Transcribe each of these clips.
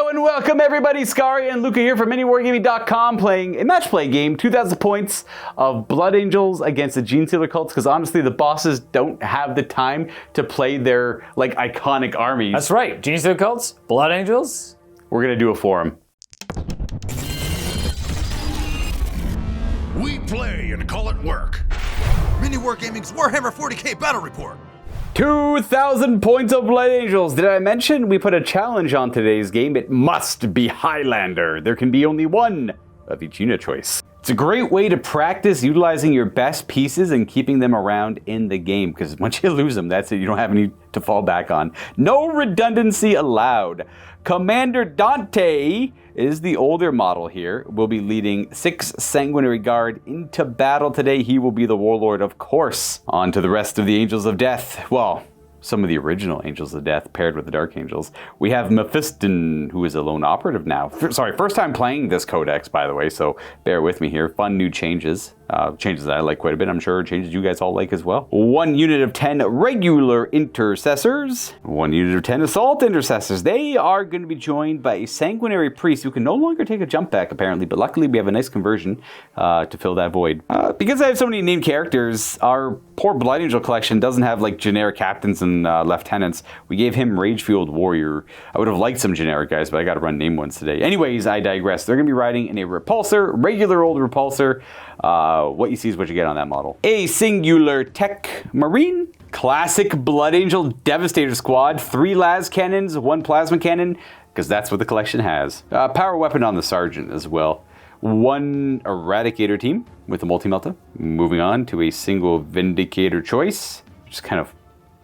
Hello and welcome everybody, Skari and Luka here from MiniWarGaming.com playing a match play game, 2,000 points of Blood Angels against the Genestealer cults, because honestly the bosses don't have the time to play their iconic armies. That's right, Genestealer cults, Blood Angels. We're gonna do it for them. We play and call it work. MiniWarGaming's Warhammer 40k Battle Report. 2,000 points of Blood Angels. Did I mention we put a challenge on today's game? It must be Highlander. There can be only one of each unit choice. It's a great way to practice utilizing your best pieces and keeping them around in the game, because once you lose them, that's it. You don't have any to fall back on. No redundancy allowed. Commander Dante is the older model here. Will be leading 6 Sanguinary Guard into battle today. He will be the warlord, of course. On to the rest of the Angels of Death. Well, some of the original Angels of Death paired with the Dark Angels. We have Mephiston, who is a lone operative now. First time playing this codex, by the way, so bear with me here. Fun new changes. Changes that I like quite a bit. I'm sure changes you guys all like as well. 1 unit of 10 regular intercessors. 1 unit of 10 assault intercessors. They are going to be joined by a sanguinary priest who can no longer take a jump back, apparently, but luckily we have a nice conversion to fill that void. Because I have so many named characters, our poor Blood Angel collection doesn't have generic captains and lieutenants. We gave him Rage-Fueled Warrior. I would have liked some generic guys, but I got to run name ones today. Anyways, I digress. They're going to be riding in a repulsor, regular old repulsor. What you see is what you get on that model. A singular tech marine, classic Blood Angel Devastator squad, 3 las cannons, 1 plasma cannon, because that's what the collection has. Power weapon on the sergeant as well. 1 eradicator team with a multi-melta. Moving on to a single vindicator choice, just kind of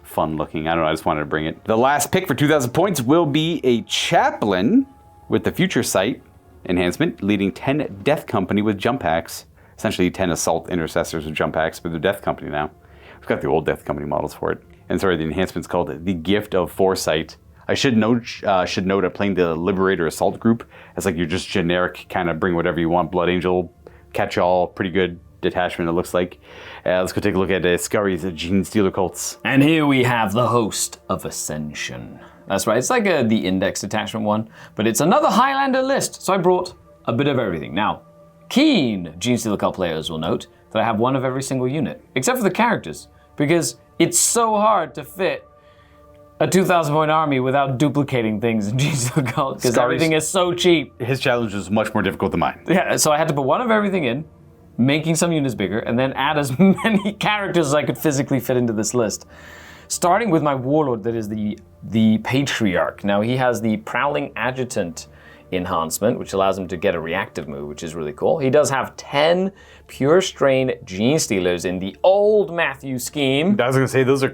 fun looking. I don't know, I just wanted to bring it. The last pick for 2,000 points will be a chaplain with the future sight enhancement, leading 10 death company with jump packs. Essentially 10 assault intercessors with jump packs, but they're death company now. We've got the old death company models for it. And sorry, the enhancement's called the Gift of Foresight. I should note I'm playing the Liberator Assault group as your just generic kind of bring whatever you want Blood Angel, catch all, pretty good detachment it looks like. Let's go take a look at Skari's Genestealer cults. And here we have the host of Ascension. That's right, it's like the index detachment one, but it's another Highlander list. So I brought a bit of everything. Now, keen Genestealer cult players will note that I have 1 of every single unit, except for the characters, because it's so hard to fit a 2,000 point army without duplicating things in Genestealer cult, because everything is so cheap. His challenge is much more difficult than mine. Yeah, so I had to put 1 of everything in, making some units bigger, and then add as many characters as I could physically fit into this list. Starting with my warlord, that is the Patriarch. Now he has the Prowling Adjutant enhancement, which allows him to get a reactive move, which is really cool. He does have 10 pure strain Genestealers in the old Matthew scheme. I was going to say, those are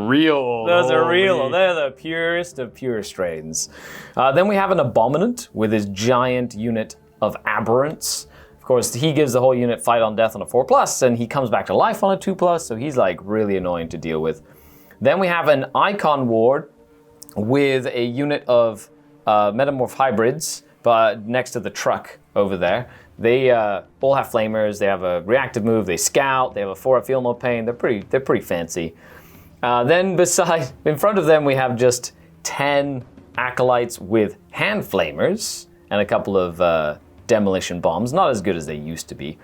real. Those are real. They're the purest of pure strains. Then we have an Abominant with his giant unit of Aberrants. Of course, he gives the whole unit fight on death on a 4+, and he comes back to life on a 2+, so he's really annoying to deal with. Then we have an Icon Ward with a unit of Metamorph hybrids, but next to the truck over there. They all have flamers, they have a reactive move, they scout, they have a 4 Feel No Pain, they're pretty fancy. Then in front of them we have just 10 acolytes with hand flamers and a couple of demolition bombs, not as good as they used to be.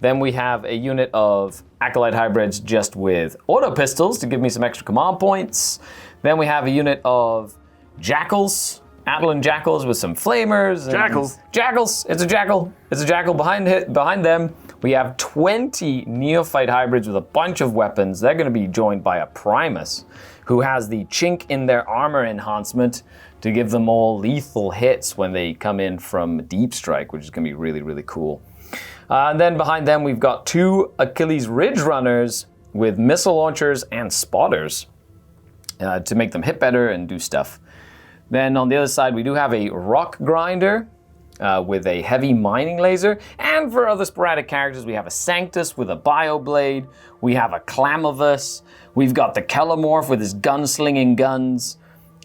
Then we have a unit of acolyte hybrids just with auto pistols to give me some extra command points. Then we have a unit of jackals, Atlan jackals with some flamers. Jackals. It's a jackal. Behind them, we have 20 neophyte hybrids with a bunch of weapons. They're going to be joined by a Primus, who has the chink in their armor enhancement to give them all lethal hits when they come in from deep strike, which is going to be really, really cool. And then behind them, we've got 2 Achilles Ridge Runners with missile launchers and spotters to make them hit better and do stuff. Then on the other side, we do have a Rock Grinder with a heavy mining laser. And for other sporadic characters, we have a Sanctus with a Bioblade. We have a Clamavus. We've got the Kellamorph with his gunslinging guns.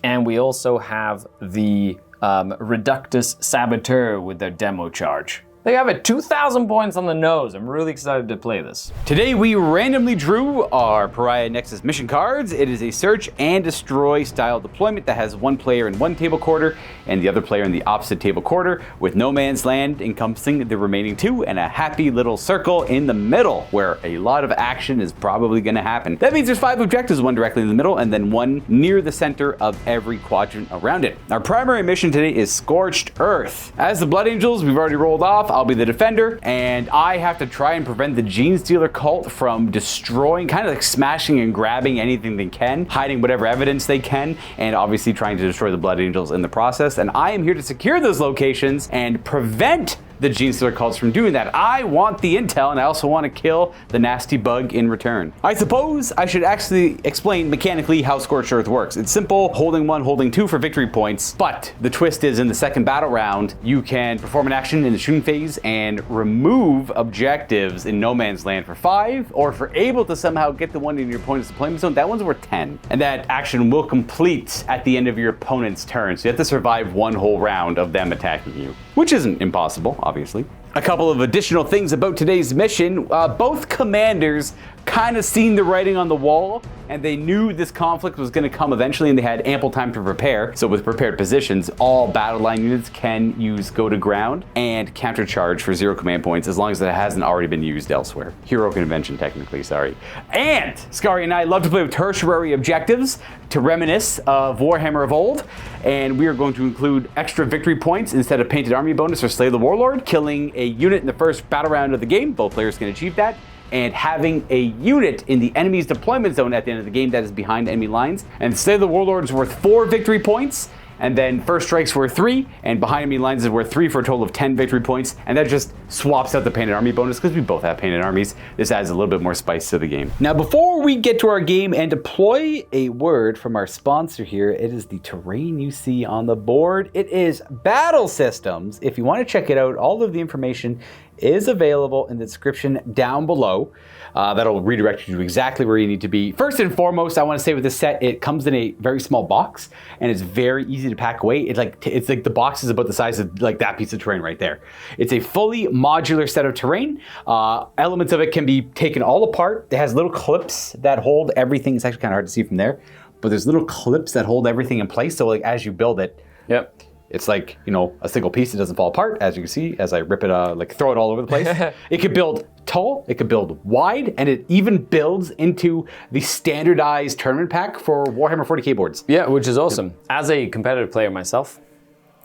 And we also have the Reductus Saboteur with their demo charge. They have it 2,000 points on the nose. I'm really excited to play this. Today we randomly drew our Pariah Nexus mission cards. It is a search and destroy style deployment that has one player in one table quarter and the other player in the opposite table quarter, with no man's land encompassing the remaining two and a happy little circle in the middle where a lot of action is probably going to happen. That means there's 5 objectives, one directly in the middle and then one near the center of every quadrant around it. Our primary mission today is Scorched Earth. As the Blood Angels, we've already rolled off. I'll be the defender, and I have to try and prevent the Genestealer cult from destroying, kind of like smashing and grabbing anything they can, hiding whatever evidence they can, and obviously trying to destroy the Blood Angels in the process. And I am here to secure those locations and prevent the Genestealer cults from doing that. I want the intel, and I also want to kill the nasty bug in return. I suppose I should actually explain mechanically how Scorched Earth works. It's simple, holding 1, holding 2 for victory points, but the twist is in the second battle round, you can perform an action in the shooting phase and remove objectives in no man's land for 5, or if you're able to somehow get the one in your opponent's deployment zone, that one's worth 10. And that action will complete at the end of your opponent's turn, so you have to survive one whole round of them attacking you, which isn't impossible, obviously. A couple of additional things about today's mission. Both commanders kind of seen the writing on the wall, and they knew this conflict was going to come eventually, and they had ample time to prepare. So with prepared positions, all battle line units can use go to ground and countercharge for 0 command points, as long as it hasn't already been used elsewhere. Hero convention, technically, sorry. And Skari and I love to play with tertiary objectives to reminisce of Warhammer of old, and we are going to include extra victory points instead of painted army bonus or slay the warlord, killing a unit in the first battle round of the game. Both players can achieve that, and having a unit in the enemy's deployment zone at the end of the game that is behind enemy lines. And Slay the Warlord is worth 4 victory points, and then First Strike's worth 3, and behind enemy lines is worth 3 for a total of 10 victory points, and that just swaps out the painted army bonus because we both have painted armies. This adds a little bit more spice to the game. Now, before we get to our game and deploy, a word from our sponsor here. It is the terrain you see on the board. It is Battle Systems. If you want to check it out, all of the information is available in the description down below. That'll redirect you to exactly where you need to be. First and foremost, I want to say with this set, it comes in a very small box, and it's very easy to pack away. It's like the box is about the size of like that piece of terrain right there. It's a fully modular set of terrain. Elements of it can be taken all apart. It has little clips that hold everything. It's actually kind of hard to see from there, but there's little clips that hold everything in place. So like as you build it, Yep. it's like, you know, a single piece. It doesn't fall apart, as you can see, as I rip it, like throw it all over the place. It could build tall, it could build wide, and it even builds into the standardized tournament pack for Warhammer 40k boards. Yeah, which is awesome. As a competitive player myself,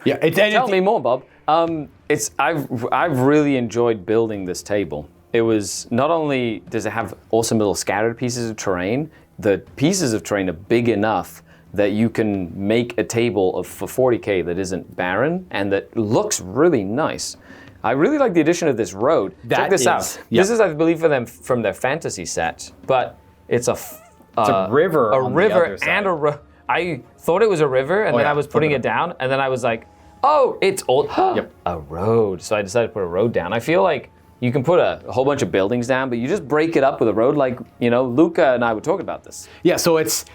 Yeah, tell me more, Bob. I've really enjoyed building this table. It was not only does it have awesome little scattered pieces of terrain, the pieces of terrain are big enough that you can make a table for 40k that isn't barren and that looks really nice. I really like the addition of this road. Check this out. Yep. This is, I believe, for them from their fantasy set, but it's a river a on the river other side. and a road. I thought it was a river, and then yeah. I was putting it down, and then I was like, oh, it's old. Yep. A road. So I decided to put a road down. I feel like you can put a whole bunch of buildings down, but you just break it up with a road, like, you know, Luka and I were talking about this. Yeah, so it's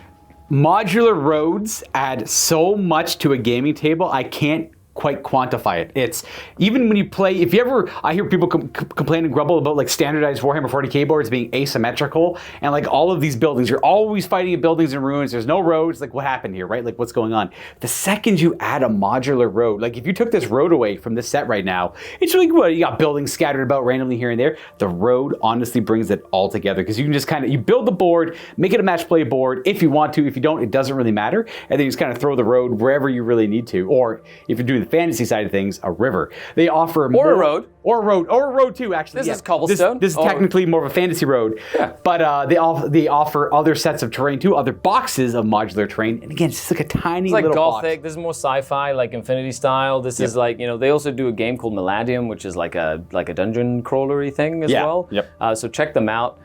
modular roads add so much to a gaming table. I can't quite quantify it. It's even when you play, if you ever, I hear people complain and grumble about like standardized Warhammer 40k boards being asymmetrical, and like all of these buildings, you're always fighting in buildings and ruins, there's no roads, like what happened here, right? Like what's going on? The second you add a modular road, like if you took this road away from this set right now, it's really good. You got buildings scattered about randomly here and there. The road honestly brings it all together because you can just kind of, you build the board, make it a match play board if you want to. If you don't, it doesn't really matter. And then you just kind of throw the road wherever you really need to. Or if you're doing the fantasy side of things, a river. They offer Or a road. Or a road too, actually. This is cobblestone. This is technically more of a fantasy road. Yeah. But they offer other sets of terrain too, other boxes of modular terrain. And again, it's just like a tiny It's like little Gothic. box. This is more sci-fi, like Infinity style. This is like, you know, they also do a game called Miladium, which is like a dungeon crawlery thing as well. Yep. So check them out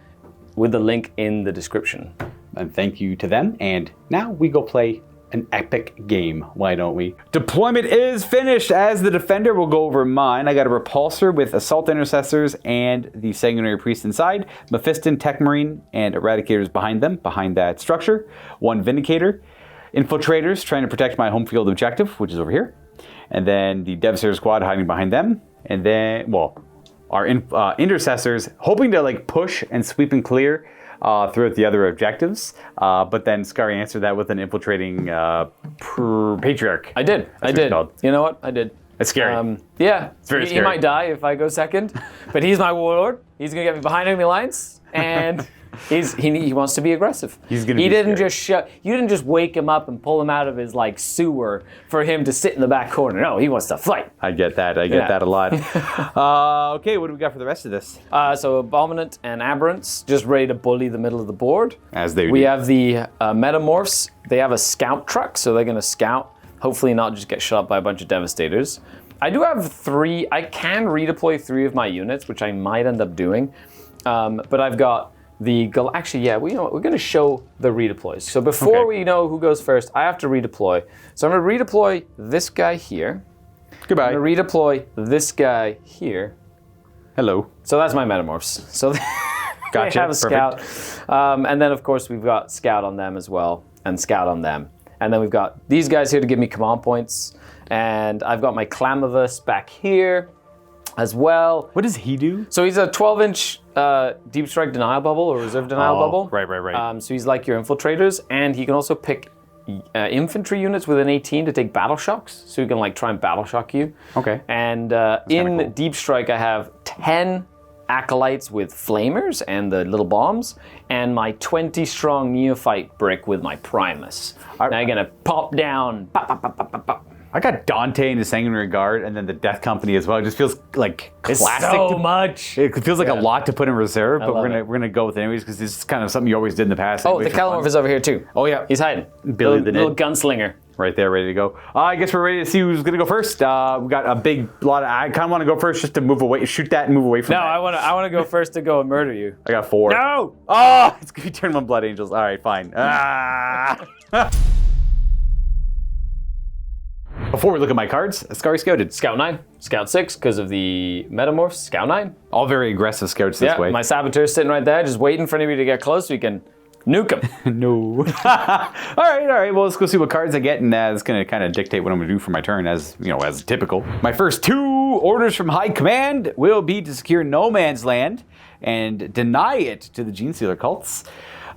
with the link in the description. And thank you to them. And now we go play an epic game. Why don't we? Deployment is finished. As the defender, we'll go over mine. I got a repulsor with assault intercessors and the sanguinary priest inside, Mephiston, Tech Marine, and eradicators behind them, behind that structure. One vindicator, infiltrators trying to protect my home field objective, which is over here. And then the Devastator squad hiding behind them. And then, well, our intercessors hoping to like push and sweep and clear throughout the other objectives. But then Skari answered that with an infiltrating patriarch. I did. That's what it's called. You know what? I did. It's scary. Yeah. It's very He scary. might die if I go second, but he's my warlord. He's gonna get me behind enemy lines, and he wants to be aggressive. He's gonna He be didn't scary. you didn't just wake him up and pull him out of his like sewer for him to sit in the back corner. No, he wants to fight. I get that. I get that a lot. Okay, what do we got for the rest of this? So Abominant and Aberrants just ready to bully the middle of the board. As they We do. have the Metamorphs. They have a scout truck, so they're gonna scout. Hopefully not just get shot up by a bunch of Devastators. I do have 3. I can redeploy 3 of my units, which I might end up doing. But I've got the actually, yeah. You know what? We're going to show the redeploys. So before we know who goes first, I have to redeploy. So I'm going to redeploy this guy here. Goodbye. I'm going to redeploy this guy here. Hello. So that's my Metamorphs. So Gotcha. I have a scout, and then of course we've got scout on them as well, and scout on them, and then we've got these guys here to give me command points. And I've got my Clamaverse back here as well. What does he do? So he's a 12-inch Deep Strike Denial Bubble or Reserve Denial Bubble. Right. So he's like your infiltrators, and he can also pick infantry units with an 18 to take battle shocks. So he can like try and battle shock you. Okay. And kinda cool. Deep Strike, I have 10 acolytes with flamers and the little bombs, and my 20-strong neophyte brick with my Primus. Now you're gonna pop down. Pop, pop, pop, pop, pop, pop. I got Dante and his Sanguinary Guard, and then the Death Company as well. It just feels like classic. So much. It feels like a lot to put in reserve, but love we're gonna go with it anyways because this is kind of something you always did in the past. Oh, anyways the for fun. Calamorph is over here too. Oh yeah, He's hiding. Billy the little Nid. gunslinger. Right there, ready to go. I guess we're ready to see who's gonna go first. We got a big lot of. I kind of want to go first just to move away, shoot that, and move away from No, that. I want to go first to go and murder you. I got 4. No. Oh, it's gonna be turn 1 Blood Angels. All right, fine. Before we look at my cards, Skari scouted. Scout 9, Scout 6 because of the Metamorphs. Scout 9. All very aggressive scouts this way. My Saboteur's sitting right there, just waiting for anybody to get close so we can nuke him. No. all right. Well, let's go see what cards I get, and that's going to kind of dictate what I'm going to do for my turn, as you know, as typical. My first 2 orders from High Command will be to secure no man's land and deny it to the Genestealer cults.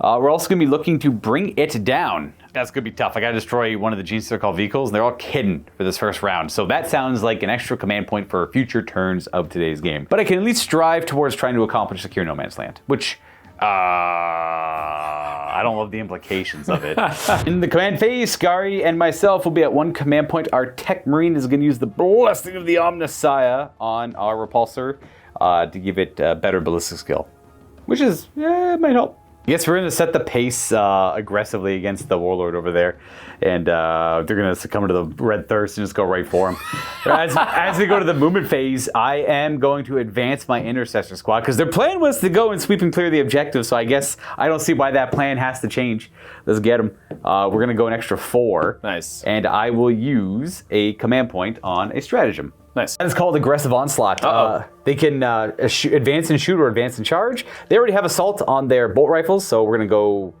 We're also going to be looking to bring it down. That's going to be tough. I got to destroy one of the Genestealer cult vehicles, and they're all hidden for this first round. So that sounds like an extra command point for future turns of today's game. But I can at least strive towards trying to accomplish secure no man's land, which I don't love the implications of it. In the command phase, Skari and myself will be at 1 command point. Our Tech Marine is going to use the Blessing of the Omnissiah on our Repulsor to give it better ballistic skill, which is, it might help. Yes, we're going to set the pace aggressively against the Warlord over there, and they're going to succumb to the Red Thirst and just go right for him. As we go to the movement phase, I am going to advance my Intercessor squad, because their plan was to go and sweep and clear the objective, so I guess I don't see why that plan has to change. Let's get them. We're going to go an extra 4. Nice. And I will use a command point on a stratagem. Nice. That is called Aggressive Onslaught. They can advance and shoot or advance and charge. They already have Assault on their bolt rifles, so we're going to go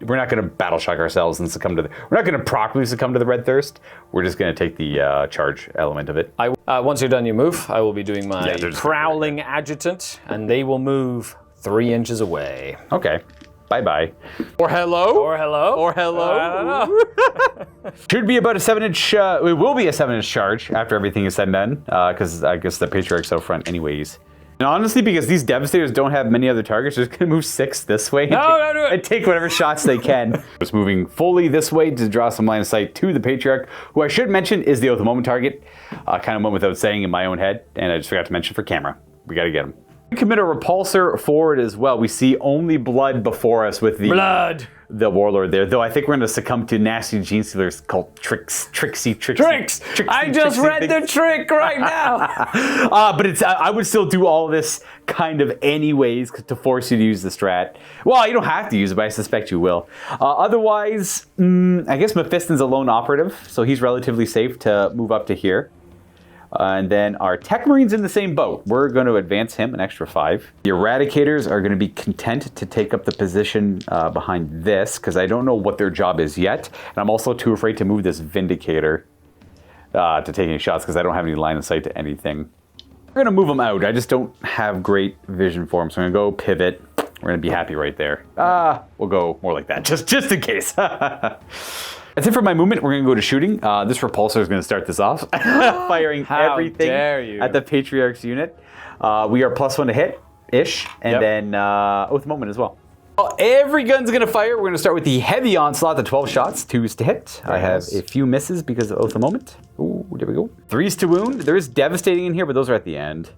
we're not going to battle shock ourselves and succumb to we're not going to properly succumb to the Red Thirst. We're just going to take the charge element of it. Once you're done your move, I will be doing my they're just Prowling Adjutant, and they will move 3 inches away. Okay. Bye-bye. Or hello. Or hello. I don't know. Should be about a 7-inch, it will be a 7-inch charge after everything is said and done, because I guess the Patriarch's out front anyways. And honestly, because these Devastators don't have many other targets, they're just going to move 6 this way No, do it. and take whatever shots they can. Just moving fully this way to draw some line of sight to the Patriarch, who I should mention is the Oath of Moment target. Kind of went without saying in my own head, and I just forgot to mention for camera. We got to get him. We commit a Repulsor forward as well. We see only blood before us with the Warlord there, though I think we're going to succumb to nasty Genestealers called Trixie. I just read the trick right now. But I would still do all this kind of anyways to force you to use the strat. Well, you don't have to use it, but I suspect you will. Otherwise, I guess Mephiston's a lone operative, so he's relatively safe to move up to here. And then our Tech Marine's in the same boat. We're going to advance him an extra 5. The Eradicators are going to be content to take up the position behind this, because I don't know what their job is yet. And I'm also too afraid to move this Vindicator to take any shots, because I don't have any line of sight to anything. We're going to move them out. I just don't have great vision for them. So I'm going to go pivot. We're going to be happy right there. We'll go more like that, just in case. That's it for my movement. We're going to go to shooting. This repulsor is going to start this off, firing everything at the Patriarch's unit. We are +1 to hit-ish, and then Oath Moment as well. Well, every gun's going to fire. We're going to start with the heavy onslaught, the 12 shots, 2s to hit. I have a few misses because of Oath Moment. Ooh, there we go. 3s to wound. There is devastating in here, but those are at the end.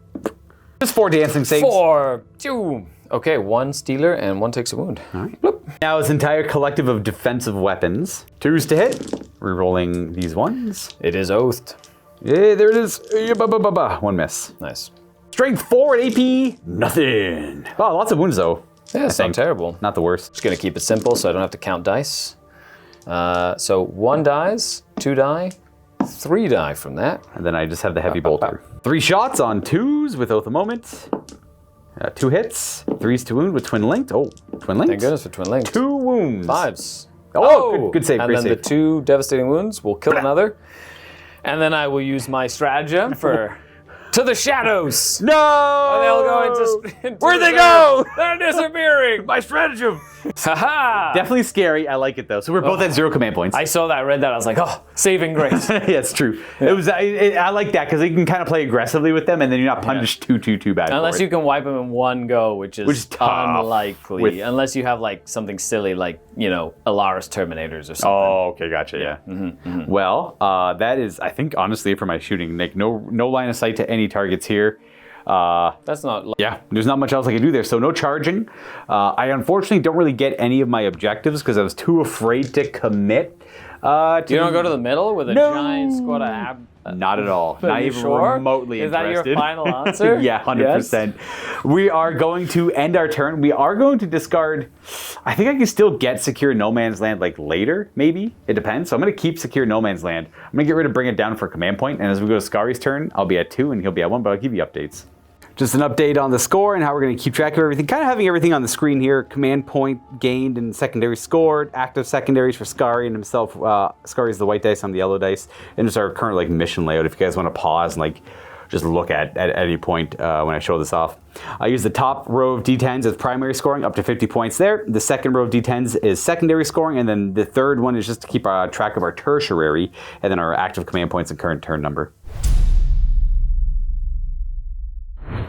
Just 4 dancing saves. 4, 2. Okay, 1 stealer and 1 takes a wound. All right. Bloop. Now his entire collective of defensive weapons. 2s to hit. Rerolling these ones. It is oathed. Yeah, there it is. 1 miss. Nice. Strength 4 and AP, nothing. Oh, lots of wounds though. Yeah, it's not terrible. Not the worst. Just gonna keep it simple so I don't have to count dice. So 1 dies, 2 die, 3 die from that. And then I just have the heavy bolter. 3 shots on 2s with Oath of Moment. 2 hits, 3s to wound with twin linked. Oh, twin linked. Thank goodness for twin linked. 2 wounds. 5s. Oh, good save. And Great then save. the 2 devastating wounds will kill another. And then I will use my stratagem for to the shadows. No! And they'll go into Where'd they go? They're disappearing. My stratagem. Haha. Definitely scary. I like it though. So we're both at 0 command points. I saw that, read that. I was like, oh, saving grace. Yeah, it's true. It was. I like that because you can kind of play aggressively with them, and then you're not punished too bad. Unless you can wipe them in one go, which is tough unlikely. Unless you have like something silly like, Alaris Terminators or something. Oh, okay, gotcha. Yeah. Well, that is, I think, honestly, it for my shooting. Like, no line of sight to any targets here. That's not. Yeah, there's not much else I can do there. So no charging. I unfortunately don't really get any of my objectives because I was too afraid to commit. You don't go to the middle with a giant squad of Not at all. Not even sure? remotely Is interested. that your final answer? Yeah, 100%. Yes? We are going to end our turn. We are going to discard. I think I can still get Secure No Man's Land like later, maybe. It depends. So I'm going to keep Secure No Man's Land. I'm going to get rid of Bring It Down for a command point. And as we go to Skari's turn, I'll be at 2 and he'll be at 1, but I'll give you updates. Just an update on the score and how we're going to keep track of everything. Kind of having everything on the screen here. Command point gained and secondary scored. Active secondaries for Skari and himself. Skari's the white dice, I'm the yellow dice. And just our current mission layout if you guys want to pause and just look at any point when I show this off. I use the top row of D10s as primary scoring, up to 50 points there. The second row of D10s is secondary scoring, and then the third one is just to keep track of our tertiary, and then our active command points and current turn number.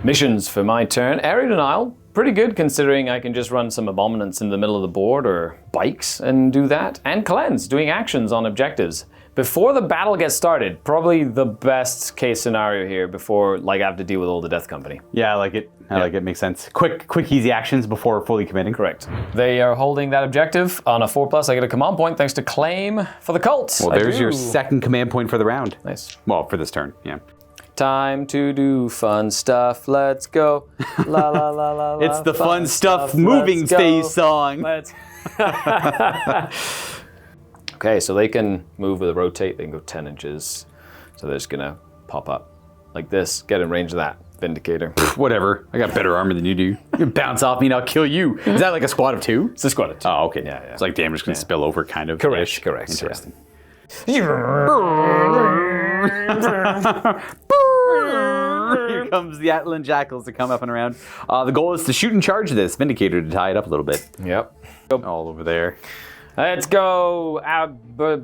Missions for my turn. Area denial, pretty good considering I can just run some abominants in the middle of the board or bikes and do that. And cleanse, doing actions on objectives. Before the battle gets started, probably the best case scenario here before I have to deal with all the Death Company. Yeah, I like it. I like it. Makes sense. Quick, easy actions before fully committing. Correct. They are holding that objective on a 4+. I get a command point thanks to claim for the cult. Well, there's your second command point for the round. Nice. Well, for this turn, yeah. Time to do fun stuff. Let's go. La la la la la. It's the fun stuff moving phase song. Let's. Okay, so they can move with a rotate. They can go 10 inches. So they're just gonna pop up like this. Get in range of that Vindicator. Whatever. I got better armor than you do. You can bounce off me and I'll kill you. Is that like a squad of 2? It's a squad of 2. Oh, okay. Yeah. It's like damage can spill over, kind of. Correct. Interesting. Here comes the Atlan Jackals to come up and around. The goal is to shoot and charge this Vindicator to tie it up a little bit. Yep. All over there. Let's go,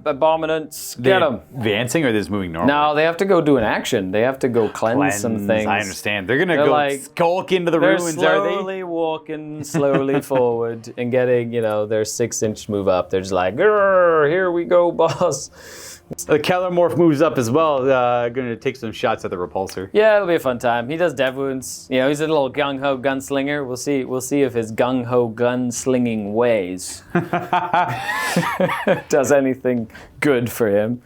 abominants. Get them. Advancing or are they just moving normally? No, they have to go do an action. They have to go cleanse some things. I understand. They're going to skulk into the ruins, are they? They're slowly walking slowly forward and getting, their 6-inch move up. They're just like, "Grrr, here we go, boss." The Kellermorph moves up as well. Going to take some shots at the repulsor. Yeah, it'll be a fun time. He does dev wounds. He's a little gung-ho gunslinger. We'll see if his gung-ho gunslinging ways does anything good for him.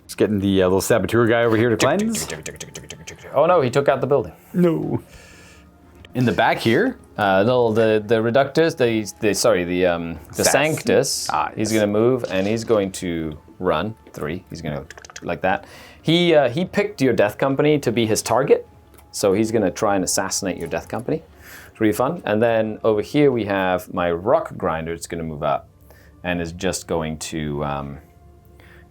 Just getting the little saboteur guy over here to cleanse. Oh no, he took out the building. No. In the back here? The Reductus, the Sanctus. Yes. He's going to move and he's going to run 3. He's going to like that. He picked your Death Company to be his target, so he's going to try and assassinate your Death Company. It's really fun. And then over here we have my Rock Grinder. It's going to move up and is just going to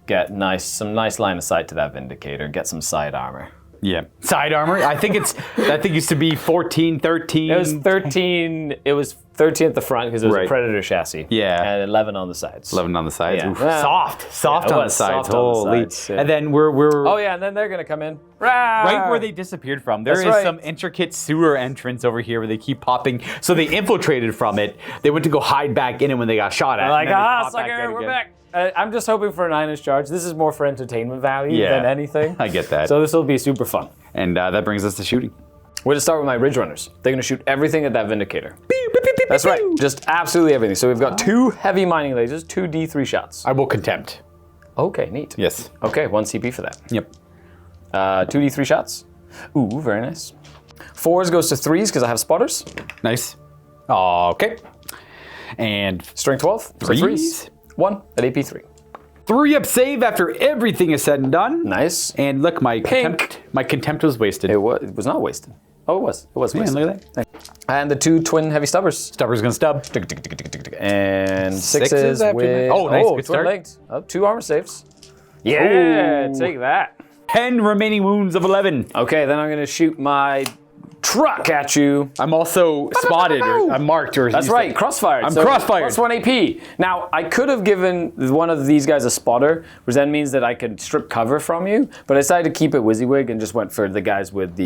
get some nice line of sight to that Vindicator, get some side armor. Yeah. Side armor. I think it used to be 14, 13. It was 13. It was 13 at the front because it was a Right. Predator chassis. Yeah. And 11 on the sides. 11 on the sides. Yeah. Oof. Yeah. Soft Yeah, it on the was sides. soft on the Holy. sides, yeah. And then we're Oh yeah, and then they're gonna come in. right where they disappeared from. There is That's right. some intricate sewer entrance over here where they keep popping. So they infiltrated from it. They went to go hide back in it when they got shot at. Like, and then they ah, popped back sucker, out we're again. back. I'm just hoping for a 9-inch charge. This is more for entertainment value Yeah. than anything. I get that. So this will be super fun. And that brings us to shooting. We're gonna start with my Ridge Runners. They're gonna shoot everything at that Vindicator. That's right, just absolutely everything. So we've got 2 heavy mining lasers, 2 D3 shots. I will contempt. Okay, neat. Yes. Okay, 1 CP for that. Yep. 2 D3 shots. Ooh, very nice. 4s goes to 3s because I have spotters. Nice. Okay. And Strength 12, so 3s. 1 at AP 3. 3 up save after everything is said and done. Nice. And look, my Pink. contempt was wasted. It was not wasted. Oh, it was. It was Man, wasted. look at that. And the 2 twin heavy stubbers. Stubber's gonna stub. And 6s after with that. Oh, nice, good twin start. linked. Oh, 2 armor saves. Yeah, take that. 10 remaining wounds of 11. Okay, then I'm gonna shoot my truck at you. I'm also spotted, or I'm marked, or That's right, crossfired. I'm So crossfired. Plus 1 AP. Now, I could have given one of these guys a spotter, which then means that I could strip cover from you, but I decided to keep it WYSIWYG and just went for the guys with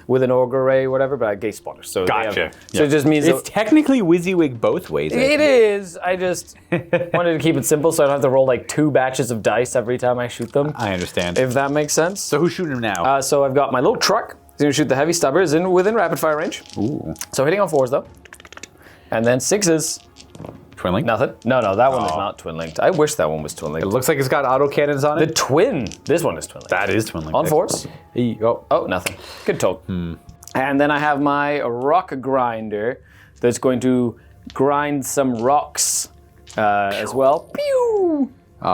with an Org Array or whatever, but I gave spotters. So Gotcha. So it just means It's technically WYSIWYG both ways. I it think. is. I just wanted to keep it simple so I don't have to roll like 2 batches of dice every time I shoot them. I understand. If that makes sense. So who's shooting him now? So I've got my little truck. He's gonna shoot the heavy stubbers within rapid fire range. Ooh. So hitting on 4s though. And then 6s. Twin link? Nothing. No, that one is not twin linked. I wish that one was twin It linked. looks like it's got auto cannons on The it. twin. This one is twin linked. That is twin link. On 4s. Oh, nothing. Good talk. And then I have my rock grinder that's going to grind some rocks as well. Pew!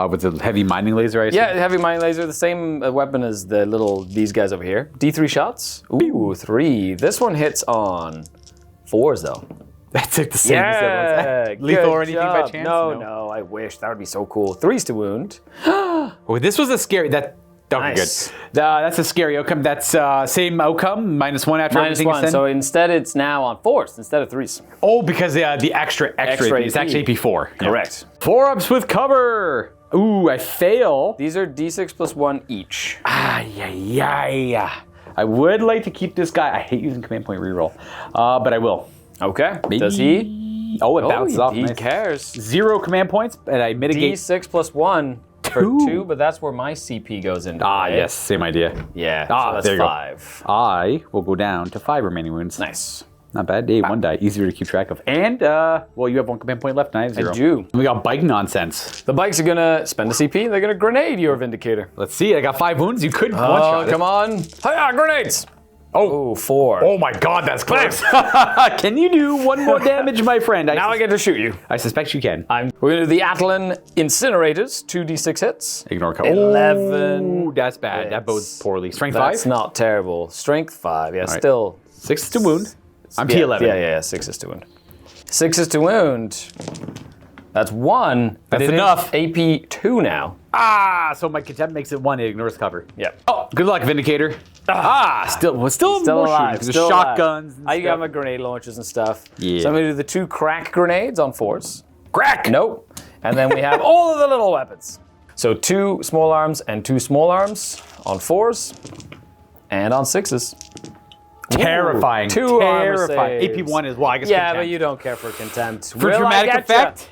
With the heavy mining laser, I assume? Yeah, heavy mining laser, the same weapon as these guys over here. D3 shots. Ooh, 3. This one hits on 4s though. That's like the same as that one. Lethal good or anything by job. chance? No, I wish. That would be so cool. 3s to wound. Oh, this was a scary. Nice. Good. That's a scary outcome. That's same outcome, -1 after Minus everything is 1. said. So instead it's now on 4s instead of 3s. Oh, because the extra Extra AP. It's AP. actually AP4. Correct. 4 ups with cover. Ooh, I fail. These are D6 plus 1 each. Yeah. I would like to keep this guy. I hate using command point reroll, but I will. Okay. Maybe. Does he? Oh, it bounces off. He Nice. cares. 0 command points, and I mitigate. D6 plus 1 for 2. 2, but that's where my CP goes into. Yes, same idea. Yeah, Ah, so there that's you 5. I will go down to 5 remaining wounds. Nice. Not bad. Hey, 1 die. Easier to keep track of. And, well, you have 1 command point left, and I have 0. I do. And we got bike nonsense. The bikes are gonna spend a CP, they're gonna grenade your Vindicator. Let's see. I got 5 wounds. You could Oh, one-shot it. come on. Hiya, grenades! Oh, 4. Oh my god, that's close. Can you do 1 more damage, my friend? Now I get to shoot you. I suspect you can. We're gonna do the Atlan Incinerators, 2d6 hits. Ignore cover. 11. Ooh, that's bad. That bodes hits. poorly. Strength That's 5? not terrible. Strength 5, yeah, right. still. 6 to wound. I'm Yeah, T11. Yeah, 6 is to wound. 6 is to wound. That's 1. But That's it is enough. AP2 now. So my contempt makes it 1. It ignores cover. Yep. Oh, good luck, Vindicator. Still more Still shooting, alive. 'cause Still there's shotguns. alive. I got my grenade launchers and stuff. Yeah. So I'm gonna do the 2 crack grenades on 4s. Crack! Nope. And then we have all of the little weapons. So 2 small arms and 2 small arms on 4s and on 6s. Terrifying. Ooh, 2 armor Terrifying. saves. AP1 is, well, I guess Yeah, contempt. but you don't care for contempt. For dramatic effect?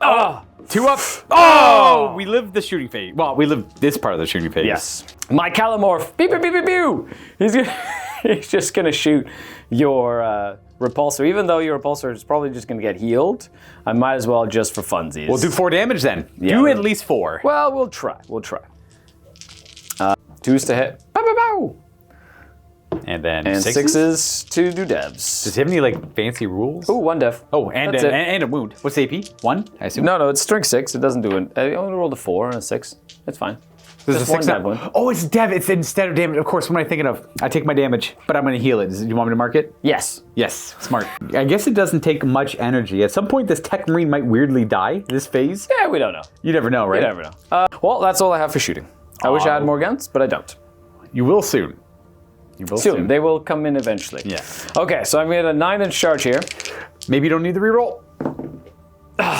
Oh. 2 up. Oh! We lived the shooting phase. Well, we lived this part of the shooting phase. Yes. My Calamorph. Pew, pew, pew, pew, pew. He's just going to shoot your repulsor. Even though your repulsor is probably just going to get healed, I might as well just for funsies. We'll do 4 damage then. Yeah, do we'll- at least 4. Well, we'll try. 2s to hit. Bow, bow, bow. And then And 6s? 6s to do devs. Does he have any, like, fancy rules? Ooh, 1 dev. Oh, and That's it. and a wound. What's the AP? 1, I assume? No, it's strength 6. It doesn't do it. I only rolled a 4 and a 6. It's fine. There's Just a 6 1 up. dev wound. Oh, it's dev. It's instead of damage. Of course, what am I thinking of? I take my damage, but I'm going to heal it. Do you want me to mark it? Yes. Yes. Smart. I guess it doesn't take much energy. At some point, this Tech Marine might weirdly die, this phase. Yeah, we don't know. You never know, right? You never know. Well, that's all I have for shooting. I wish I had more guns, but I don't. You will soon. You both Soon. They will come in eventually. Yeah. Okay, so I'm going to get a 9-inch charge here. Maybe you don't need the reroll.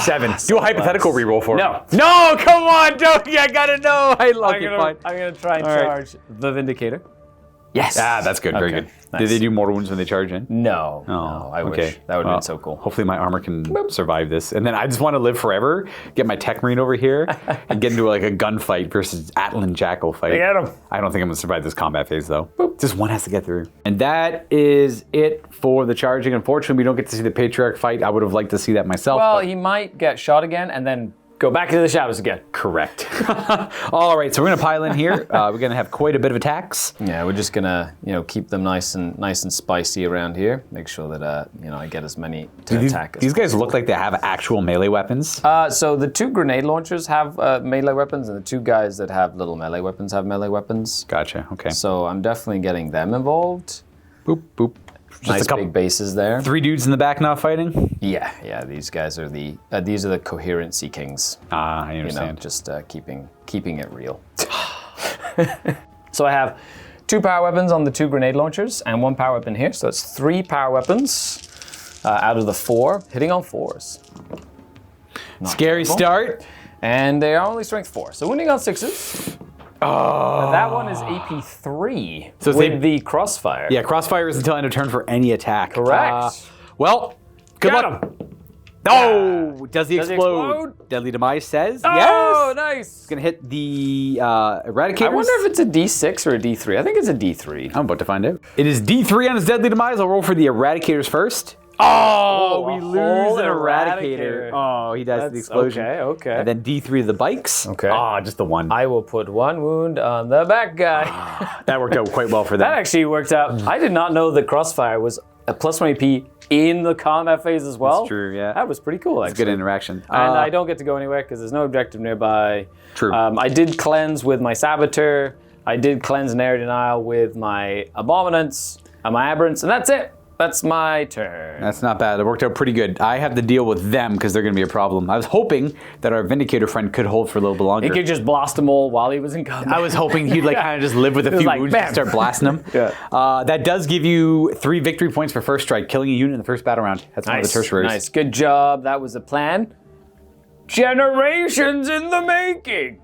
7. Do a hypothetical reroll for me. No. No, come on, don't. I gotta know. I love you. Fine. I'm going to try and All right. charge the Vindicator. Yes. Ah, that's good. Very Okay, good. nice. Did they do mortal wounds when they charge in? No. Oh, no, I okay. wish. That would have been so cool. Hopefully my armor can survive this. And then I just want to live forever, get my Tech Marine over here, and get into like a gunfight versus Atlan Jackal fight. Get him. I don't think I'm going to survive this combat phase, though. Just one has to get through. And that is it for the charging. Unfortunately, we don't get to see the Patriarch fight. I would have liked to see that myself. Well, but- he might get shot again and then go back into the shadows again. Correct. All right, so we're going to pile in here. We're going to have quite a bit of attacks. Yeah, we're just gonna, keep them nice and spicy around here. Make sure that I get as many to attack. These guys look like they have actual melee weapons. So the 2 grenade launchers have melee weapons, and the 2 guys that have little melee weapons have melee weapons. Gotcha. Okay. So I'm definitely getting them involved. Boop boop. Just Nice a couple. big bases there. 3 dudes in the back not fighting. Yeah. These guys are the coherency kings. Ah, I understand. Just keeping it real. So I have 2 power weapons on the 2 grenade launchers and 1 power weapon here. So that's 3 power weapons out of the 4, hitting on 4s. Not Scary terrible. start. And they are only strength 4, so winning on 6s. Oh. That one is AP 3 So with the crossfire. Yeah, crossfire is until end of turn for any attack. Correct. Well, good Got luck. him. Oh, does he Does he explode? explode? Deadly Demise says Oh, yes. nice. It's gonna hit the Eradicators. I wonder if it's a D6 or a D3. I think it's a D3. I'm about to find out. It is D3 on his Deadly Demise. I'll roll for the Eradicators first. Oh, we a lose whole an Eradicator. Eradicator. Oh, he dies to the explosion. Okay. And then D3 of the bikes. Okay. Oh, just the one. I will put 1 wound on the back guy. That worked out quite well for them. That actually worked out. I did not know that crossfire was a +1 AP in the combat phase as well. That's true, yeah. That was pretty cool, actually. Good interaction. And I don't get to go anywhere because there's no objective nearby. True. I did cleanse with my Saboteur. I did cleanse and air denial with my Abominants and my Aberrants, and that's it. That's my turn. That's not bad. It worked out pretty good. I have to deal with them because they're going to be a problem. I was hoping that our Vindicator friend could hold for a little bit longer. He could just blast them all while he was in combat. I was hoping he'd kind of just live with a few like, wounds and bam. start blasting them. Yeah. That does give you 3 victory points for first strike, killing a unit in the first battle round. That's one of the tertiaries. Nice. Good job. That was the plan. Generations in the making.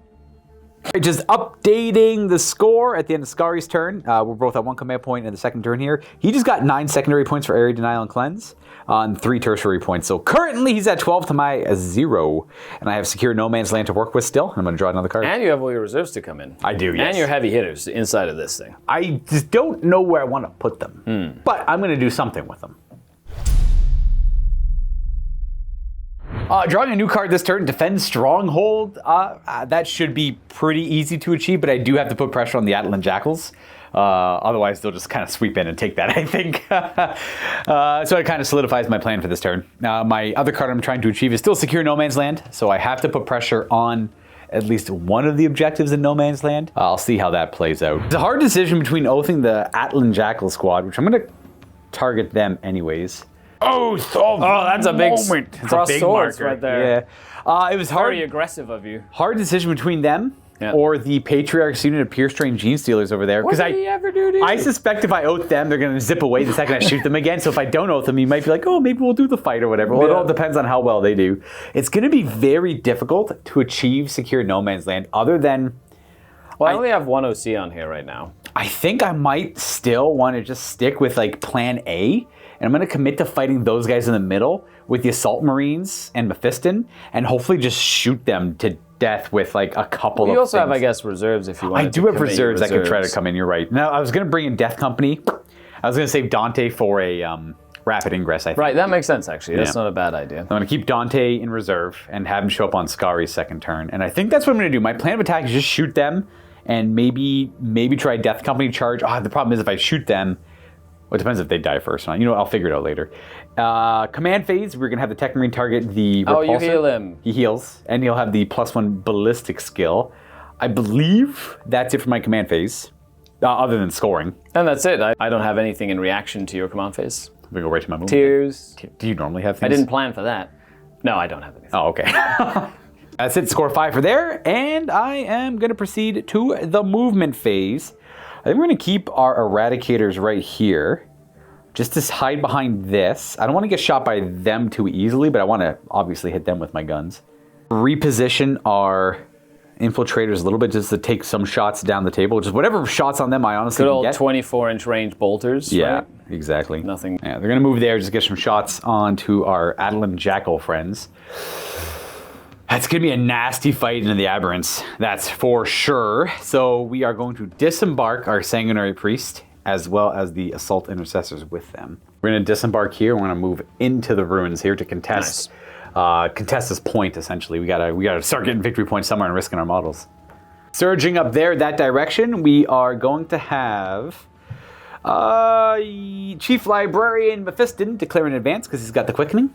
Just updating the score at the end of Skari's turn. We're both at 1 command point in the second turn here. He just got 9 secondary points for Area Denial and Cleanse and 3 tertiary points. So currently he's at 12 to my 0. And I have Secure No Man's Land to work with still. I'm going to draw another card. And you have all your reserves to come in. I do, yes. And your heavy hitters inside of this thing. I just don't know where I want to put them. But I'm going to do something with them. Drawing a new card this turn, Defend Stronghold. That should be pretty easy to achieve, but I do have to put pressure on the Atlan Jackals. Otherwise, they'll just kind of sweep in and take that, I think. So it kind of solidifies my plan for this turn. My other card I'm trying to achieve is still Secure No Man's Land, so I have to put pressure on at least one of the objectives in No Man's Land. I'll see how that plays out. It's a hard decision between oathing the Atlan Jackal squad, which I'm going to target them anyways. Oh, that's a big cross swords marker right there. Yeah. It was Very aggressive of you. hard decision between them or the Patriarch's unit of Pure Strain Genestealers over there. What did he ever do to you? I suspect if I oath them, they're going to zip away the second I shoot them again. So if I don't oath them, you might be like, oh, maybe we'll do the fight or whatever. Well, it all depends on how well they do. It's going to be very difficult to achieve Secure No Man's Land other than... Well, I only have 1 OC on here right now. I think I might still want to just stick with plan A. And I'm going to commit to fighting those guys in the middle with the Assault Marines and Mephiston and hopefully just shoot them to death with a couple of You also have, things. I guess, reserves if you want. I do have reserves that could try to come in, you're right. Now, I was going to bring in Death Company. I was going to save Dante for a rapid ingress, I think. Right, that makes sense, actually. That's not a bad idea. I'm going to keep Dante in reserve and have him show up on Skari's second turn. And I think that's what I'm going to do. My plan of attack is just shoot them and maybe try Death Company charge. The problem is if I shoot them, well, it depends if they die first. You know what? I'll figure it out later. Command phase, we're going to have the Tech Marine target the repulsor. Oh, you heal him. He heals, and he'll have the +1 ballistic skill. I believe that's it for my command phase, other than scoring. And that's it. I don't have anything in reaction to your command phase. We go right to my movement. Tears. Do you normally have I things? didn't plan for that. No, I don't have anything. Oh, okay. That's it. Score 5 for there, and I am going to proceed to the movement phase. think we're going to keep our Eradicators right here. Just to hide behind this. I don't want to get shot by them too easily, but I want to obviously hit them with my guns. Reposition our Infiltrators a little bit just to take some shots down the table. Just whatever shots on them I honestly Good can old get. 24-inch range bolters. Yeah, right? exactly. Nothing. Yeah, they're going to move there, just get some shots onto our Adelan Jackal friends. That's going to be a nasty fight into the Aberrants. That's for sure. So we are going to disembark our Sanguinary Priest as well as the Assault Intercessors with them. We're going to disembark here. We're going to move into the ruins here to contest contest this point, essentially. We gotta start getting victory points somewhere and risking our models. Surging up there that direction, we are going to have Chief Librarian Mephiston declare in advance because he's got the quickening.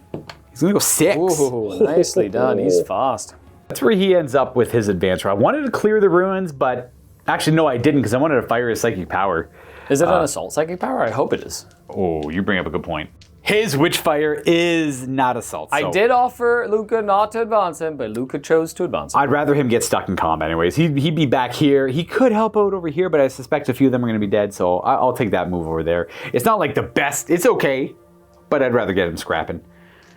He's going to go 6. Ooh, nicely done. He's fast. That's where he ends up with his advance. I wanted to clear the ruins, but actually, no, I didn't because I wanted to fire his psychic power. Is it an assault psychic power? I hope it is. Oh, you bring up a good point. His Witchfire is not assault. So I did offer Luka not to advance him, but Luka chose to advance him. I'd rather him get stuck in combat anyways. He'd be back here. He could help out over here, but I suspect a few of them are going to be dead, so I'll take that move over there. It's not like the best. It's okay, but I'd rather get him scrapping.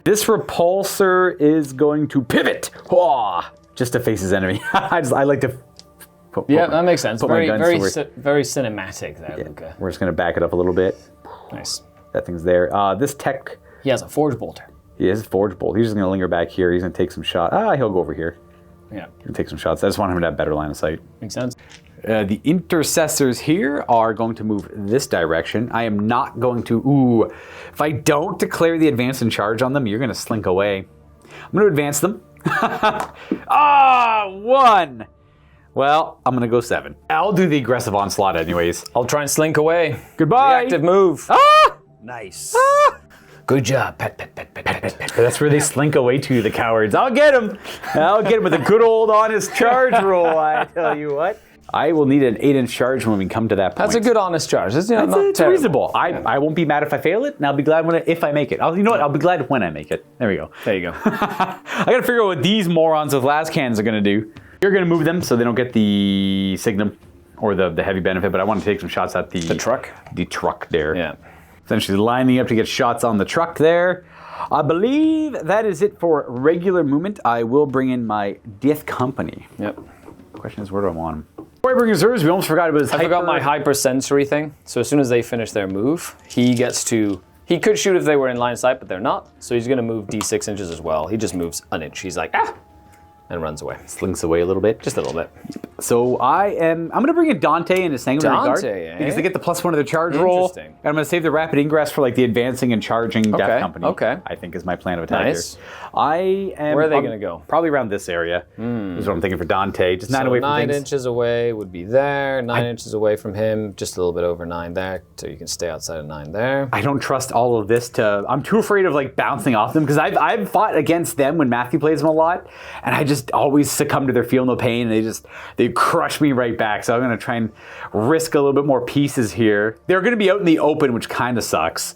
This Repulsor is going to pivot. Just to face his enemy. I like to... Yeah, that makes sense. Very cinematic there, Yeah, Luka. we're just going to back it up a little bit. Nice. That thing's there. This tech... He has a Forge Bolter. He has a Forge Bolt. He's just going to linger back here. He's going to take some shots. He'll go over here. Yeah. He'll take some shots. I just want him to have better line of sight. Makes sense. The Intercessors here are going to move this direction. I am not going to... If I don't declare the advance and charge on them, you're going to slink away. I'm going to advance them. 1! Well, I'm going to go 7. I'll do the aggressive onslaught anyways. I'll try and slink away. Goodbye. Reactive move. Nice. Good job. Pet. That's where they slink away to, the cowards. I'll get him. With a good old honest charge roll, I tell you what. I will need an 8-inch charge when we come to that point. That's a good honest charge. It's reasonable. I won't be mad if I fail it, and I'll be glad if I make it. You know what? I'll be glad when I make it. There we go. There you go. I got to figure out what these morons with las cannons are going to do. You're going to move them so they don't get the Signum or the heavy benefit, but I want to take some shots at the truck. The truck there. Yeah. Essentially lining up to get shots on the truck there. I believe that is it for regular movement. I will bring in my Death Company. Yep. The question is, where do I want him? Before I bring reserves, we almost forgot about his I forgot my hypersensory thing. So as soon as they finish their move, he gets to... He could shoot if they were in line of sight, but they're not. So he's going to move D6 inches as well. He just moves an inch. He's like, and runs away. Slinks away a little bit. Just a little bit. So I'm going to bring in Dante and his Sanguinary Guard. Because they get the +1 of their charge roll. Interesting. And I'm going to save the rapid ingress for like the advancing and charging Death Company. Okay. I think is my plan of attack Nice. here. Where are they going to go? Probably around this area. Is what I'm thinking for Dante. Just 9 away from 9 things. inches away would be there. 9 inches away from him. Just a little bit over 9 there. So you can stay outside of 9 there. I don't trust all of this I'm too afraid of like bouncing off them because I've fought against them when Matthew plays them a lot, and I just always succumb to their feel no pain, and they crush me right back. So I'm going to try and risk a little bit more pieces here. They're going to be out in the open, which kind of sucks.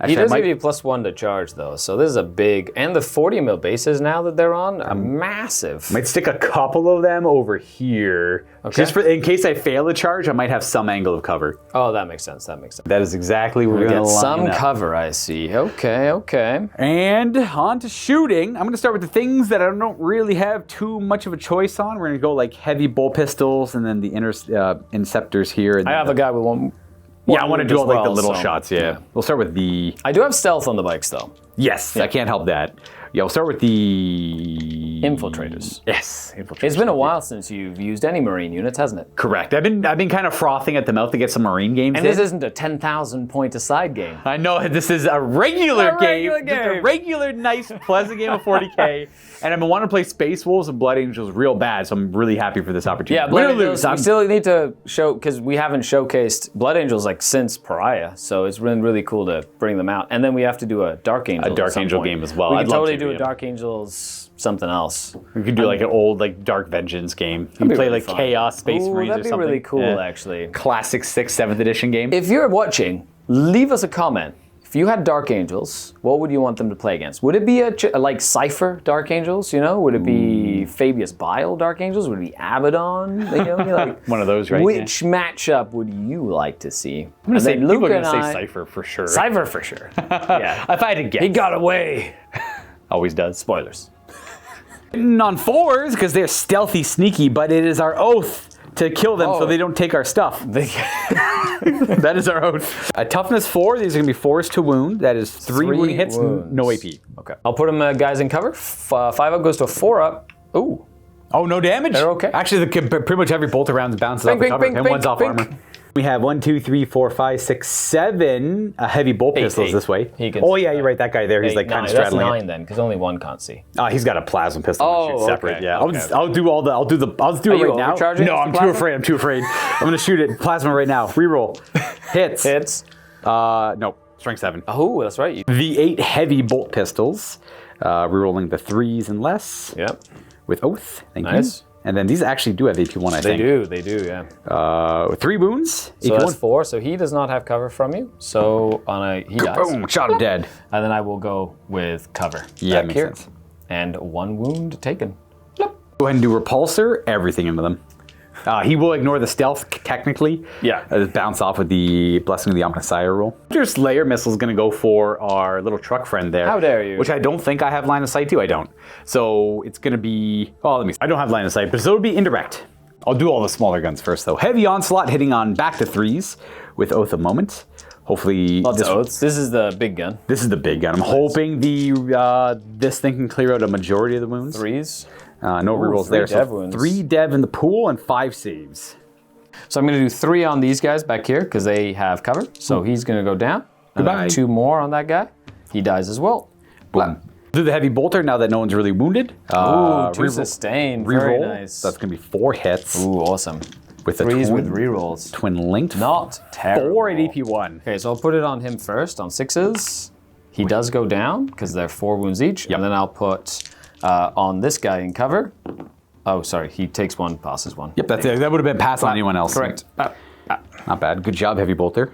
He does give you +1 to charge though, so this is a big, and the 40 mil bases now that they're on are massive. Might stick a couple of them over here. Okay. Just in case I fail a charge, I might have some angle of cover. Oh, that makes sense. That is exactly where we're going to line some up. cover, I see. Okay. And on to shooting. I'm going to start with the things that I don't really have too much of a choice on. We're going to go like heavy bolt pistols and then the Inceptors here. And I have a guy with one. Yeah, I want to do all like the little so, shots, yeah. We'll start with the... I do have stealth on the bikes, though. Yes, I can't help that. Yeah, we'll start with the... Infiltrators. Yes, Infiltrators. It's been a while since you've used any Marine units, hasn't it? Correct. I've been kind of frothing at the mouth to get some Marine games And this isn't a 10,000 point aside game. I know, this is a regular game. regular Just a game. regular, nice, pleasant game of 40K. And I've been wanting to play Space Wolves and Blood Angels real bad, so I'm really happy for this opportunity. Yeah, Blood Angels, we still need to show, because we haven't showcased Blood Angels like since Pariah, so it's been really cool to bring them out. And then we have to do a Dark Angel. A Dark Angel game as well. We I'd could love totally to, do a yeah. Dark Angels something else. We could do like an old like Dark Vengeance game. You can play really like fun. Chaos Space Marines or that'd be something. really cool, Yeah. actually. Classic 6th, 7th edition game. If you're watching, leave us a comment. If you had Dark Angels, what would you want them to play against? Would it be like Cypher Dark Angels, you know? Would it be be Fabius Bile Dark Angels? Would it be Abaddon? You know, like, One of those, right? Which matchup would you like to see? I'm gonna say Luka people are and gonna say I- Cypher for sure. Cypher for sure. Yeah. If I had to guess. He got away. Always does. Spoilers. On 4s because they're stealthy, sneaky, but it is our oath to kill them so Oh. they don't take our stuff. That is our oath. A toughness 4. These are gonna be 4s to wound. That is 3 wound hits, wounds. no AP. Okay. I'll put them guys in cover. 5 up goes to a 4 up. Ooh. Oh, no damage. They're okay. Actually, pretty much every bolt round bounces off the bing, cover, bing, and bing, one's off bing. armor. We have 1, 2, 3, 4, 5, 6, 7 heavy bolt pistols 8. this way. He can Oh see yeah, that. you're right. That guy there, he's like kind of That's straddling 9 it. then, because only one can't see. He's got a plasma pistol. Oh, Shoot separate. okay, Yeah, okay. I'll do it you right now. overcharging No, the I'm too plasma? afraid. I'm too afraid. I'm gonna shoot it. Plasma right now. Reroll. Hits. Hits. No. Strength 7. Oh, that's right. The 8 heavy bolt pistols. Rerolling the 3s and less. Yep. With oath. Thank Nice. you. And then these actually do have AP1, I They think. do, yeah. 3 wounds. So AP1. that's 4, so he does not have cover from you. So he dies. Boom. Shot him dead. And then I will go with cover. Yeah, back makes here. sense. And 1 wound taken. Go ahead and do repulsor. Everything into them. He will ignore the stealth, technically. Yeah. Bounce off with the Blessing of the Omniscient roll. Your Slayer missile is going to go for our little truck friend there. How dare you. Which I don't think I have line of sight to. I don't. So it's going to be... Oh, let me see. I don't have line of sight, but so it'll be indirect. I'll do all the smaller guns first, though. Heavy onslaught hitting on back to 3s with Oath of Moment. Hopefully... Lots of oaths. This is the big gun. This is the big gun. I'm hoping this thing can clear out a majority of the wounds. 3s. No rerolls 3 there. dev So wounds. 3 dev in the pool and 5 saves. So I'm going to do 3 on these guys back here because they have cover. So he's going to go down. And then Goodbye. 2 more on that guy. He dies as well. Boom. Do the heavy bolter now that no one's really wounded. Ooh, 2 sustain. Very Reroll. nice. So that's going to be 4 hits. Ooh, awesome. With the 3s twin, with rerolls. twin linked. Not terrible. 4 at AP1. Okay, so I'll put it on him first on 6s. He does go down because they're 4 wounds each. Yep. And then I'll put on this guy in cover. Oh, sorry. He takes 1, passes 1. Yep, that's it. That would have been passed on anyone else. Correct. Not bad. Good job, heavy bolter.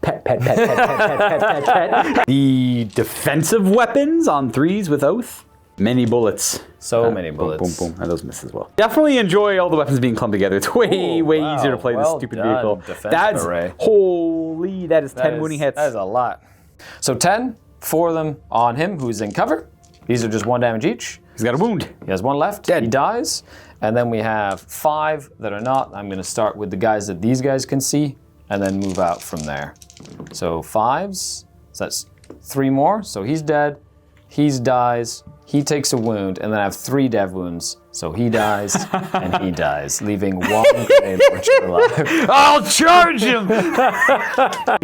Pet, pet, pet, pet, pet, pet, pet, pet, pet. The defensive weapons on 3s with oath. Many bullets. So many bullets. Boom, boom. And those miss as well. Definitely enjoy all the weapons being clumped together. It's way, way wow. easier to play Well this stupid done, vehicle. defensive That's array. holy. That is 10 That is- wounding hits. That is a lot. So 10, 4 of them on him who's in cover. These are just 1 damage each. He's got a wound. He has 1 left. Dead. He dies. And then we have 5 that are not. I'm going to start with the guys that these guys can see and then move out from there. So 5s. So that's 3 more. So he's dead. He dies. He takes a wound. And then I have 3 dev wounds. So he dies and he dies, leaving 1 grenade launcher alive. I'll charge him!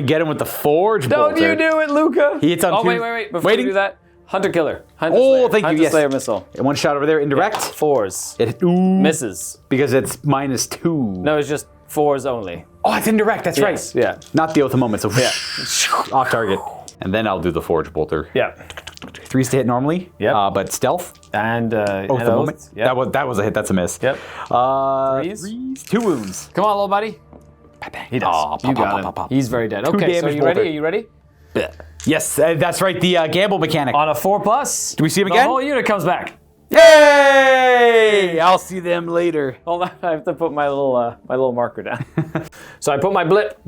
Get him with the forge Don't bolter. you do it, Luka! He hits on Oh, 2. wait. Before Waiting. you do that, Hunter Killer. Hunter Oh, Slayer. thank you, Hunter yes. Slayer missile. And 1 shot over there, indirect. 4s. It Misses. because it's -2. No, it's just 4s only. Oh, it's indirect. That's Yes, right. yeah. Not the oath of moment. So Yeah. off target. And then I'll do the forge bolter. Yeah. 3s to hit normally. Yep. But stealth. And Oath and of moment. Yep. That was a hit. That's a miss. Yep. 3s. 3s. 2 wounds. Come on, little buddy. He does. Oh, You pop, got pop, him. pop, pop. He's very dead. Okay, so damage you ready? bolter. Are you ready? Yes, that's right. The gamble mechanic. On a 4+. Do we see him The again? whole unit comes back. Yay! I'll see them later. Hold on, I have to put my little marker down. So I put my blip.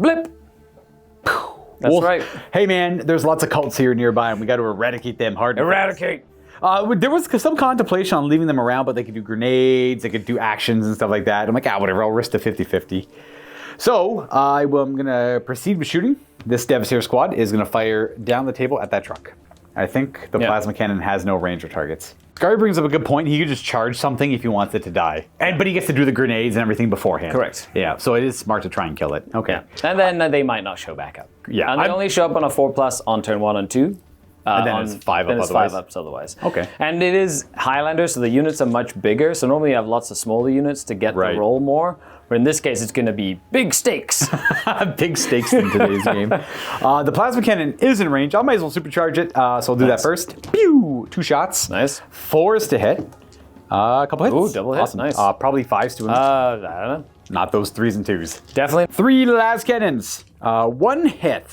That's Well, right. Hey man, there's lots of cults here nearby, and we got to eradicate them hard. Eradicate. There was some contemplation on leaving them around, but they could do grenades, they could do actions and stuff like that. I'm like, whatever, I'll risk the 50-50. So I'm going to proceed with shooting. This Devastator squad is going to fire down the table at that truck. I think the plasma cannon has no range or targets. Skari brings up a good point. He could just charge something if he wants it to die. But he gets to do the grenades and everything beforehand. Correct. Yeah, so it is smart to try and kill it. Okay. Yeah. And then they might not show back up. Yeah, And they I'm- only show up on a 4+ on turn 1 and 2. And then it's 5 up then it's otherwise. 5 ups otherwise. Okay. And it is Highlander, so the units are much bigger. So normally you have lots of smaller units to get Right. the roll more. But in this case, it's going to be big stakes. Big stakes in today's game. The plasma cannon is in range. I might as well supercharge it, so I'll do that first. Pew! 2 shots. Nice. 4s to hit. A couple hits. Ooh, double hit. Awesome. Nice. Probably 5s to him. I don't know. Not those 3s and 2s. Definitely. 3 las cannons. 1 hit.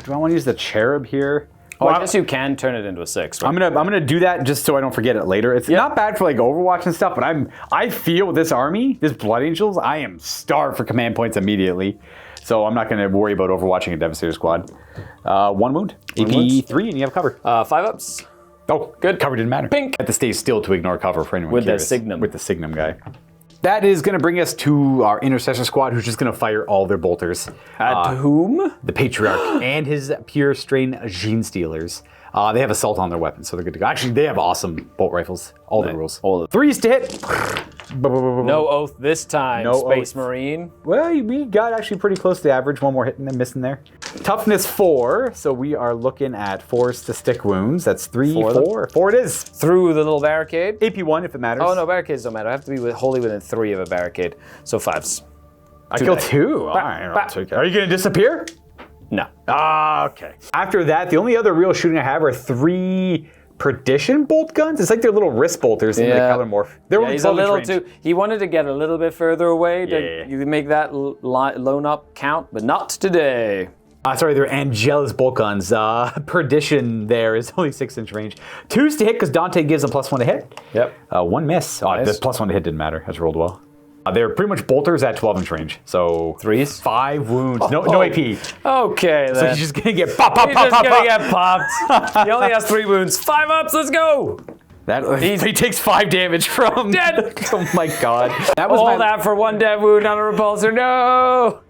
Do I want to use the cherub here? Oh, Well, I guess you can turn it into a 6. Right? I'm gonna do that just so I don't forget it later. It's not bad for like Overwatch and stuff, but I feel with this army, this Blood Angels, I am starved for command points immediately. So I'm not gonna worry about overwatching a Devastator squad. 1 wound, AP 3, and you have cover. 5 ups. Oh, good. Cover didn't matter. Pink. I have to stay still to ignore cover for anyone With the curious. Signum. With the Signum guy. That is going to bring us to our Intercessor squad, who's just going to fire all their bolters. At whom? The Patriarch and his Pure Strain Genestealers. They have Assault on their weapons, so they're good to go. Actually, they have awesome bolt rifles. All the rules. All the- 3s to hit. No oath this time, No Space oath. Marine. Well, we got actually pretty close to the average. 1 more hit and then missing there. Toughness 4, so we are looking at 4s to stick wounds. That's 3, 4. 4 it is. Through the little barricade. AP 1 if it matters. Oh, no, barricades don't matter. I have to be wholly within 3 of a barricade. So 5s. I kill 2. All right, I'll take it. Are you going to disappear? No. Ah, okay. After that, the only other real shooting I have are 3 Perdition bolt guns. It's like they're little wrist bolters in the color morph. They're only He's a 12 little range. too. He wanted to get a little bit further away to Yeah. you can make that loan up count, but not today. Sorry, they're Angelus bolt guns. Perdition there is only 6-inch range. 2s to hit because Dante gives a +1 to hit. Yep. 1 miss. Oh, Nice. the +1 to hit didn't matter. That's rolled well. They're pretty much bolters at 12-inch range. So 3s? 5 wounds. No AP. Okay, So then. he's just gonna get pop, pop, He's pop, just pop, gonna pop. get popped. He only has 3 wounds. 5 ups. Let's go. He takes 5 damage from. Dead. Oh my god. That was All that for 1 dead wound on a repulsor. No.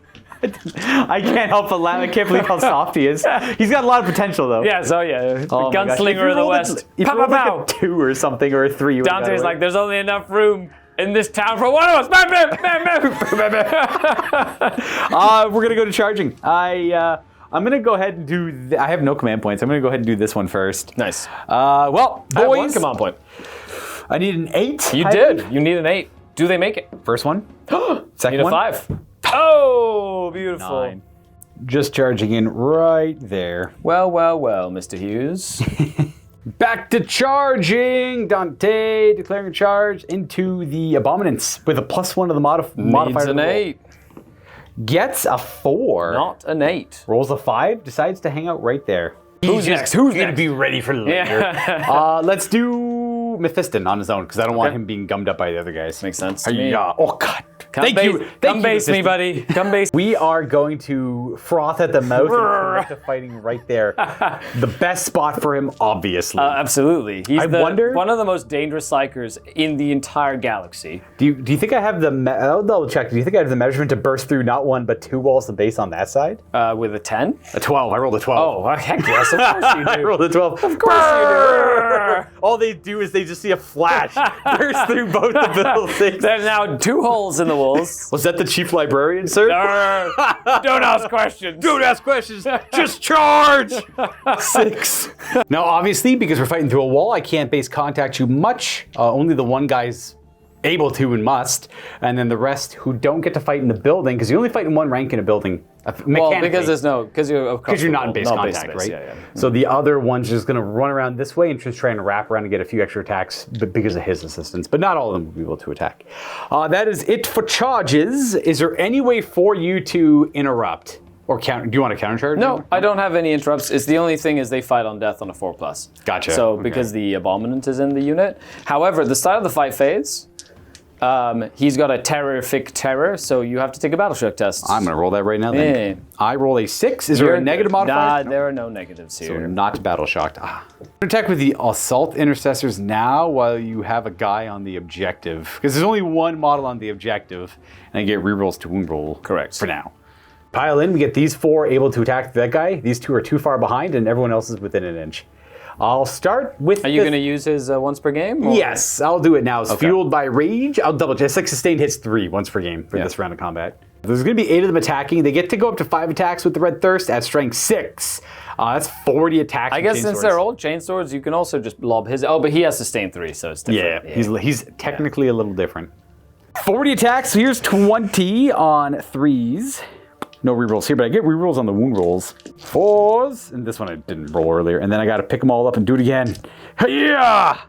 I can't help but laugh. I can't believe how soft he is. He's got a lot of potential, though. Yeah. So yeah, the Oh my gosh. If gunslinger you of the rolled West. If Pow, you rolled pow, like pow. a 2 or something, or a 3. Dante's like, there's only enough room in this town for one of us. Bam, bam, bam, bam. We're gonna go to charging. I'm gonna go ahead and do. I have no command points. I'm gonna go ahead and do this one first. Nice. Well, I have boys, 1 command point. I need an 8. You I did. think. You need an 8. Do they make it? First one. Second Need a one. 5. Oh, beautiful. 9. Just charging in right there. Well, well, well, Mr. Hughes. Back to charging. Dante declaring a charge into the Abominants with a +1 to the modifier. Needs an 8. Gets a 4. Not an 8. Rolls a 5. Decides to hang out right there. Who's next? Who's gonna next? be ready for later? Yeah. Let's do Mephiston on his own because I don't want him being gummed up by the other guys. Makes sense to me. Yeah. Oh God. Thank you. Thank Come you, base me, Mephiston. buddy. Come base. We are going to froth at the mouth and commit to fighting right there. The best spot for him, obviously. Absolutely. He's I wonder- one of the most dangerous psychers in the entire galaxy. do you think I have the? I'll double check. Do you think I have the measurement to burst through not 1 but 2 walls of base on that side? With a 10? A 12. I rolled a 12. Oh, heck yes, of course you do. I rolled a 12. Of course you do. All they do is they just see a flash burst through both the buildings. There's now 2 holes in the walls. Was that the chief librarian, sir? Don't ask questions. Don't ask questions. Just charge. 6. Now, obviously, because we're fighting through a wall, I can't base contact you much. Only the one guy's able to and must, and then the rest who don't get to fight in the building because you only fight in 1 rank in a building. Well, because there's no, because you're not in base contact, right? Yeah, yeah. So the other one's just going to run around this way and just try and wrap around and get a few extra attacks because of his assistance. But not all of them will be able to attack. That is it for charges. Is there any way for you to interrupt or counter? Do you want to counter charge? No, I don't have any interrupts. It's the only thing is they fight on death on a 4+. Gotcha. So Okay. because the Abominant is in the unit. However, the start of the fight phase, he's got a terrific terror, so you have to take a battle shock test. I'm going to roll that right now then. Yeah. I roll a 6. Is there a negative modifier? Nah, there are no negatives here. So not battle shocked. Attack with the assault intercessors now while you have a guy on the objective. Because there's only 1 model on the objective, and I get rerolls to wound roll. Correct. For now. Pile in, we get these 4 able to attack that guy. These 2 are too far behind, and everyone else is within an inch. I'll start with Are you going to use his once per game? Or? Yes, I'll do it now. It's fueled by rage. I'll double check. It's like sustained hits 3 once per game for this round of combat. There's going to be 8 of them attacking. They get to go up to 5 attacks with the Red Thirst at strength 6. That's 40 attacks. I with guess chain since swords. they're old chain swords, you can also just lob his. Oh, but he has sustained 3, so it's Yeah, different. he's technically a little different. 40 attacks. So here's 20 on 3s. No rerolls here, but I get rerolls on the wound rolls. 4s, and this one I didn't roll earlier. And then I got to pick them all up and do it again. Yeah!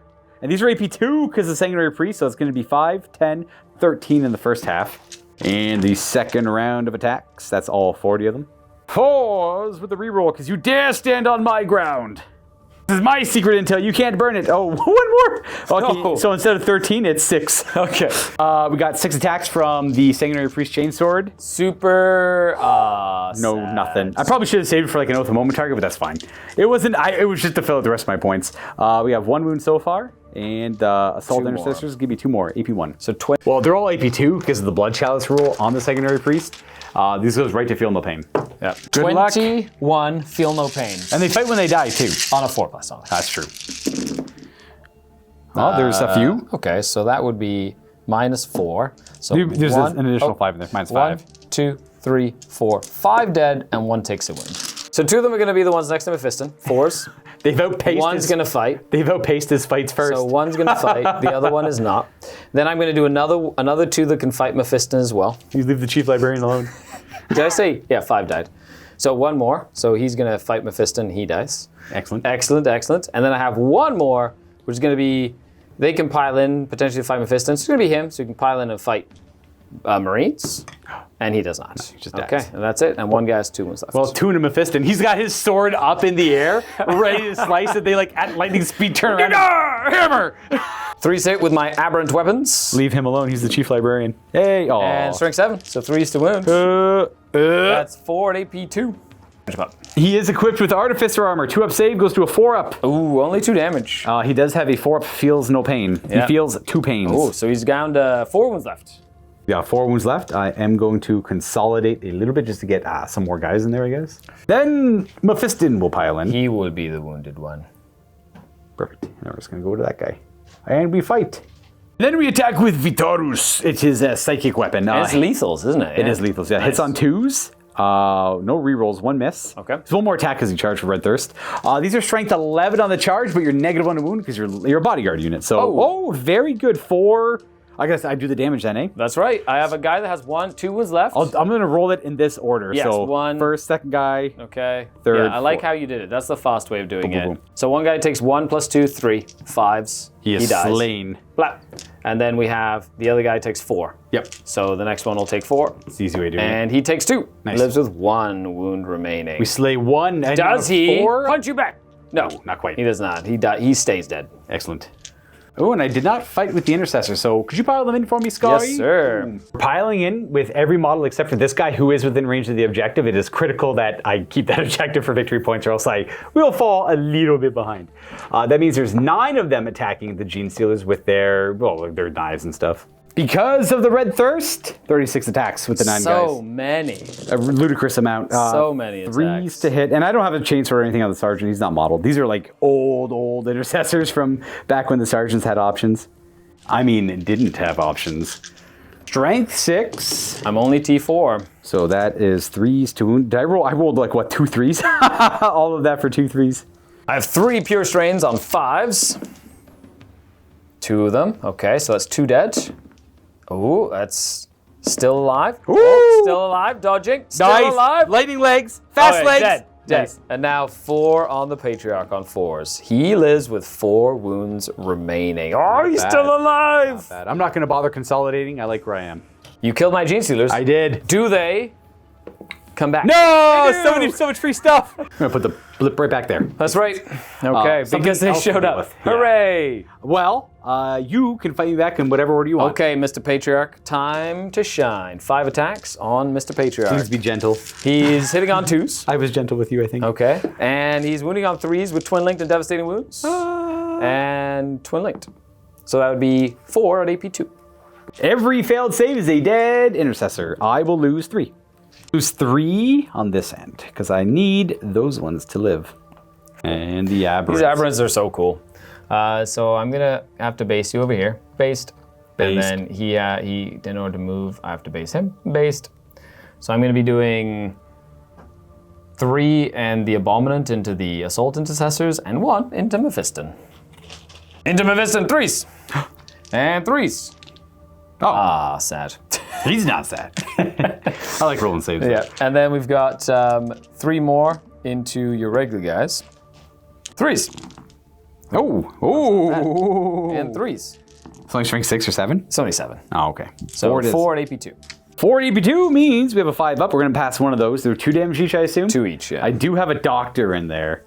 And these are AP 2 because of Sanguinary Priest, so it's going to be 5, 10, 13 in the first half. And the second round of attacks, that's all 40 of them. 4s with the reroll, because you dare stand on my ground. This is my secret intel. You can't burn it. Oh, one more. Okay, No. so instead of 13, it's 6. Okay. We got 6 attacks from the Sanguinary Priest Chainsword. Super. No, nothing. I probably should have saved it for like an Oath of Moment target, but that's fine. It wasn't. It was just to fill out the rest of my points. We have 1 wound so far, and Assault 2 Intercessors give me 2 more. AP1. So 20. Well, they're all AP2 because of the Blood Chalice rule on the Sanguinary Priest. These goes right to Feel No Pain. Yeah. Good luck. 21. Feel no pain. And they fight when they die too. On a 4+ on it. That's true. Oh, there's a few. Okay, so that would be -4. So There's an additional 5 in there. Minus 5. 1, 2, 3, 4, 5 dead, and 1 takes a wound. So 2 of them are going to be the ones next to Mephiston. 4s. They've outpaced. One's going to fight. They've outpaced his fights first. So one's going to fight. The other one is not. Then I'm going to do another 2 that can fight Mephiston as well. You leave the Chief Librarian alone. Did I say? Yeah, 5 died. So 1 more. So he's going to fight Mephiston. He dies. Excellent. Excellent, excellent. And then I have 1 more, which is going to be, they can pile in potentially to fight Mephiston. So it's going to be him. So he can pile in and fight Marines. And he does not. He just dies. Okay, and that's it. And 1 guy has 2 wounds left. Well, tune to Mephiston. He's got his sword up in the air, ready to slice it. They like at lightning speed turn around. Hammer! 3's hit with my aberrant weapons. Leave him alone. He's the Chief Librarian. Hey, oh. And strength 7. So 3's to wound. That's 4 at AP 2. He is equipped with Artificer Armor. 2-up save goes to a 4-up. Ooh, only 2 damage. He does have a 4-up feels no pain. Yeah. He feels 2 pains. Ooh, so he's down to 4 wounds left. Yeah, 4 wounds left. I am going to consolidate a little bit just to get some more guys in there, I guess. Then Mephiston will pile in. He will be the wounded one. Perfect. And we're just going to go to that guy. And we fight. Then we attack with Vitorus. It is a psychic weapon. And it's lethals, isn't it? It is lethal. Yeah, hits on 2s. No rerolls, 1 miss. Okay. There's 1 more attack because you charge for Red Thirst. These are strength 11 on the charge, but you're negative on the wound because you're a bodyguard unit. So, very good. 4. I guess I do the damage then, eh? That's right. I have a guy that has 2 wounds left. I'm going to roll it in this order. Yes, so 1. First, second guy. Okay. Third, Yeah, I like 4. how you did it. That's the fast way of doing Boom, boom, it. boom. So 1 guy takes 1 + 2, 3. 5s. He is dies. slain. Blah. And then we have the other guy takes 4. Yep. So the next one will take 4. It's the easy way of doing it. And he takes 2. Nice. Lives with 1 wound remaining. We slay 1. And Does he 4? punch you back? No, Not quite. He does not. He stays dead. Excellent. Oh, and I did not fight with the Intercessor, so could you pile them in for me, Skari? Yes, sir. Piling in with every model except for this guy who is within range of the objective. It is critical that I keep that objective for victory points or else I will fall a little bit behind. That means there's 9 of them attacking the Genestealers with their knives and stuff. Because of the Red Thirst, 36 attacks with the 9 guys. So many. A ludicrous amount. So many attacks. 3s to hit. And I don't have a chainsaw or anything on the Sergeant. He's not modeled. These are like old Intercessors from back when the Sergeants had options. I mean, didn't have options. Strength 6. I'm only T4. So that is 3s to wound. Did I roll? I rolled like, what, 2 3s? All of that for 2 3s. I have 3 pure strains on 5s. 2 of them. Okay, so that's 2 dead. Oh, that's still alive. Ooh. Oh, still alive. Dodging. Still alive. Lightning legs. Fast legs. Dead. Dead. Nice. And now 4 on the Patriarch on 4s. He lives with 4 wounds remaining. Oh, he's bad. still alive. Bad. I'm not going to bother consolidating. I like where I am. You killed my Genestealers. I did. Do they come back? No! They do. So much free stuff. I'm going to put the blip right back there. That's right. Okay, something because they else to showed deal up. with. Yeah. Hooray! Well, you can fight me back in whatever order you want. Okay, Mr. Patriarch, time to shine. 5 attacks on Mr. Patriarch. Please be gentle. He's hitting on 2s. I was gentle with you, I think. Okay, and he's wounding on 3s with twin linked and devastating wounds. And twin linked. So that would be 4 at AP 2. Every failed save is a dead Intercessor. I will lose 3. Lose 3 on this end, because I need those ones to live. And the Aberrants. These Aberrants are so cool. So I'm gonna have to base you over here. Based. And then he in order to move, I have to base him. Based. So I'm gonna be doing 3 and the Abominant into the Assault Intercessors, and 1 into Mephiston. Into Mephiston, 3s. And 3s. Oh, Ah, sad. he's not sad. I like rolling saves. Yeah, and then we've got 3 more into your regular guys. 3s. Oh. And 3s. It's only strength 6 or 7? It's only 7. Oh, okay. So it is. 4 at AP 2. 4 EP2 means we have a 5 up. We're going to pass one of those. They're 2 damage each, I assume? 2 each, yeah. I do have a doctor in there.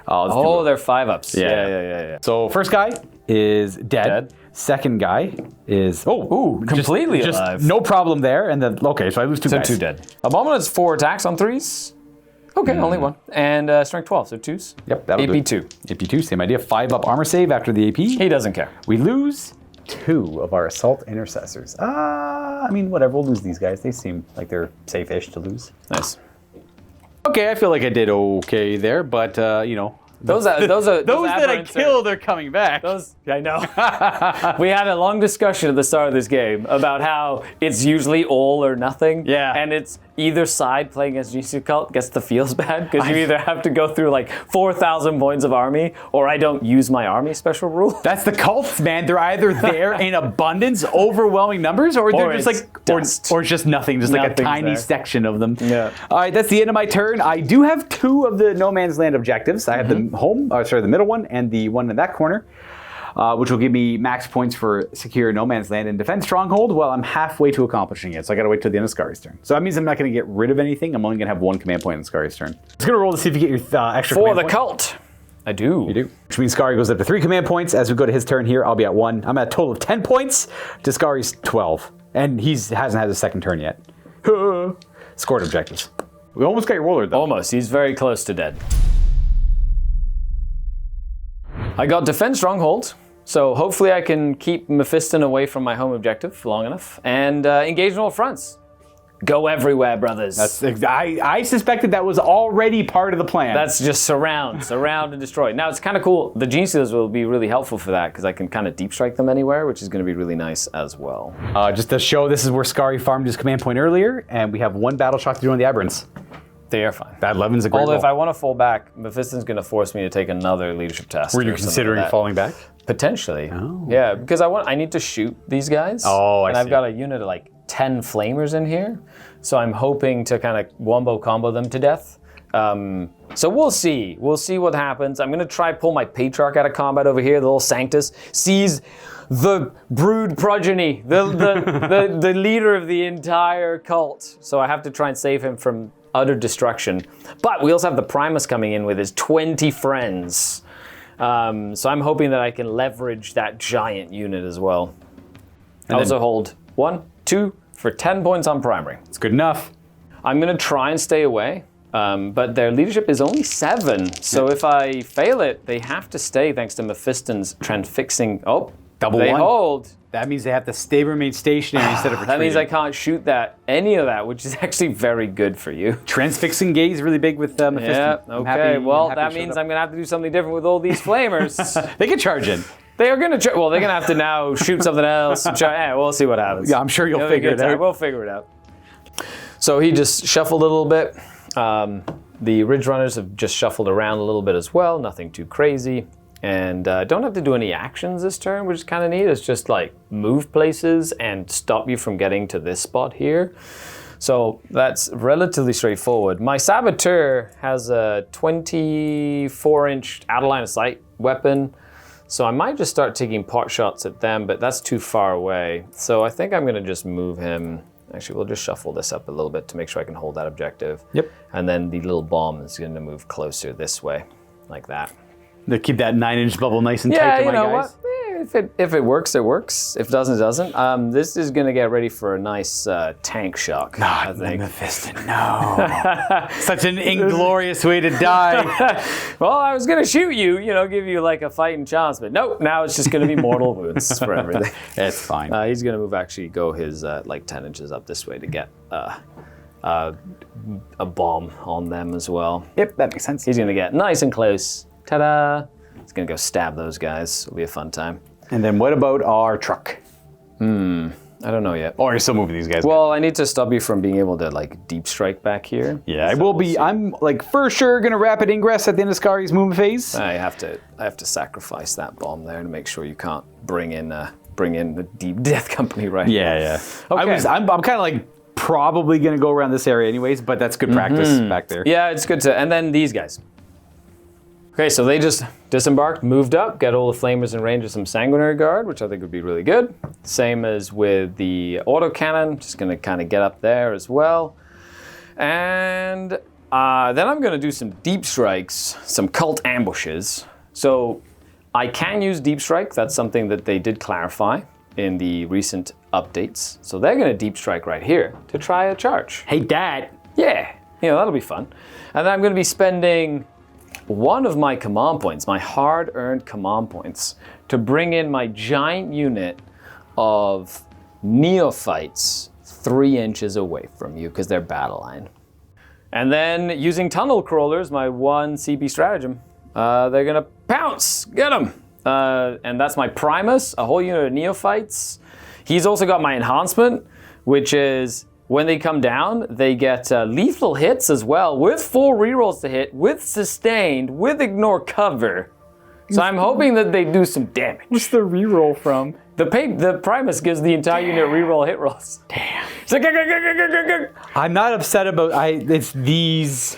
Oh, they're 5-ups. Yeah. Yeah. So first guy is dead. Second guy is completely alive. No problem there. And then so I lose 2 guys. So 2 dead. Abominant's 4 attacks on 3s. Okay, only 1. And strength 12, so 2s. Yep, that'll do. AP2. AP2, same idea. 5 up armor save after the AP. He doesn't care. We lose 2 of our assault intercessors. I mean, whatever. We'll lose these guys. They seem like they're safe-ish to lose. Nice. Okay, I feel like I did okay there, but Those that I killed are coming back. I know. We had a long discussion at the start of this game about how it's usually all or nothing. Yeah. And it's either side playing as Genestealer Cult gets the feels bad because you either have to go through like 4,000 points of army or I don't use my army special rule. That's the cults, man. They're either there in abundance, overwhelming numbers, or they're just like dust. or just nothing, just like a tiny there. section of them. Yeah. All right, that's the end of my turn. I do have 2 of the No Man's Land objectives. I have the the middle one and the one in that corner, which will give me max points for secure No Man's Land and defend stronghold. Well, I'm halfway to accomplishing it, so I got to wait till the end of Skari's turn. So that means I'm not going to get rid of anything. I'm only going to have 1 command point in Skari's turn. I'm just going to roll to see if you get your extra For command the point. cult. I do. You do. Which means Skari goes up to 3 command points. As we go to his turn here, I'll be at 1. I'm at a total of 10 points to Skari's 12. And he hasn't had his second turn yet. Scored objectives. We almost got your roller, though. Almost. He's very close to dead. I got Defend Stronghold, so hopefully I can keep Mephiston away from my home objective long enough, and engage in all fronts. Go everywhere, brothers. I suspected that was already part of the plan. That's just surround and destroy. Now, it's kind of cool. The Genestealers will be really helpful for that, because I can kind of deep strike them anywhere, which is going to be really nice as well. Just to show, this is where Skari farmed his command point earlier, and we have 1 battle shock to do on the Aberrants. They are fine. That 11's a great Although roll. if I want to fall back, Mephiston's going to force me to take another leadership test. Were you considering falling back? Potentially. Oh. Yeah, because I need to shoot these guys. Oh, I see. And I've got a unit of like 10 flamers in here. So I'm hoping to kind of wombo combo them to death. So we'll see. We'll see what happens. I'm going to try pull my Patriarch out of combat over here, the little Sanctus. Sees the brood progeny, the leader of the entire cult. So I have to try and save him from utter destruction. But we also have the Primus coming in with his 20 friends. So I'm hoping that I can leverage that giant unit as well. I also hold 1, 2 for 10 points on primary. It's good enough. I'm going to try and stay away, but their leadership is only 7. So if I fail it, they have to stay thanks to Mephiston's transfixing. Oh, Double they 1. hold. That means they have to remain stationary instead of retreating. That means I can't shoot any of that, which is actually very good for you. Transfixing gaze is really big with Mephiston. Yeah, okay. Well, that means I'm going to have to do something different with all these flamers. They can charge in. They are going to, they're going to have to now shoot something else. We'll see what happens. Yeah, I'm sure you'll figure it out. We'll figure it out. So he just shuffled a little bit. The Ridge Runners have just shuffled around a little bit as well. Nothing too crazy. And don't have to do any actions this turn, which is kind of neat. It's just like move places and stop you from getting to this spot here. So that's relatively straightforward. My Saboteur has a 24-inch out of line of sight weapon. So I might just start taking pot shots at them, but that's too far away. So I think I'm going to just move him. Actually, we'll just shuffle this up a little bit to make sure I can hold that objective. Yep. And then the little bomb is going to move closer this way, like that. To keep that 9-inch bubble nice and tight to my guys. Yeah, you know what? If it works, it works. If it doesn't, it doesn't. This is going to get ready for a nice tank shock, I think. Mephiston, no. Such an inglorious way to die. Well, I was going to shoot you, give you like a fighting chance, but nope, now it's just going to be mortal wounds for everything. It's fine. He's going to go his like 10 inches up this way to get a bomb on them as well. Yep, that makes sense. He's going to get nice and close. Ta-da! He's going to go stab those guys. It'll be a fun time. And then what about our truck? I don't know yet. Or you're still moving these guys? Well, I need to stop you from being able to like deep strike back here. Yeah, I will be. I'm like for sure gonna rapid ingress at the end of Skari's movement phase. I have to sacrifice that bomb there to make sure you can't bring in the deep death company right now. Yeah. Okay. I'm kind of like probably gonna go around this area anyways, but that's good practice back there. Yeah, it's good to. And then these guys. Okay, so they just disembarked, moved up, get all the flamers in range of some sanguinary guard, which I think would be really good. Same as with the autocannon, just gonna kind of get up there as well. And then I'm gonna do some deep strikes, some cult ambushes. So I can use deep strike, that's something that they did clarify in the recent updates. So they're gonna deep strike right here to try a charge. Hey, Dad. Yeah, that'll be fun. And then I'm gonna be spending one of my command points, my hard-earned command points, to bring in my giant unit of neophytes 3 inches away from you because they're battle line. And then using tunnel crawlers, my 1 CB stratagem, they're gonna pounce, get them. And that's my Primus, a whole unit of neophytes. He's also got my enhancement, which is when they come down, they get lethal hits as well, with full rerolls to hit, with sustained, with ignore cover. So I'm hoping that they do some damage. What's the reroll from? The Primus gives the entire unit reroll hit rolls. Damn. It's like, I'm not upset about it's these.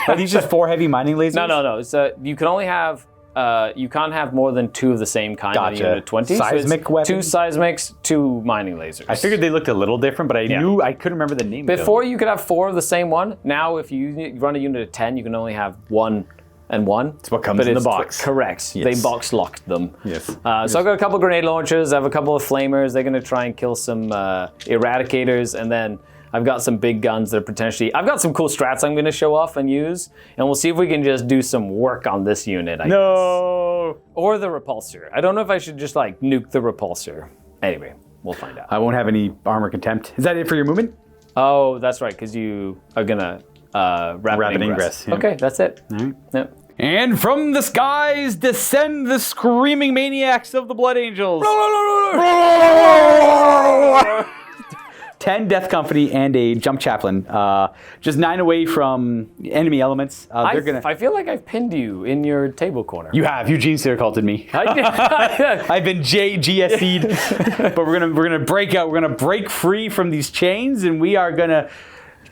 Are these just 4 heavy mining lasers? no. So you can only have you can't have more than 2 of the same kind in a unit of 20. Seismic so weapons? 2 seismics, 2 mining lasers. I figured they looked a little different, but I knew I couldn't remember the name. Before you could have 4 of the same one. Now if you run a unit of 10, you can only have 1 and 1. It's what comes in the box. Correct. Yes. They box locked them. Yes. So I've got a couple grenade launchers, I have a couple of flamers, they're gonna try and kill some eradicators, and then I've got some big guns that are potentially, I've got some cool strats I'm gonna show off and use, and we'll see if we can just do some work on this unit, I guess. Or the repulsor. I don't know if I should just like nuke the repulsor. Anyway, we'll find out. I won't have any armor contempt. Is that it for your movement? Oh, that's right, because you are gonna rapid ingress. Yeah. Okay, that's it. All right. Yep. And from the skies descend the screaming maniacs of the Blood Angels. 10 Death Company and a Jump Chaplain. Just 9 away from enemy elements. I feel like I've pinned you in your table corner. You have. Eugene Circulted me. I did. I've been GSC'd. But we're gonna break out. We're gonna break free from these chains, and we are gonna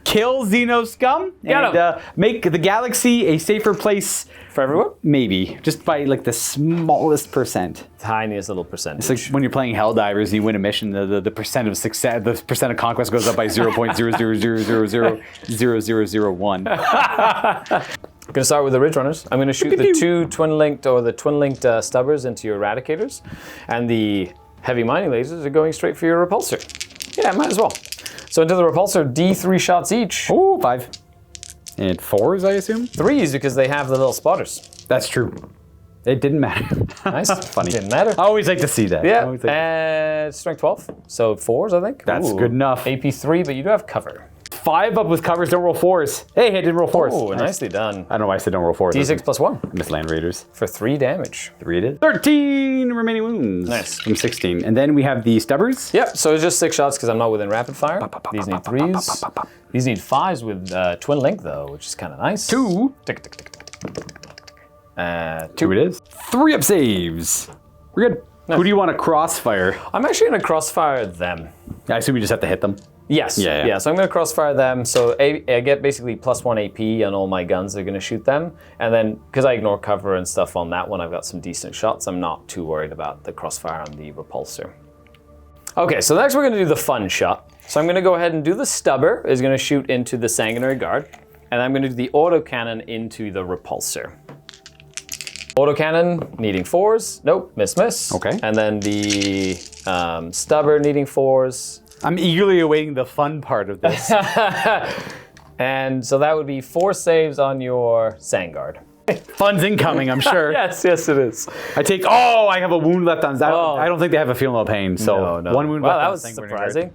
kill Xeno scum and make the galaxy a safer place For everyone? Maybe. Just by like the smallest percent. Tiniest little percentage. It's like when you're playing Helldivers and you win a mission, the percent of success, the percent of conquest goes up by 0.000000001. I'm going to start with the Ridge Runners. I'm going to shoot the two twin-linked stubbers into your Eradicators, and the heavy mining lasers are going straight for your Repulsor. Yeah, might as well. So into the Repulsor, D3 shots each. Oh, 5. And 4s, I assume? 3s because they have the little spotters. That's true. It didn't matter. Nice. Funny. Didn't matter. I always like to see that. Yeah, and strength 12. So 4s, I think. That's good enough. AP 3, but you do have cover. 5 up with covers, don't roll 4s. Hey, I didn't roll 4s. Oh, nicely done. I don't know why I said don't roll 4s. D6 plus 1. Miss Land Raiders. For 3 damage. 3 it is. 13 remaining wounds. Nice. From 16. And then we have the Stubbers. Yep, so it's just 6 shots because I'm not within rapid fire. These need 3s. These need 5s with twin link though, which is kind of nice. 2. 2 it is. 3 up saves. We're good. Nice. Who do you want to crossfire? I'm actually going to crossfire them. I assume you just have to hit them. Yes. Yeah, so I'm going to crossfire them. So I get basically plus 1 AP on all my guns that are going to shoot them. And then, because I ignore cover and stuff on that one, I've got some decent shots. I'm not too worried about the crossfire on the repulsor. Okay, so next we're going to do the fun shot. So I'm going to go ahead and do the stubber, is going to shoot into the sanguinary guard. And I'm going to do the autocannon into the repulsor. Autocannon needing 4s. Nope, miss. Okay. And then the stubber needing 4s. I'm eagerly awaiting the fun part of this. And so that would be 4 saves on your Sangard. Fun's incoming, I'm sure. Yes, it is. I take, I have a wound left on. I don't think they have a feel no pain. So No. 1 wound Wow, left that on was Sanguinary surprising.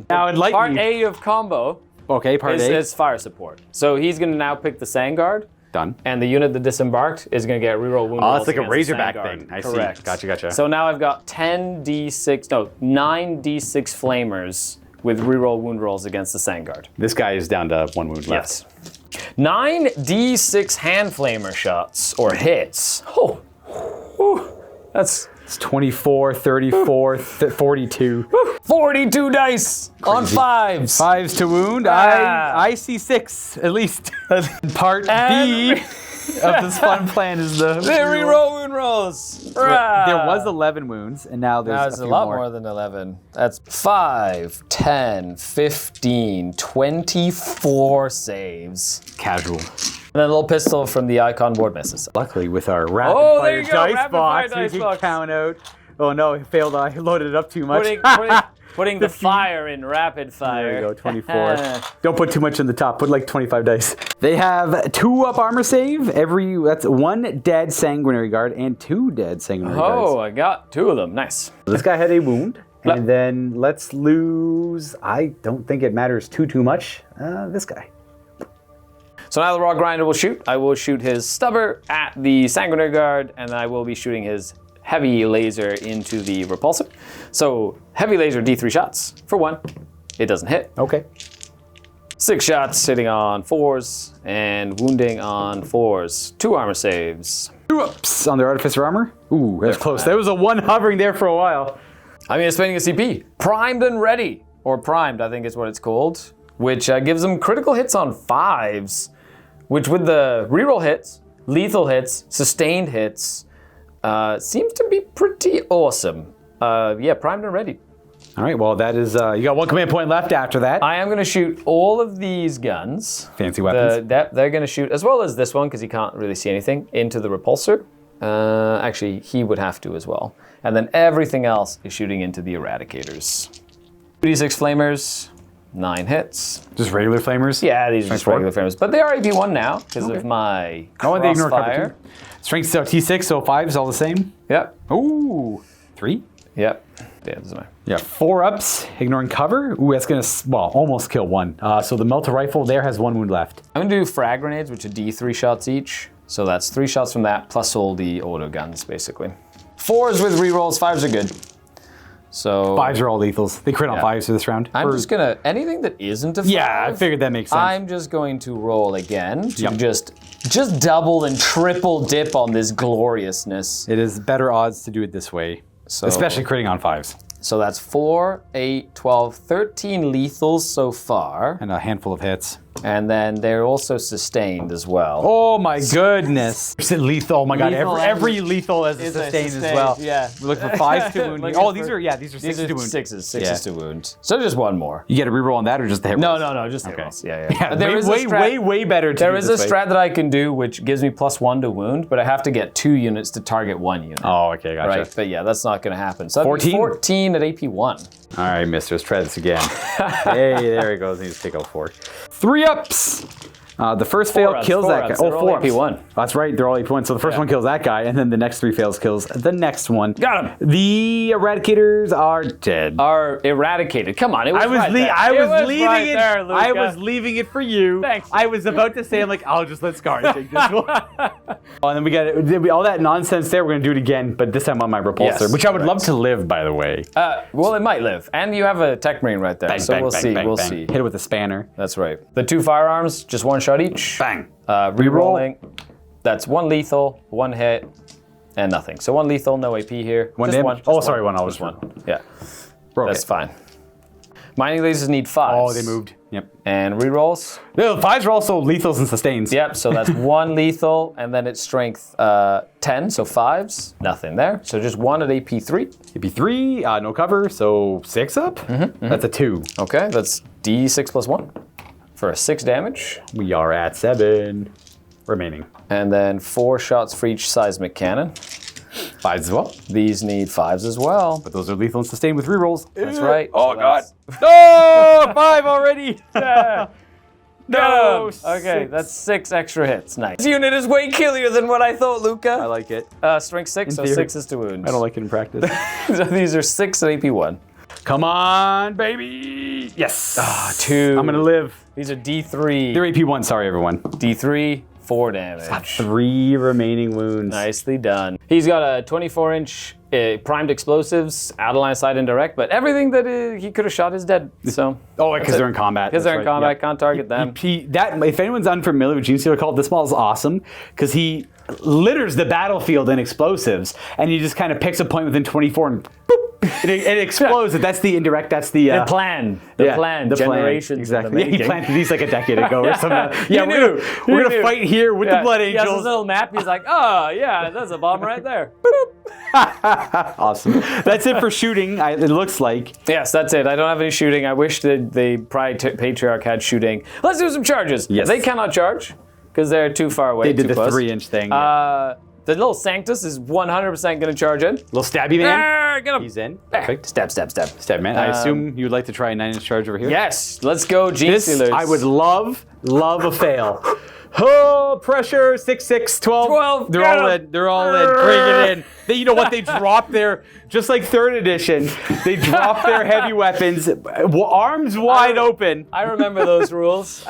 Now enlighten Part me. A of combo Okay, part A. is fire support. So he's going to now pick the Sangard. Done. And the unit that disembarked is going to get reroll wound rolls It's like a against the Razorback Sangard. thing. I Correct. see. Gotcha. So now I've got 9 D6 flamers with reroll wound rolls against the Sangard. This guy is down to 1 wound left. Yes. 9 D6 hand flamer shots or hits. That's It's 24, 34, 42. 42 dice on 5s. 5s to wound. Ah. I see 6 at least. Part B. of this fun plan is the reroll wound rolls. There was 11 wounds, and now there's Now it's a a few lot more. more than 11. That's 5, 10, 15, 24 saves. Casual. And then a little pistol from the icon board misses. Luckily, with our rapid Oh, there fire you go, dice rapid box, fire dice we can box. count out. Oh no, it failed. I loaded it up too much. Putting the fire in rapid fire. There you go, 24. Don't put too much in the top. Put like 25 dice. They have 2 up armor save. That's 1 dead sanguinary guard and 2 dead sanguinary guards. Oh, I got 2 of them. Nice. This guy had a wound. And then let's lose. I don't think it matters too much. This guy. So now the raw grinder will shoot. I will shoot his stubber at the sanguinary guard, and then I will be shooting his heavy laser into the repulsor. So heavy laser D3 shots for 1. It doesn't hit. Okay. 6 shots hitting on 4s and wounding on 4s. 2 armor saves. 2 ups on their artificer armor. Ooh, that's close. There was a 1 hovering there for a while. I'm going to spending a CP. Primed and ready, or primed, I think is what it's called, which gives them critical hits on 5s, which with the reroll hits, lethal hits, sustained hits, seems to be pretty awesome. Yeah, primed and ready. All right, well, that is, you got 1 command point left after that. I am going to shoot all of these guns. Fancy weapons. They're going to shoot, as well as this one, because he can't really see anything, into the repulsor. Actually, he would have to as well. And then everything else is shooting into the eradicators. 2d6 flamers, 9 hits. Just regular flamers? Yeah, these are just regular flamers. But they are AP1 now, because of my they ignore cover crossfire. too. Strength so T6, so 5 is all the same. Yep. Ooh, 3? Yep. Yeah, doesn't matter. Yeah, 4 ups, ignoring cover. Ooh, that's gonna, almost kill 1. So the melter rifle there has 1 wound left. I'm gonna do frag grenades, which are D3 shots each. So that's 3 shots from that, plus all the auto guns, basically. 4s with rerolls, 5s are good. So 5s are all lethals. They crit on 5s for this round. I'm just gonna, anything that isn't a 5, Yeah, I figured that makes sense. I'm just going to roll again to just double and triple dip on this gloriousness. It is better odds to do it this way, especially critting on 5s. So that's 4, 8, 12, 13 lethals so far. And a handful of hits. And then they're also sustained as well. Oh my goodness. Lethal, oh my god, Lethal every lethal is a sustained as well. Yeah. We look for 5s to wound. Oh, these are 6s to wound. 6s to wound. So just 1 more. You get a reroll on that or just the hit rolls? No, just hit rolls. Yeah. Yeah, There is way better to There do is a this way. strat that I can do which gives me +1 to wound, but I have to get 2 units to target 1 unit. Oh, okay, gotcha. Right, but yeah, that's not going to happen. So 14? 14 at AP1. All right, mister, let's try this again. Hey, there he goes. He needs to take out 4. 3 ups. The first fail ups, kills 4 that guy. ups. They're all 4 ups. AP1. That's right, they're all AP1. So the first one kills that guy, and then the next 3 fails kills the next one. Got him. The eradicators are dead. Are eradicated. Come on, it was right there. I was It leaving right it. there, Luka. I was leaving it for you. Thanks. I was about to say, I'm like, I'll just let Skari take this one. And then we got all that nonsense there. We're gonna do it again, but this time on my repulsor, Yes, which I would love to live, by the way. Well, it might live. And you have a tech marine right there. Bang, so bang, we'll bang, see. bang, We'll bang. see. Hit it with a spanner. That's right. The 2 firearms, just 1 shot each. Bang. Rerolling. That's 1 lethal, 1 hit, and nothing. So 1 lethal, no AP here. One just damage? 1. Oh, sorry, 1. Just 1. Yeah. Broke That's it. fine. Mining lasers need 5s. Oh, they moved. Yep. And rerolls. The 5s are also lethals and sustains. Yep, so that's 1 lethal, and then it's strength 10, so 5s. Nothing there. So just 1 at AP3. It'd be 3, no cover, so 6 up. That's a 2. Okay, that's D6 plus 1 for a 6 damage. We are at 7 remaining. And then 4 shots for each seismic cannon. 5s as well. These need 5s as well. But those are lethal and sustained with rerolls. That's right. Oh, So God. that's- Oh, 5 already. No. Okay, that's 6 extra hits. Nice. This unit is way killier than what I thought, I Luka. like it. Strength 6, so theory. 6 is to wound. I don't like it in practice. So these are 6 at AP1. Come on, baby. Yes. 2. I'm going to live. These are D3. They're AP1, sorry, everyone. D3, 4 damage. 3 remaining wounds. Nicely done. He's got a 24-inch primed explosives, out of line of sight indirect, but everything that he could have shot is dead. So. Oh, because they're in combat. Because they're in That's right. combat, Yep. can't target them. If anyone's unfamiliar with Genestealer Cult, this model is awesome because he litters the battlefield in explosives, and he just kind of picks a point within 24 and boop, and it explodes. That's the indirect. That's the plan. The Generations. Exactly. He planted these like a decade ago or something. Yeah, we're gonna fight here with the Blood He has Angels. his little map. He's like, oh yeah, that's a bomb right there. Awesome. That's it for shooting. It looks like. Yes, that's it. I don't have any shooting. I wish that the Patriarch had shooting. Let's do some charges. Yes. They cannot charge because they're too far away. They did too the close. 3-inch thing. The little Sanctus is 100% going to charge in. Little stabby man. Get him. He's in. Perfect. Stab. Stab man. I assume you would like to try a 9-inch charge over here. Yes. Let's go, Genestealers. I would love a fail. Oh, pressure, 6, 12. 12. They're all in. They're all in. Bring it in. You know what? They drop their, just like 3rd edition, they drop their heavy weapons, arms wide open. I remember those rules.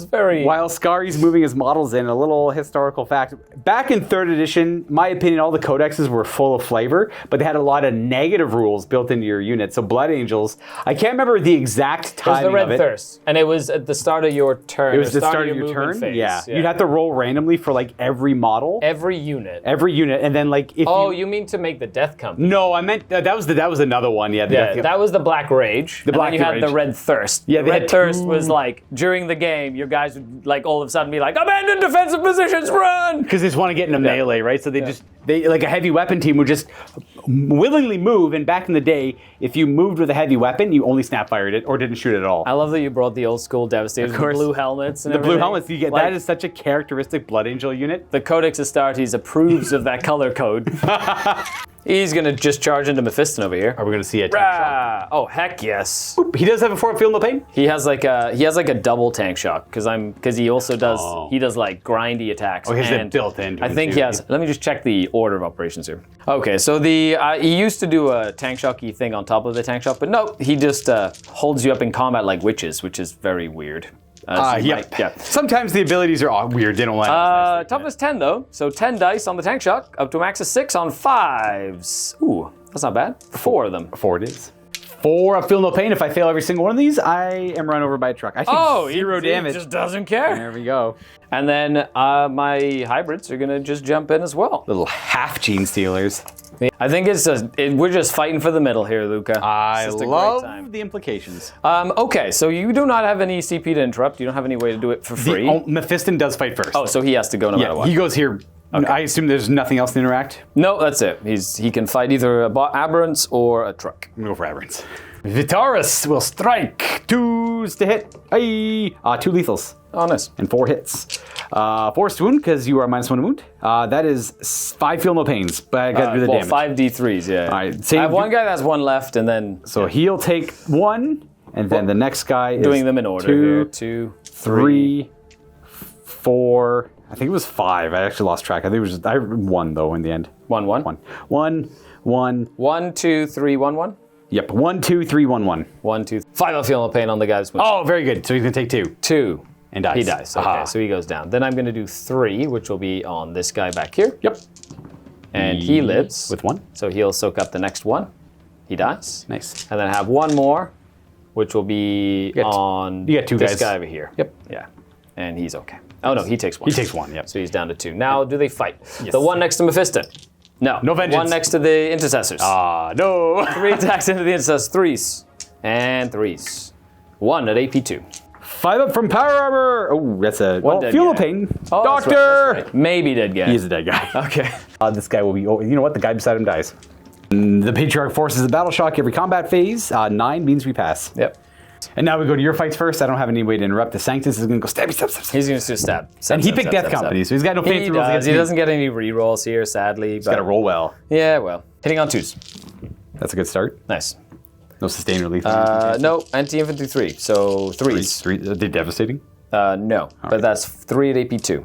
Very. While Skari's moving his models in, a little historical fact. Back in 3rd edition, my opinion, all the codexes were full of flavor, but they had a lot of negative rules built into your unit. So Blood Angels, I can't remember the exact timing It was the Red of it. Thirst, and it was at the start of your turn. It was the start of your turn? phase. Yeah. You'd have to roll randomly for like every model. Every unit. And then like if you mean to make the Death Company? No, I meant that was another one. Yeah, That was the Black Rage. The Black and then you Rage. had the Red Thirst. Yeah, the they Red had Thirst two- was like during the game, your guys would like all of a sudden be like, abandon defensive positions, run! because they just want to get into melee, right? So they like a heavy weapon team would just willingly move. And back in the day, if you moved with a heavy weapon, you only snap fired it or didn't shoot it at all. I love that you brought the old school Devastators, the blue helmets, and The blue everything. helmets, you get Like, that is such a characteristic Blood Angel unit. the Codex Astartes approves of that color code. He's gonna just charge into Mephiston over here. Are we going to see a tank shot? Oh heck yes! He does have a feel no pain. He has like a double tank shock because he also does he does like grindy attacks. Oh, he has that and built into I him, think too. he has. Let me just check the order of operations here. Okay, so the he used to do a tank shocky thing on top of the tank shock, but no, he just holds you up in combat like witches, which is very weird. Yeah. Sometimes the abilities are weird. They don't like. Toughness 10 though, so 10 dice on the tank shock, up to a max of 6 on 5s. Ooh, that's not bad. 4 of them. 4 it is. 4, I feel no pain. If I fail every single one of these, I am run over by a truck. I take 0 damage. He just doesn't care. There we go. And then my hybrids are gonna just jump in as well. Little half Genestealers. I think we're just fighting for the middle here, Luka. I It's just a great love time. the implications. Okay, so you do not have any CP to interrupt. You don't have any way to do it for free. Mephiston does fight first. Oh, so he has to go no matter what. He goes here. Okay. I assume there's nothing else to interact. No, that's it. He can fight either aberrants or a truck. I'm gonna go for Aberrants. Vitaris will strike. 2s to hit. Hey, 2 lethals. Oh, nice. And 4 hits. Forced wound, because you are -1 wound. That is 5 feel no pains, but I gotta do the damage. 5 D3s, yeah. All right, I have one guy that has 1 left, and then So he'll take 1, and then the next guy is doing them in order 2, here. 2, 3, 4. I think it was 5. I actually lost track. I think it was just 1 though in the end. 1, 1. 1. 1, 2, 3, 1, 1. Yep. 1, 2, 3, 1, 1. 1, 2, 5. I feel no pain on the guy that's Oh, very good. So he's gonna take 2. 2. And dies. He dies. Okay, Aha. so he goes down. Then I'm going to do 3, which will be on this guy back here. Yep. And he lives. With 1. So he'll soak up the next 1. He dies. Nice. And then I have 1 more, which will be You on got 2 this guys. guy over here. Yep. Yeah. And he's okay. Oh, no, he takes 1. He takes 1, yep. So he's down to 2. Now, do they fight? Yes. The one next to Mephiston. No. No vengeance. One next to the Intercessors. No. 3 attacks into the Intercessors. 3s. And 3s. 1 at AP2. 5 up from power armor. Oh, that's a dead feel no guy. pain. Oh, that's Doctor. right. Maybe dead guy. He's a dead guy. Okay. This guy will be. Oh, you know what? The guy beside him dies. The Patriarch forces a battle shock every combat phase. 9 means we pass. Yep. And now we go to your fights first. I don't have any way to interrupt. The Sanctus is going to go stab. He's going to just stab. And he picked Death Company, so he's got no fancy He rules does. against He me. doesn't get any rerolls here, sadly. He's got to roll well. Yeah, well. Hitting on 2s. That's a good start. Nice. No sustain or lethal. No, anti-infantry 3. So 3s. 3. They're devastating. No, but that's 3 at AP2.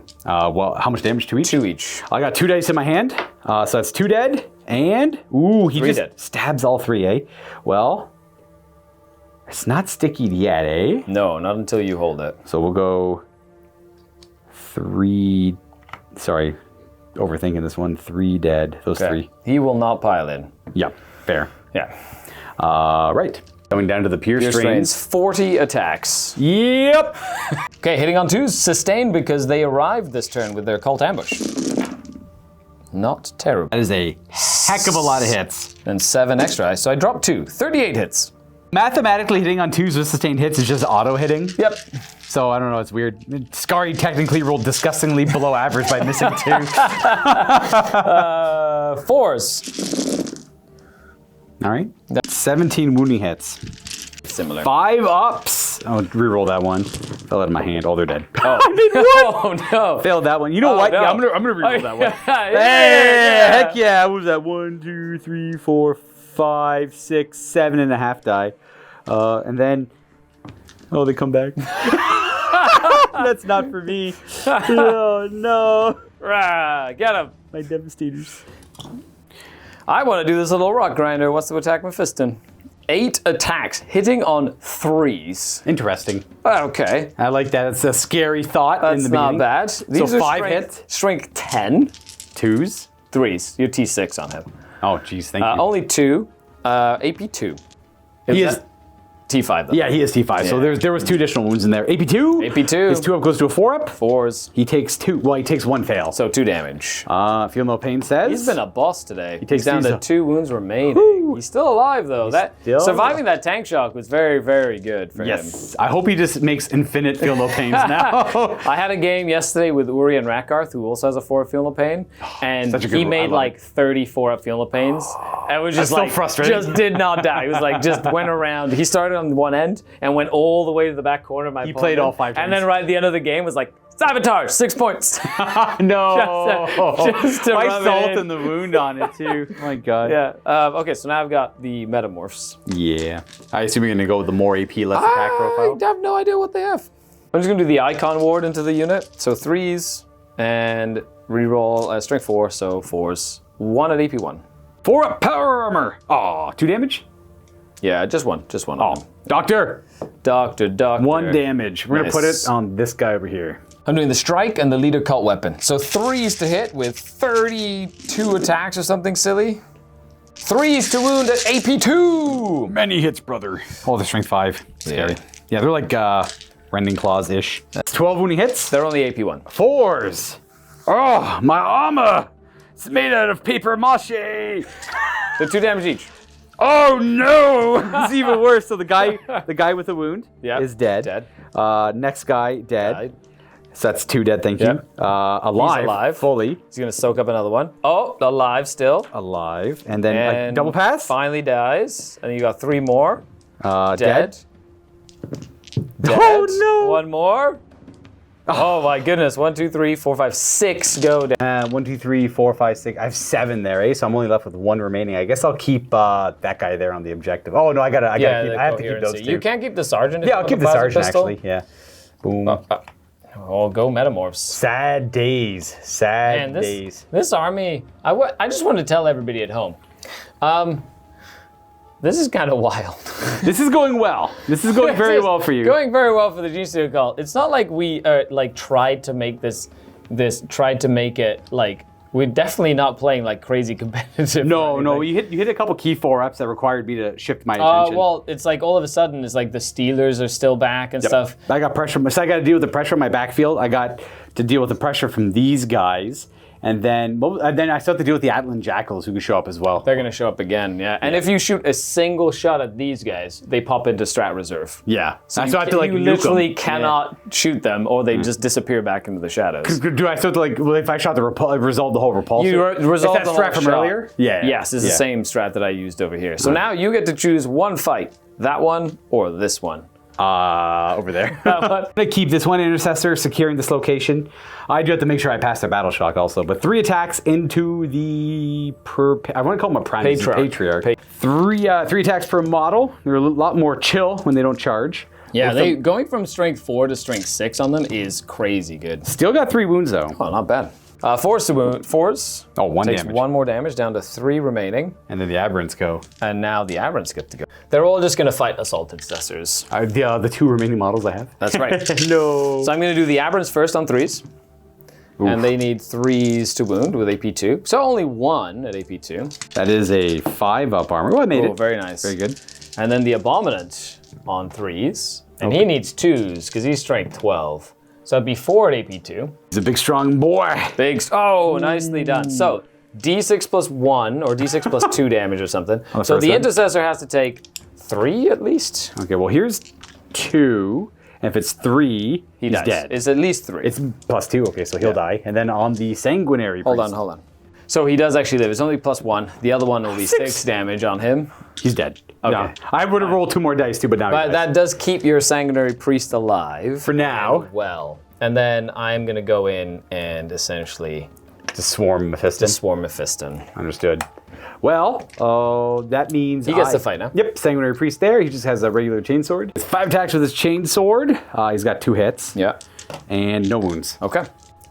Well, how much damage to each? 2 each. I got 2 dice in my hand, so that's 2 dead, and he 3 just dead. stabs all 3, eh? Well, it's not sticky yet, eh? No, not until you hold it. So we'll go 3. Sorry, overthinking this one. 3 dead. Those 3. He will not pile in. Yep, fair. Yeah. Right. Going down to the pure strains. 40 attacks. Yep. Okay, hitting on 2s, sustained because they arrived this turn with their cult ambush. Not terrible. That is a heck of a lot of hits. And 7 extra, so I dropped 2. 38 hits. Mathematically, hitting on 2s with sustained hits is just auto hitting. Yep. So I don't know, it's weird. Skari technically rolled disgustingly below average by missing 2. 4s. All right. 17 wounding hits. Similar. 5 ups. Oh, reroll that one. Fell out of my hand. Oh, they're dead. Oh. I made 1. Oh no. Failed that one. You know what? No. Yeah, I'm gonna reroll that one. Yeah. Heck yeah. What was that? 1, 2, 3, 4, 5, 6, 7.5 die. And then, oh, they come back. That's not for me. Oh no. Rah, get him. My Devastators. I want to do this little rock grinder. What's to attack Mephiston? 8 attacks, hitting on 3s. Interesting. Okay. I like that. It's a scary thought in That's the not beginning. bad. These So are 5 hits? Strength 10. 2s? 3s. You're T6 on him. Oh, geez, thank you. Only 2. AP 2. He is. T5 though. Yeah, he is T5. So there was 2 additional wounds in there. AP2. AP2. His 2 up goes to a 4 up. 4s. He takes 2. Well, he takes 1 fail. So 2 damage. Feel no pain says. He's been a boss today. He takes He's down these to up. 2 wounds remaining. Woo. He's still alive though. still Surviving that tank shock was very, very good for him. Yes. I hope he just makes infinite feel no pains now. I had a game yesterday with Uri and Rakarth, who also has a 4 up Feel No Pain, and Such a good he one. I made love like 34 up Feel No Pains. And it was just That's so like frustrating. just did not die. He was like just went around. He started on one end and went all the way to the back corner of my opponent. played all 5 And turns. then right at the end of the game was like, Sabotage, 6 points. No. Just to My rub it salt in. and the wound on it too. Oh my god. Yeah. Okay, so now I've got the Metamorphs. Yeah. I assume you're gonna go with the more AP, less attack I profile. have no idea what they have. I'm just gonna do the Icon Ward into the unit. So 3s and reroll strength 4, so 4s. 1 at AP 1. 4 up power armor. Oh, 2 damage? Yeah, just one. Just one. Oh, Doctor. Doctor. 1 damage. We're gonna put Nice. it on this guy over here. I'm doing the strike and the leader cult weapon. So 3s to hit with 32 attacks or something silly. 3s to wound at AP2. Many hits, brother. Oh, the strength 5. Scary. Yeah, they're like rending claws-ish. That's 12 wounding hits. They're only AP1. 4s. Oh, my armor. It's made out of paper mache. They're 2 damage each. Oh no! It's even worse. So the guy with the wound is dead. Dead. Next guy dead. Died. So that's 2 dead. Thank you. Yep. Alive. He's alive. Fully He's gonna soak up another one. Oh, alive still. alive, and then And double pass. Finally dies. And you got 3 more. Dead. Dead. Oh no! 1 more. Oh my goodness. 1, 2, 3, 4, 5, 6 go down. 1, 2, 3, 4, 5, 6. I have 7 there, eh? So I'm only left with 1 remaining. I guess I'll keep that guy there on the objective. Oh no, I have to keep those 2. You can't keep the sergeant. if Yeah, you I'll want keep the plasma sergeant pistol. actually. Yeah. Boom. Oh, go Metamorphs. Sad days. Sad Man, days. this army, I just want to tell everybody at home, this is kind of wild. This is going well. This is going very well for you. Going very well for the Genestealer cult. It's not like we tried to make it like, we're definitely not playing like crazy competitive. No, or no, anything. you hit a couple key 4-ups that required me to shift my attention. Well, it's like all of a sudden, it's like the Steelers are still back and stuff. I got pressure. So I got to deal with the pressure on my backfield. I got to deal with the pressure from these guys, and then I still have to deal with the Atlan Jackals who can show up as well. They're gonna show up again, yeah. And if you shoot a single shot at these guys, they pop into strat reserve. Yeah, So I you, still have to like you nuke literally them. cannot shoot them, or they just disappear back into the shadows. Do I still have to like? Well, if I shot the resolve the whole repulsor? You resolve Is that the strat whole from shot. earlier? Yeah. Yes, it's the same strat that I used over here. So now you get to choose one fight: that one or this one. Over there. That one. I'm gonna keep this one intercessor securing this location. I do have to make sure I pass the battle shock also. But 3 attacks into the I want to call him a patriarch. 3 attacks per model. They're a lot more chill when they don't charge. Yeah, going from strength 4 to strength 6 on them is crazy good. Still got 3 wounds though. Oh, not bad. 4s to wound. 4s. Oh, 1 takes damage. 1 more damage, down to 3 remaining. And then the aberrants go. And now the aberrants get to go. They're all just going to fight assault intercessors. The 2 remaining models I have. That's right. No. So I'm going to do the aberrants first on 3s. And they need 3s to wound with AP2. So only 1 at AP2. That is a 5-up armor. Oh, I made it. Very nice. Very good. And then the Abominant on 3s. And he needs 2s because he's strength 12. So it'd be 4 at AP2. He's a big, strong boy. Oh, nicely done. So D6 plus 1 or D6 plus 2 damage or something. So the Intercessor has to take 3 at least. Okay, well, here's 2. And if it's 3, he's dead. It's at least 3. It's plus 2, okay, so he'll die. And then on the Sanguinary Priest. Hold on. So he does actually live. It's only plus 1. The other one will be 6 damage on him. He's dead. Okay. No, I would have rolled 2 more dice too, but now But that does keep your Sanguinary Priest alive. For now. Well. And then I'm going to go in and essentially... To swarm Mephiston. Mephiston. Understood. Well, that means he gets to fight now. Yep, Sanguinary Priest there. He just has a regular chainsword. 5 attacks with his chainsword. He's got 2 hits. Yeah. And no wounds.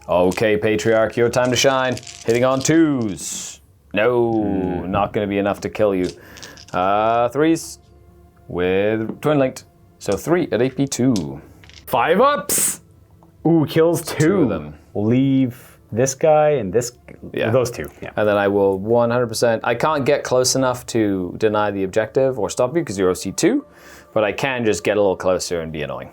Okay, Patriarch, your time to shine. Hitting on 2s. No, not going to be enough to kill you. 3s with Twin Linked. So 3 at AP2. 5 ups. Ooh, kills 2 of them. We'll leave this guy and this. Yeah. Those 2. Yeah. And then I will 100%. I can't get close enough to deny the objective or stop you because you're OC2, but I can just get a little closer and be annoying.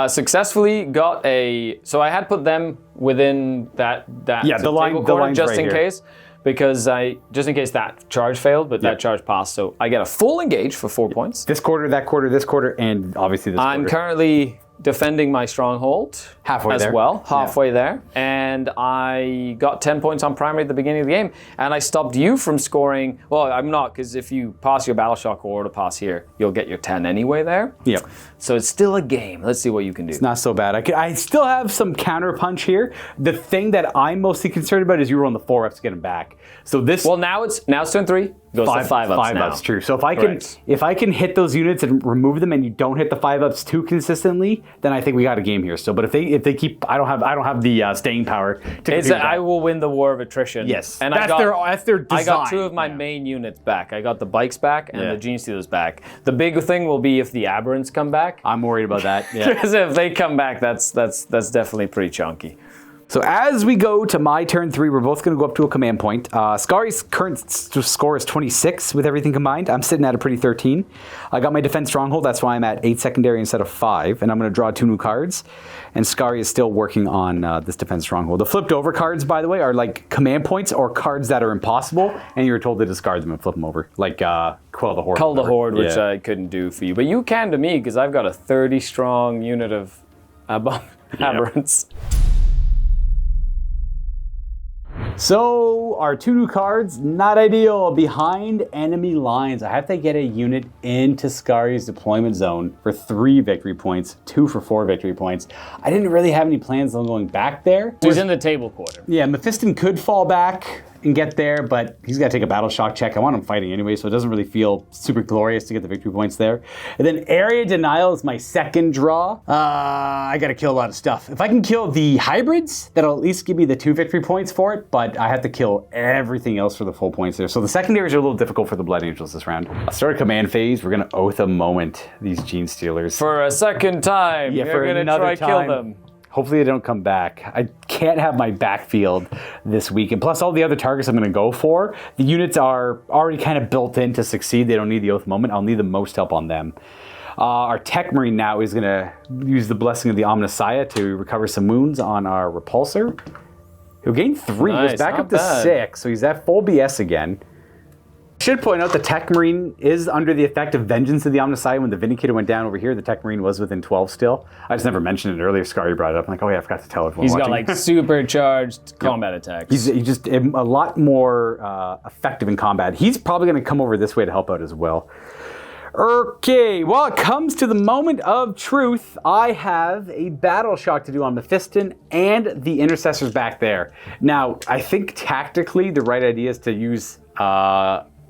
Successfully got a. So I had put them within that. Yeah, the line just right in here. case. Because just in case that charge failed, but that charge passed. So I get a full engage for 4 points. This quarter, that quarter, this quarter, and obviously this quarter. I'm currently defending my stronghold halfway as there. well, halfway there. And I got 10 points on primary at the beginning of the game, and I stopped you from scoring. Well, I'm not, because if you pass your battle shock or auto pass here, you'll get your 10 anyway there. Yep. So it's still a game. Let's see what you can do. It's not so bad. I still have some counter punch here. The thing that I'm mostly concerned about is you rolling the 4 ups to get him back. So this. Well, now it's turn 3. Goes to 5 ups 5 now. ups, true. So if I can hit those units and remove them, and you don't hit the 5 ups too consistently, then I think we got a game here still. But if they keep, I don't have the staying power to. I will win the war of attrition. Yes, and that's their design. I got 2 of my main units back. I got the bikes back and the Genestealers back. The big thing will be if the Aberrants come back. I'm worried about that. Yeah. Because if they come back, that's definitely pretty chunky. So as we go to my turn 3, we're both going to go up to a command point. Skari's current score is 26 with everything combined. I'm sitting at a pretty 13. I got my defense stronghold. That's why I'm at 8 secondary instead of 5. And I'm going to draw 2 new cards. And Skari is still working on this defense stronghold. The flipped over cards, by the way, are like command points or cards that are impossible. And you're told to discard them and flip them over. Like Quell the Horde. Quell the Horde, which I couldn't do for you. But you can to me because I've got a 30 strong unit of Aberrants. So, our 2 new cards, not ideal. Behind enemy lines. I have to get a unit into Skari's deployment zone for 3 victory points, 2 for 4 victory points. I didn't really have any plans on going back there. He's in the table quarter. Yeah, Mephiston could fall back and get there, but he's got to take a battle shock check. I want him fighting anyway, so it doesn't really feel super glorious to get the victory points there. And then Area Denial is my second draw. I got to kill a lot of stuff. If I can kill the hybrids, that'll at least give me the 2 victory points for it, but I have to kill everything else for the full points there. So the secondaries are a little difficult for the Blood Angels this round. I'll start a command phase. We're going to Oath a Moment, these Genestealers. For a second time, yeah, you're going to try kill them. Hopefully they don't come back. I can't have my backfield this week. And plus all the other targets I'm going to go for, the units are already kind of built in to succeed. They don't need the Oath Moment. I'll need the most help on them. Our Tech Marine now is going to use the Blessing of the Omnissiah to recover some wounds on our Repulsor. He'll gain 3. Nice, He's back up not to bad. 6, so he's at full BS again. Should point out the Tech Marine is under the effect of Vengeance of the Omnissiah. When the Vindicator went down over here, the Tech Marine was within 12 still. I just never mentioned it earlier. Skari brought it up. I'm like, oh yeah, I forgot to tell everyone He's watching. got like supercharged combat attacks. He's just a lot more effective in combat. He's probably going to come over this way to help out as well. Okay, well, it comes to the moment of truth. I have a battle shock to do on Mephiston and the Intercessors back there. Now, I think tactically the right idea is to use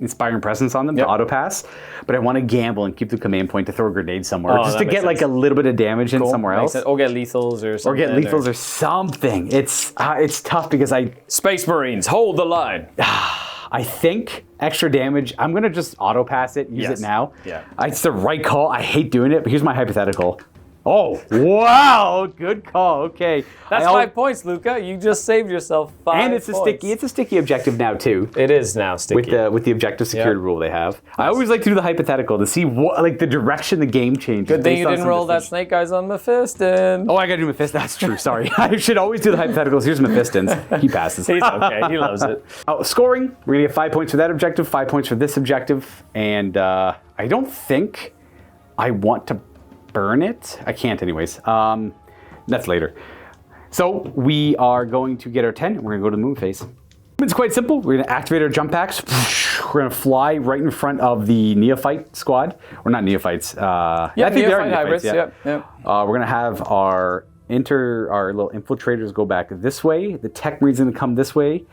Inspiring Presence on them to auto pass, but I want to gamble and keep the command point to throw a grenade somewhere, just to get like a little bit of damage in somewhere else. Or get lethals or something. Or get lethals or something. It's tough because Space Marines, hold the line. I think extra damage. I'm going to just auto pass it, use it now. Yeah. It's the right call. I hate doing it, but here's my hypothetical. Oh, wow. Good call. Okay. That's 5 points, Luka. You just saved yourself 5 points. And it's a sticky objective now, too. It is now sticky. With the objective security rule they have. I always like to do the hypothetical to see what, like, the direction the game changes. Good thing you didn't roll that snake eyes on Mephiston. Oh, I gotta do Mephiston. That's true. Sorry. I should always do the hypotheticals. Here's Mephiston's. He passes. He's okay. He loves it. Scoring. We're gonna get 5 points for that objective, 5 points for this objective, and I don't think I want to burn it. I can't anyways. That's later. So we are going to get our 10 and we're gonna go to the move phase. It's quite simple. We're gonna activate our jump packs. We're gonna fly right in front of the neophyte squad. Or not neophytes. I think they are neophytes. Hybrids. Yep. We're gonna have our little infiltrators go back this way. The tech marine's gonna come this way.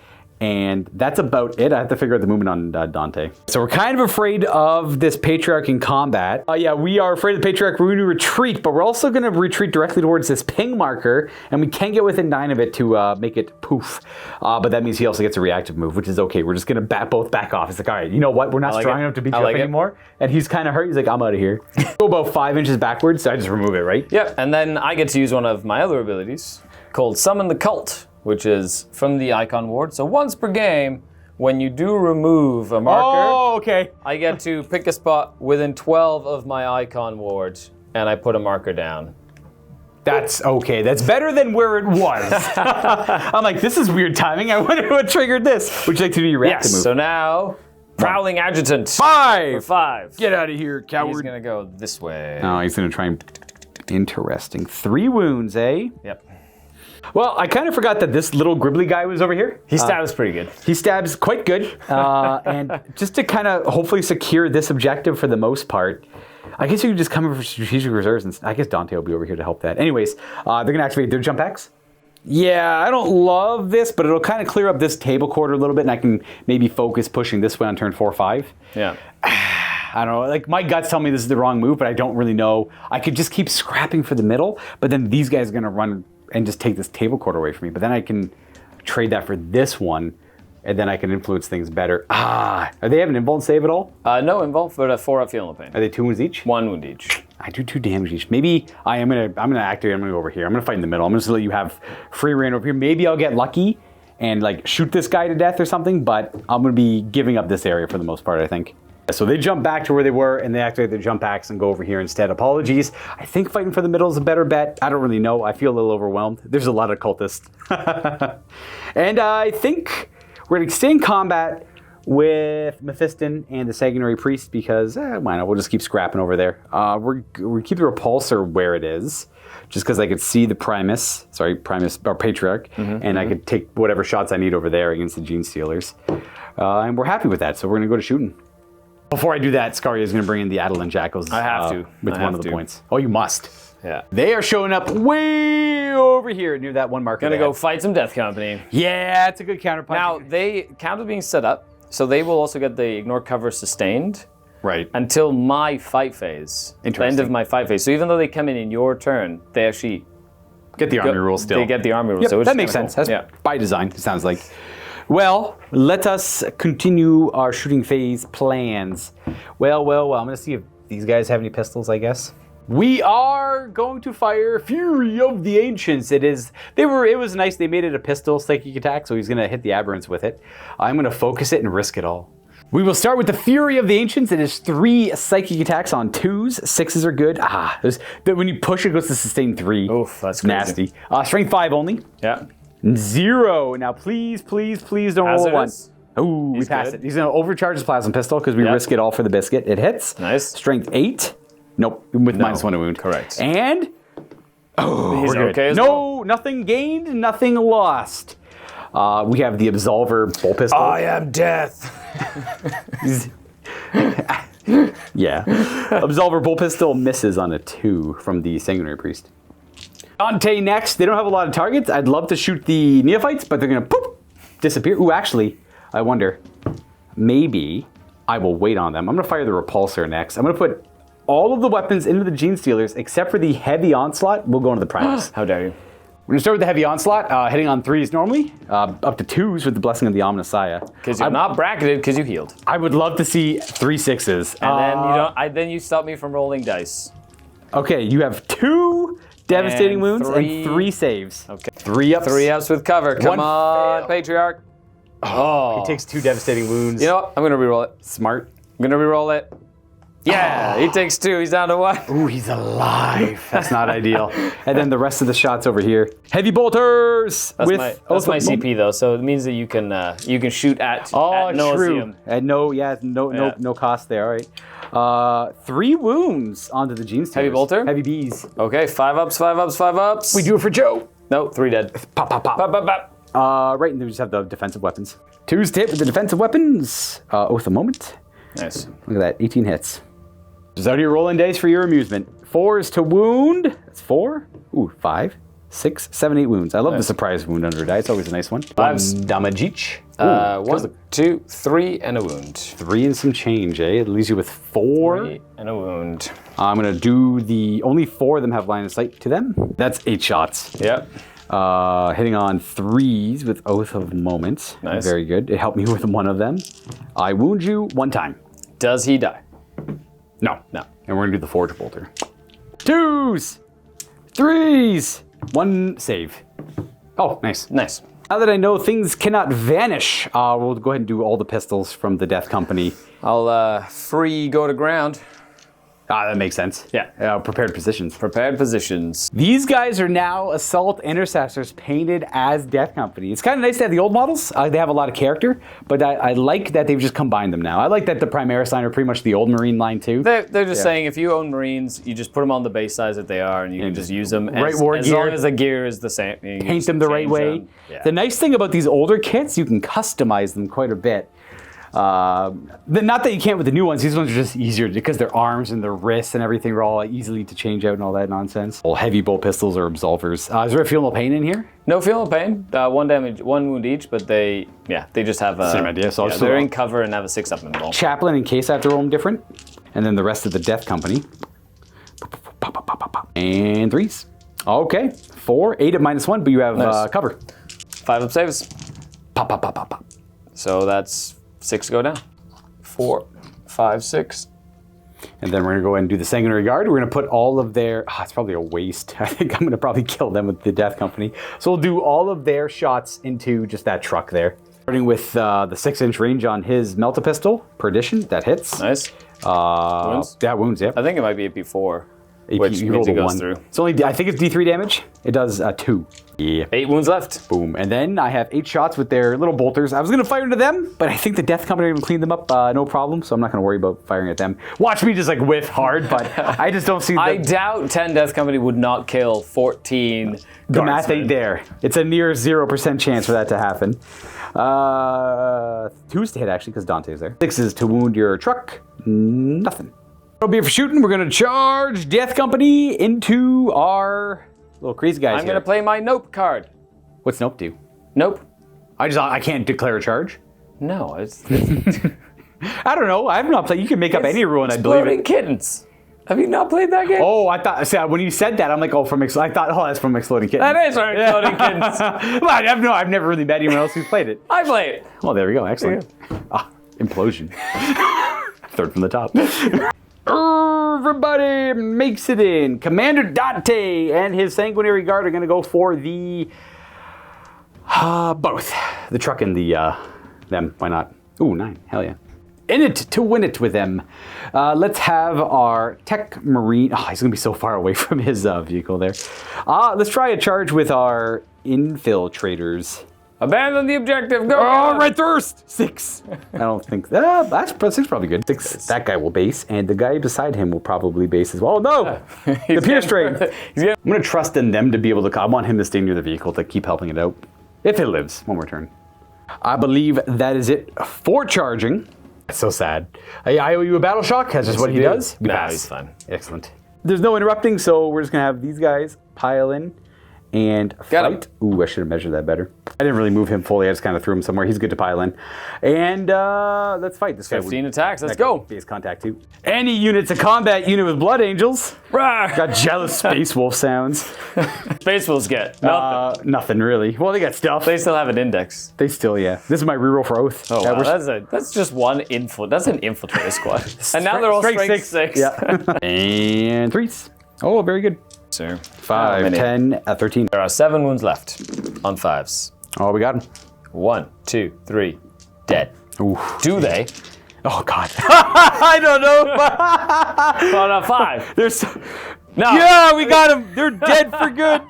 And that's about it. I have to figure out the movement on Dante. So we're kind of afraid of this Patriarch in combat. Yeah, we are afraid of the Patriarch. We're going to retreat, but we're also going to retreat directly towards this ping marker, and we can get within 9 of it to make it poof. But that means he also gets a reactive move, which is okay. We're just going to both back off. It's like, all right, you know what? We're not strong enough to beat you up anymore. And he's kind of hurt. He's like, I'm out of here. Go about 5 inches backwards, so I just remove it, right? Yep, and then I get to use one of my other abilities called Summon the Cult, which is from the icon ward. So once per game, when you do remove a marker, I get to pick a spot within 12 of my icon ward, and I put a marker down. That's okay. That's better than where it was. I'm like, this is weird timing. I wonder what triggered this. Would you like to do your reactive move? So now, Prowling Adjutant. 5! For 5. Get out of here, coward. He's going to go this way. Oh, he's going to try and... Interesting. 3 wounds, eh? Yep. Well, I kind of forgot that this little gribbly guy was over here. He stabs pretty good. He stabs quite good. And just to kind of hopefully secure this objective for the most part, I guess you could just come in for strategic reserves, and I guess Dante will be over here to help that. Anyways, they're going to activate their jump packs. Yeah, I don't love this, but it'll kind of clear up this table quarter a little bit, and I can maybe focus pushing this way on turn 4 or 5. Yeah. I don't know, like my guts tell me this is the wrong move, but I don't really know. I could just keep scrapping for the middle, but then these guys are going to run and just take this table quarter away from me. But then I can trade that for this one, and then I can influence things better. Are they have an invuln save at all? No invuln, but a 4-up feeling pain. Are they 2 wounds each? 1 wound each. I do 2 damage each. Maybe I'm gonna activate. I'm gonna go over here. I'm gonna fight in the middle. I'm just gonna let you have free reign over here. Maybe I'll get lucky and like shoot this guy to death or something. But I'm gonna be giving up this area for the most part, I think. So they jump back to where they were and they activate their jump packs and go over here instead. Apologies. I think fighting for the middle is a better bet. I don't really know. I feel a little overwhelmed. There's a lot of cultists. And I think we're going to stay in combat with Mephiston and the Sanguinary Priest because, why not? We'll just keep scrapping over there. We're keep the Repulsor where it is just because I could see the Primus or Patriarch, and I could take whatever shots I need over there against the Genestealers. And we're happy with that, so we're going to go to shooting. Before I do that, Skari is going to bring in the Adelan Jackals. I have to. With one of the points. Oh, you must. Yeah. They are showing up way over here near that one marker. Gonna go fight some Death Company. Yeah, it's a good counterpunch. Now, they counter being set up, so they will also get the ignore cover sustained. Right. Until my fight phase. The end of my fight phase. So even though they come in your turn, they actually get the army rule still. They get the army rule. Yep, so that makes sense. Cool. That's by design, it sounds like. Well, let us continue our shooting phase plans. Well. I'm going to see if these guys have any pistols, I guess. We are going to fire Fury of the Ancients. It was nice. They made it a pistol psychic attack, so he's going to hit the aberrants with it. I'm going to focus it and risk it all. We will start with the Fury of the Ancients. It is 3 psychic attacks on 2s. 6s are good. When you push, it goes to sustain 3. Oof, that's nasty. Strength 5 only. Yeah. 0. Now, please don't roll a 1. Ooh, we passed it. He's going to overcharge his plasma pistol because we risk it all for the biscuit. It hits. Nice. Strength 8. Nope, with -1 wound. Correct. And he's we're okay. No, nothing gained, nothing lost. We have the Absolver Bull Pistol. I am death. Yeah. Absolver Bull Pistol misses on a 2 from the Sanguinary Priest. Dante next. They don't have a lot of targets. I'd love to shoot the Neophytes, but they're going to poof, disappear. Ooh, actually, I wonder. Maybe I will wait on them. I'm going to fire the Repulsor next. I'm going to put all of the weapons into the Genestealers, except for the Heavy Onslaught. We'll go into the Primus. How dare you. We're going to start with the Heavy Onslaught, hitting on 3s normally, up to 2s with the Blessing of the Omnissiah. Because you're not bracketed because you healed. I would love to see 3 6s. And then you stop me from rolling dice. Okay, you have 2 devastating And wounds three- and 3 saves. Okay. 3 ups. 3 ups with cover. Come One on, fail. Patriarch. Oh. He takes 2 devastating wounds. You know what? I'm going to reroll it. Smart. I'm going to reroll it. Yeah, he takes 2. He's down to 1. Ooh, he's alive. That's not ideal. And then the rest of the shots over here. Heavy bolters. That's with my Oath of CP though, so it means that you can shoot at Oh, ad true. nauseam. And no cost there. All right. 3 wounds onto the Genestealers. Heavy bolter? Heavy bees. Okay, 5 ups, 5 ups, 5 ups. We do it for Joe. No, 3 dead. Pop, pop, pop. Pop, pop, pop. Right, and then we just have the defensive weapons. 2's to hit with the defensive weapons. Oath of Moment. Nice. Look at that, 18 hits. Just out of your rolling dice for your amusement. 4's to wound. That's 4. Ooh, 5, 6, 7, 8 wounds. I love the surprise wound under a die. It's always a nice one. 1 damage each. 1, 2, 3, and a wound. 3 and some change, eh? It leaves you with 4. 3 and a wound. I'm gonna do only 4 of them have line of sight to them. That's 8 shots. Yep. Hitting on 3s with Oath of Moment. Nice. Very good. It helped me with 1 of them. I wound you 1 time. Does he die? No. No. And we're gonna do the Forge Bolter. 2s! 3s! 1 save. Oh, nice. Nice. Now that I know things cannot vanish, we'll go ahead and do all the pistols from the Death Company. I'll free go to ground. That makes sense. Yeah. Prepared positions. Prepared positions. These guys are now Assault Intercessors painted as Death Company. It's kind of nice to have the old models. They have a lot of character, but I like that they've just combined them now. I like that the Primaris line are pretty much the old Marine line too. They're just saying if you own Marines, you just put them on the base size that they are, and you can just use them Right war as gear. long as the gear is the same. You can Paint just them the right change way. them. Yeah. The nice thing about these older kits, you can customize them quite a bit. Not that you can't with the new ones. These ones are just easier because their arms and their wrists and everything are all easily to change out and all that nonsense. All heavy bolt pistols or absolvers. Is there a feel no pain in here? No feel no pain. 1 damage, 1 wound each, but they just have a Same idea, so I'll yeah, just they're roll. in cover and have a 6-up and roll. Chaplain in case I have to roll them different. And then the rest of the Death Company. Pop, pop, pop, pop, pop. And 3s. Okay. 4, 8 at -1, but you have Nice. cover. 5 up saves. Pop, pop, pop, pop, pop. So that's 6 go down. 4, 5, 6. And then we're going to go ahead and do the Sanguinary Guard. We're going to put all of their... it's probably a waste. I think I'm going to probably kill them with the Death Company. So we'll do all of their shots into just that truck there. Starting with the 6-inch range on his Melta-Pistol, Perdition. That hits. Nice. Wounds? Yeah, wounds, yep. I think it might be a P4, AP, which you means rolled it a goes 1. through. It's only, I think it's D3 damage. It does 2. Yeah. 8 wounds left. Boom. And then I have 8 shots with their little bolters. I was going to fire into them, but I think the Death Company even cleaned them up no problem, so I'm not going to worry about firing at them. Watch me just like whiff hard, but I just don't see I doubt 10 Death Company would not kill 14 the math guardsmen. ain't there. It's a near 0% chance for that to happen. 2's to hit actually, because Dante's there. 6's to wound your truck. Nothing. That'll be it for shooting. We're going to charge Death Company into our little crazy guys I'm going to play my Nope card. What's Nope do? Nope. I can't declare a charge. No, it's I don't know. I've not played. You can make up any rule and I believe Exploding it. Kittens. Have you not played that game? Oh, I thought. See, when you said that, I'm like, oh, I thought, oh, that's from Exploding Kittens. That is our Exploding Kittens. Well, I've never really met anyone else who's played it. I play it. Well, there we go. Excellent. Implosion. Third from the top. Everybody makes it in. Commander Dante and his Sanguinary Guard are going to go for the both the truck and the them. Why not? Ooh, 9. Hell yeah. In it to win it with them. Let's have our Tech Marine. Oh, he's going to be so far away from his vehicle there. Let's try a charge with our Infiltrators. Abandon the objective. Go. Oh, Red Thirst! 6. I don't think that's 6 probably good. 6. That guy will base, and the guy beside him will probably base as well. Oh, no! The Pierce Train. I'm going to trust in them to be able to. I want him to stay near the vehicle to keep helping it out. If it lives, one more turn. I believe that is it for charging. That's so sad. I owe you a battle shock. That's just what he does. We No, pass. he's fine. Excellent. There's no interrupting, so we're just going to have these guys pile in and Got him. fight. Ooh, I should have measured that better. I didn't really move him fully. I just kind of threw him somewhere. He's good to pile in. And let's fight. This guy 15 would- attacks. Let's that guy go. would be his contact too. Any unit's a combat unit with Blood Angels. Rawr. Got jealous Space Wolf sounds. Space Wolves get nothing. Nothing really. Well, they got stuff. They still have an index. They still, yeah. This is my reroll for Oath. Oh, Yeah, wow. we're- That's just one That's an infiltrator squad. And now they're all strength 6. Yeah. And 3s. Oh, very good. Sir. 5, 10, 13. There are 7 wounds left on 5s. Oh, we got him. 1, 2, 3, dead. Oof. Do they? Oh, God. I don't know. Oh, no, 5. There's... No. Yeah, we got them. They're dead for good.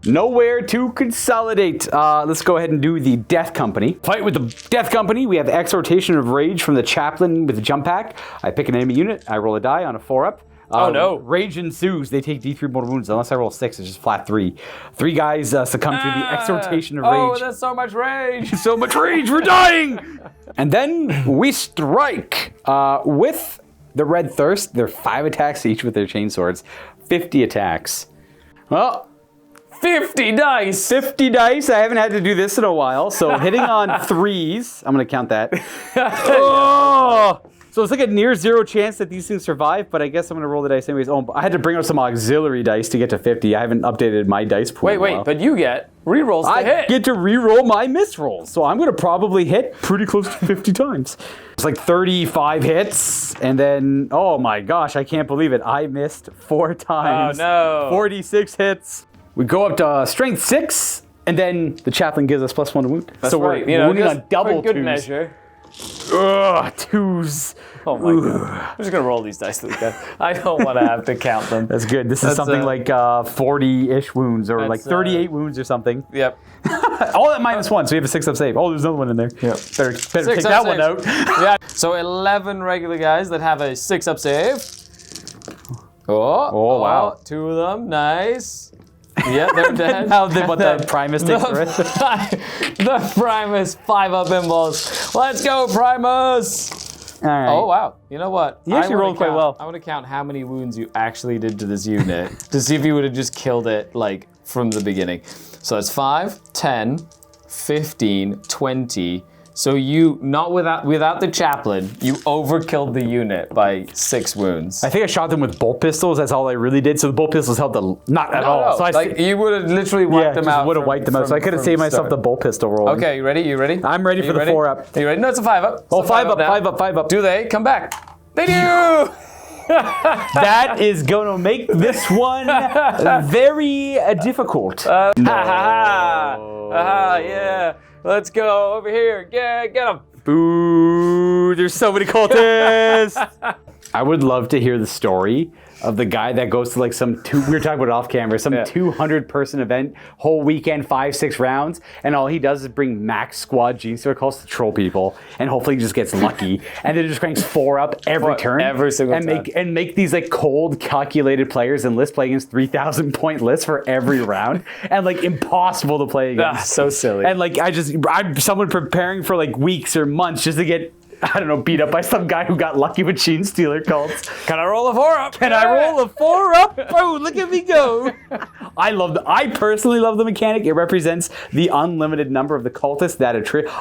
Nowhere to consolidate. Let's go ahead and do the Death Company. Fight with the Death Company. We have Exhortation of Rage from the Chaplain with the Jump Pack. I pick an enemy unit. I roll a die on a 4-up. Oh, no. Rage ensues. They take D3 mortal wounds. Unless I roll 6, it's just flat 3. 3 guys succumb to the Exhortation of Rage. Oh, that's so much rage. So much rage. We're dying. And then we strike with the Red Thirst. They're 5 attacks each with their chainswords. 50 attacks. Well, 50 dice. 50 dice. I haven't had to do this in a while. So hitting on 3s. I'm going to count that. Oh! So it's like a near 0 chance that these things survive, but I guess I'm going to roll the dice anyways. Oh, I had to bring out some auxiliary dice to get to 50. I haven't updated my dice pool. Wait, but you get rerolls to hit. I get to reroll my miss rolls, so I'm going to probably hit pretty close to 50 times. It's like 35 hits, and then, oh my gosh, I can't believe it. I missed 4 times. Oh, no. 46 hits. We go up to strength 6, and then the chaplain gives us +1 to wound. That's so right. we're wounding just on double for good 2s. measure. Ugh, 2s. Oh my god. I'm just going to roll these dice, Luka. I don't want to have to count them. That's good. This is something like 40-ish wounds, or like 38 wounds or something. Yep. All at -1, so we have a 6-up save. Oh, there's another one in there. Yep. Better take that one out. Yeah. So 11 regular guys that have a 6-up save. Oh, wow. 2 of them. Nice. Yeah, they're dead. Now what the Primus takes for it. The Primus 5-up involves. Let's go, Primus! All right. Oh, wow. You know what? You actually rolled quite well. I want to count how many wounds you actually did to this unit to see if you would have just killed it, like, from the beginning. So it's 5, 10, 15, 20. So you, not without the chaplain, you overkilled the unit by 6 wounds. I think I shot them with bolt pistols. That's all I really did. So the bolt pistols helped not at all. So you would have literally wiped them out. Would have wiped them out. So I could have saved myself the bolt pistol roll. Okay, you ready? You ready? I'm ready for the 4-up. Are you ready? No, it's a 5-up. Oh, 5-up, 5-up, 5-up. Do they come back? They do. That is going to make this one very difficult. Yeah. Let's go over here. Yeah, get him. Boo! There's so many cultists. I would love to hear the story of the guy that goes to like we were talking about it off camera, some 200-person event, whole weekend, 5-6 rounds, and all he does is bring max squad Genestealer calls to troll people, and hopefully he just gets lucky, and then just cranks 4-up every turn, every single time, and make these like cold, calculated players and lists play against 3,000 point lists for every round, and like impossible to play against. So silly. And like I'm someone preparing for like weeks or months just to get, I don't know, beat up by some guy who got lucky with Genestealer cults. Can I roll a 4-up? Can I roll a 4-up? Oh, look at me go. I personally love the mechanic. It represents the unlimited number of the cultists that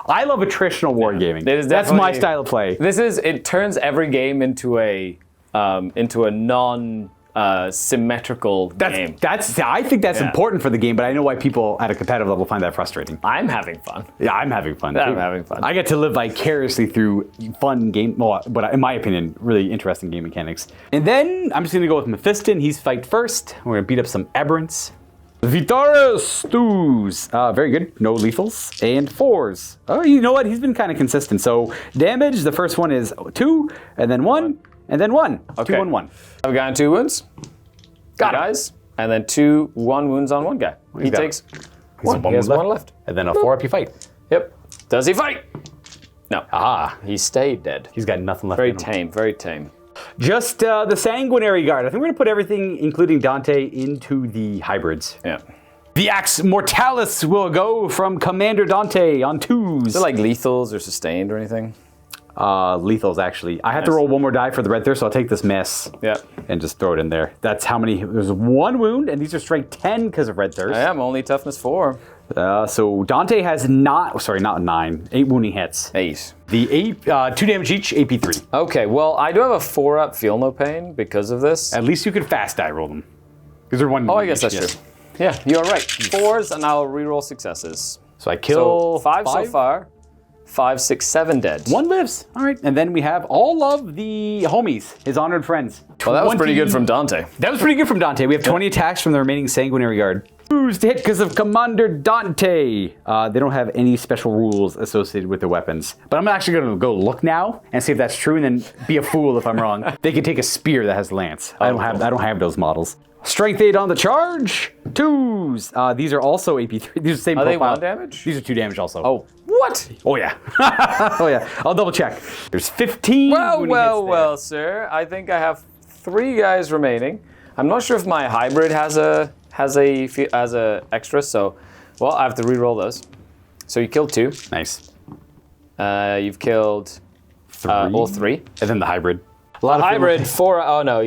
I love attritional wargaming. That's my style of play. It turns every game into a non symmetrical game. I think that's important for the game, but I know why people at a competitive level find that frustrating. I'm having fun. Yeah, I'm having fun. I'm having fun. I get to live vicariously through fun game, but in my opinion, really interesting game mechanics. And then I'm just going to go with Mephiston. He's fight first. We're going to beat up some aberrants. Vitaris Stews. Very good. No lethals. And 4s. Oh, you know what? He's been kind of consistent. So damage, the first one is 2, and then 1. And then 1. Okay. 2, 1, 1. I've gotten 2 wounds. Got him. Guys. And then 2 1 wounds on one guy. He takes 1. He has 1 left. And then a 4-up you fight. Yep. Does he fight? No. Ah. He stayed dead. He's got nothing left Very in him. tame, very tame. Just the Sanguinary Guard. I think we're going to put everything, including Dante, into the hybrids. Yeah. The Axe Mortalis will go from Commander Dante on 2s. Is it like lethals or sustained or anything? Lethals, actually. I have to roll 1 more die for the Red Thirst, so I'll take this mess and just throw it in there. That's how many. There's 1 wound, and these are strength 10 because of Red Thirst. I am only toughness 4. So Dante has not 9, 8 wounding hits. 8. The 2 damage each, AP 3. Okay, well, I do have a 4-up feel no pain because of this. At least you could fast die roll them. Because they're 1 I guess that's true. Yeah, you're right. 4s, and I'll reroll successes. So I kill 5 so far. 5, 6, 7 dead. One lives. All right. And then we have all of the homies, his honored friends. Well, that was pretty good from Dante. That was pretty good from Dante. We have 20 attacks from the remaining Sanguinary Guard. Who's to hit because of Commander Dante? They don't have any special rules associated with their weapons. But I'm actually going to go look now and see if that's true, and then be a fool if I'm wrong. They can take a spear that has lance. I don't have those models. Strength 8 on the charge. 2s. These are also AP3. These are the same profile. They 1 damage? These are 2 damage also. Oh, what? Oh yeah. Oh yeah. I'll double check. There's 15. Well, sir. I think I have 3 guys remaining. I'm not sure if my hybrid has a extra, so well, I have to re-roll those. So you killed 2. Nice. You've killed 3. All 3. And then the hybrid. A lot of hybrid 4. Oh no,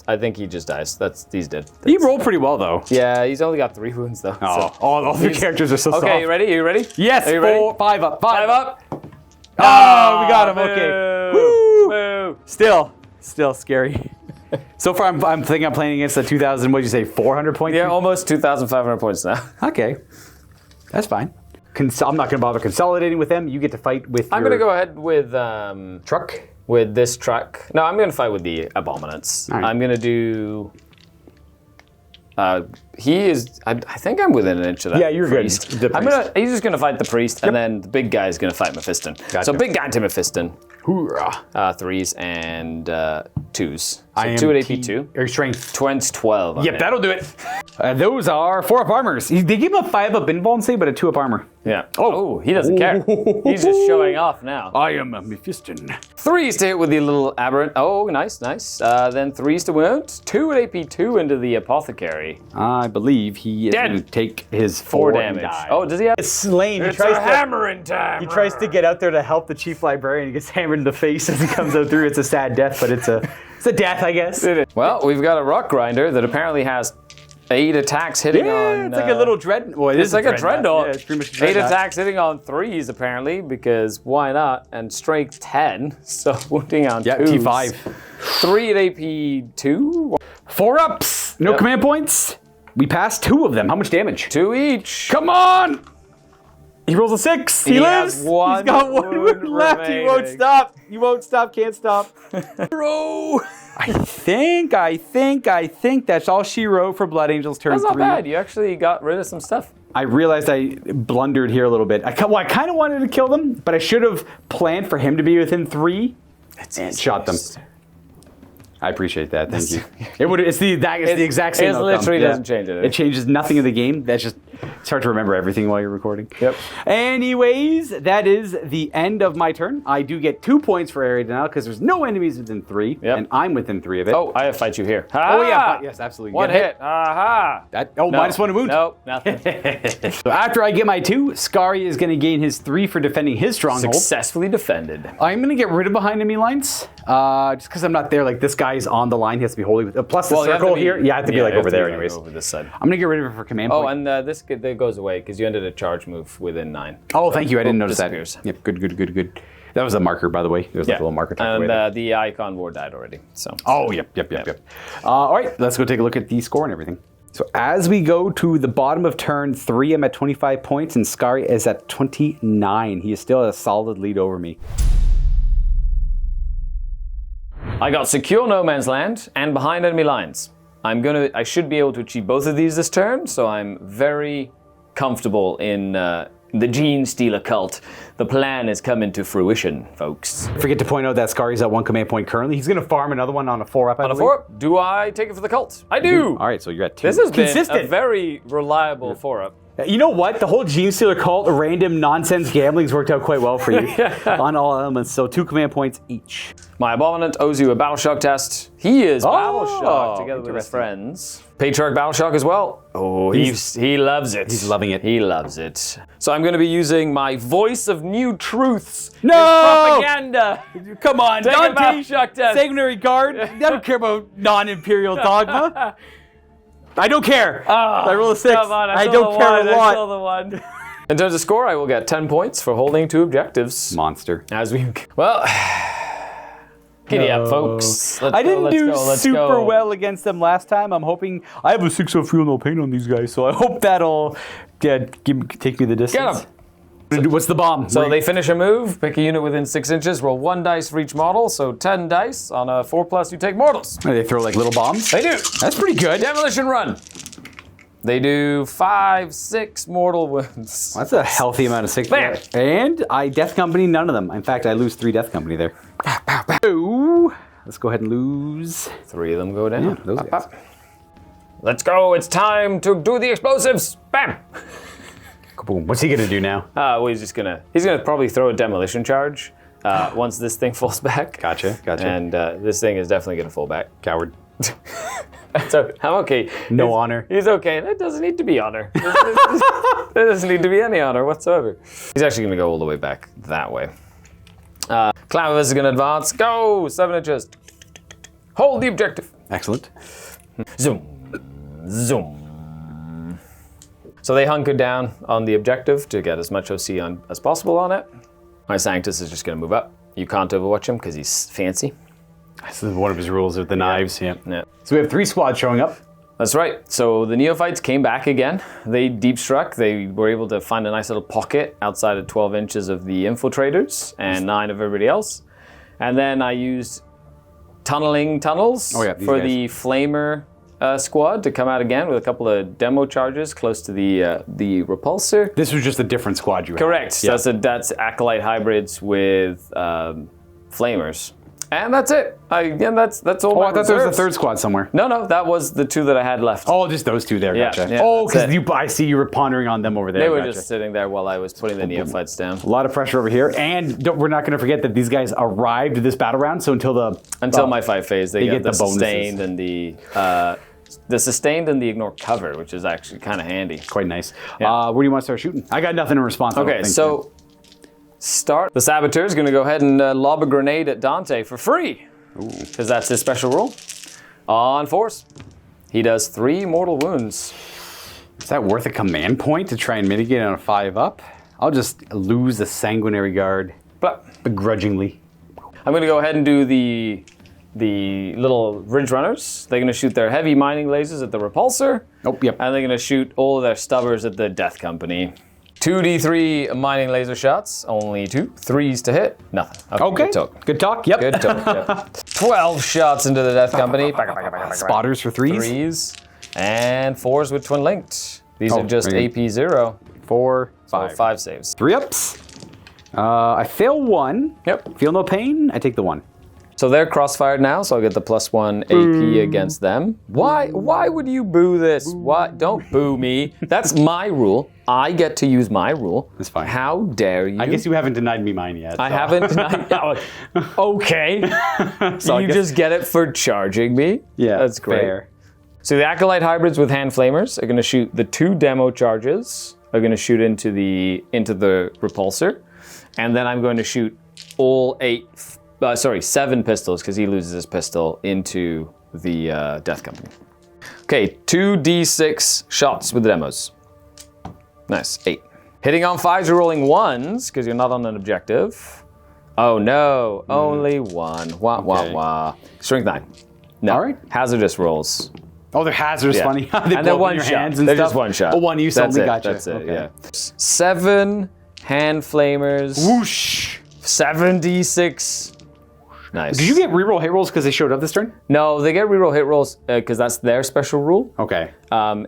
I think he just dies. He's dead. He rolled pretty well though. Yeah, he's only got 3 wounds though. Oh, all the characters are so soft. Okay, you ready? Are you ready? Yes. Are you ready? 5 up. 5 up. Oh, we got him. Okay. Woo! Woo! Still scary. So far, I'm thinking I'm playing against a 2,000. What'd you say? 400 points. Yeah, almost 2,500 points now. Okay, that's fine. I'm not going to bother consolidating with them. You get to fight with. I'm going to go ahead with truck. With this truck. No, I'm going to fight with the Abominants. Right. I'm going to do... he is... I think I'm within an inch of that. Yeah, you're priest. good. He's just going to fight the priest, and then the big guy is going to fight Mephiston. Gotcha. So big guy to Mephiston. Hoorah. 3s and 2s. So I am 2 at AP 2. Or strength. 12. Yep, that'll do it. Those are 4 up armors. They give him a 5 up invuln save, but a 2 up armor. Yeah. Oh, he doesn't care. He's just showing off now. I am a Mephiston. 3s to hit with the little aberrant. Oh, nice. Then 3s to wound. 2 at AP 2 into the apothecary. I believe he is Dead. going to take his 4 and damage. die. Oh, does he have? It's slain. It's a hammering time. He tries to get out there to help the chief librarian. He gets hammered in the face as he comes out through. It's a sad death, but it's a death, I guess. Well, we've got a rock grinder that apparently has 8 attacks hitting on... it's like a little dread. Well, It's like a dreadnought. Yeah, it's pretty much a 8 dreadnought. attacks hitting on 3s apparently, because why not? And strength 10, so wounding on 2s. T5. 3 at AP 2. 4 ups. No command points. We passed 2 of them. How much damage? 2 each. Come on! He rolls a 6. He lives. has 1 He's got 1 wound wound left. remaining. He won't stop. He won't stop. Can't stop. Row. I think that's all she wrote for Blood Angels turn 3. That's not bad. You actually got rid of some stuff. I realized I blundered here a little bit. I kind of wanted to kill them, but I should have planned for him to be within 3 and shot them. I appreciate that. Thank you. It's the exact same outcome. It literally doesn't change it. It changes nothing in the game. It's hard to remember everything while you're recording. Yep. Anyways, that is the end of my turn. I do get 2 points for area denial because there's no enemies within 3, and I'm within 3 of it. Oh, I have fight you here. Oh yeah, yes, absolutely. 1 hit. Aha. Minus 1 to wound. Nope, nothing. So after I get my 2, Skari is going to gain his 3 for defending his stronghold. Successfully defended. I'm going to get rid of behind enemy lines, just because I'm not there. Like, this guy's on the line. He has to be holding. Plus the circle here. Yeah, I have to be like over there anyways. Over this side. I'm going to get rid of it for command point. Oh, and this goes away because you ended a charge move within 9. Oh, thank you. I didn't notice disappears. that. Yep, good. That was a marker, by the way. There was like a little marker tucked away there. And the icon war died already. So. Oh, yep. All right, let's go take a look at the score and everything. So as we go to the bottom of turn 3, I'm at 25 points, and Skari is at 29. He is still a solid lead over me. I got secure no man's land and behind enemy lines. I should be able to achieve both of these this turn, so I'm very comfortable in the Genestealer cult. The plan is coming to fruition, folks. Forget to point out that Skari's at 1 command point currently. He's going to farm another one on a 4-up. On a 4-up, do I take it for the cult? I do! All right, so you're at 2. This has consistent. been a very reliable 4-up. You know what? The whole Genestealer cult, random nonsense gambling's worked out quite well for you on all elements. So 2 command points each. My Abominant owes you a Battle Shock test. He is Battle Shock together with his interesting. friends. Patriarch Battle Shock as well. Oh, he loves it. He's loving it. He loves it. So I'm going to be using my Voice of New Truths. No! It's propaganda. Come on, Take a Dante, Battle Shock test. Sanguinary Guard. I don't care about non-imperial dogma. I don't care. I roll a 6. Come on, I don't care a lot. I saw the one. In terms of score, I will get 10 points for holding 2 objectives. Monster. As we, well, giddy up, folks. I didn't do super well against them last time. I'm hoping I have a 6 of feel no pain on these guys, so I hope that'll take me the distance. Get him. What's the bomb? So they finish a move, pick a unit within 6 inches, roll 1 dice for each model, so 10 dice. On a 4+ you take mortals. They throw like little bombs? They do. That's pretty good. Demolition run. They do 5, 6 mortal wounds. That's a healthy amount of 6. Bam. And I Death Company, none of them. In fact, I lose 3 Death Company there. Ooh. Let's go ahead and lose. 3 of them go down. Yeah, those guys. Let's go. It's time to do the explosives. Bam. Boom. What's he gonna do now? Well, he's gonna probably throw a demolition charge once this thing falls back. Gotcha. And this thing is definitely gonna fall back. Coward. So I'm okay. No honor. He's okay. That doesn't need to be honor. There doesn't need to be any honor whatsoever. He's actually gonna go all the way back that way. Clavus is gonna advance. Go 7 inches. Hold the objective. Excellent. Zoom. Zoom. So they hunker down on the objective to get as much OC on as possible on it. My Sanctus is just going to move up. You can't overwatch him because he's fancy. This is one of his rules with the knives. Yeah. Yeah. So we have 3 squads showing up. That's right. So the Neophytes came back again. They deep struck. They were able to find a nice little pocket outside of 12 inches of the infiltrators and 9 of everybody else. And then I used tunneling tunnels for the Flamer squad to come out again with a couple of demo charges close to the repulsor. This was just a different squad you had. Correct. Yeah. That's Acolyte hybrids with flamers. And that's it. That's all. Oh, my I thought there was a reserves. 3rd squad somewhere. No, that was the 2 that I had left. Oh, just those 2 there. Yeah, Gotcha. yeah, Oh, that's because I see you were pondering on them over there. They were Gotcha. just sitting there while I was putting the Neophytes down. A lot of pressure over here, and we're not going to forget that these guys arrived this battle round. So until My 5 phase, they get the bonuses. sustained and the sustained and the ignore cover, which is actually kind of handy. Quite nice. Yeah. Where do you want to start shooting? I got nothing in response. I don't Okay, think, so start. The Saboteur is going to go ahead and lob a grenade at Dante for free, because that's his special rule. On force, he does 3 mortal wounds. Is that worth a command point to try and mitigate on a 5-up? I'll just lose the Sanguinary Guard But begrudgingly. I'm going to go ahead and do the little Ridge Runners. They're going to shoot their heavy mining lasers at the repulsor. Oh, yep. And they're going to shoot all of their stubbers at the Death Company. 2d3 mining laser shots, only 2. 3s to hit, nothing. Okay. Good talk. Good talk. Yep. Good talk. Yep. 12 shots into the Death Company. Spotters for 3s. 3s and 4s with twin linked. These are just very AP 0. 4, So 5. 5 saves. 3-ups. I fail 1. Yep. Feel no pain. I take the 1. So they're crossfired now, so I'll get the +1 AP against them. Why would you boo this? Why? Don't boo me. That's my rule. I get to use my rule. That's fine. How dare you? I guess you haven't denied me mine yet. I so. haven't denied. Okay. So I You guess- just get it for charging me. Yeah, That's great. fair. So the Acolyte hybrids with hand flamers are going to shoot the 2 demo charges. Are going to shoot into the repulsor, and then I'm going to shoot all 7 pistols, because he loses his pistol, into the Death Company. Okay, 2d6 shots with the demos. Nice, 8. Hitting on 5s, you're rolling 1s, because you're not on an objective. Oh no, only 1. Wah, Okay. wah, wah. Strength 9. No, All right. hazardous rolls. Oh, they're hazardous. Yeah. Funny. They And blow they're up in one your shot. hands and They're stuff. just one shot. Oh, one use That's only. it. Gotcha. That's it. Okay. Yeah. 7 hand flamers. Whoosh. 76. Nice. Did you get reroll hit rolls because they showed up this turn? No, they get reroll hit rolls because that's their special rule. Okay.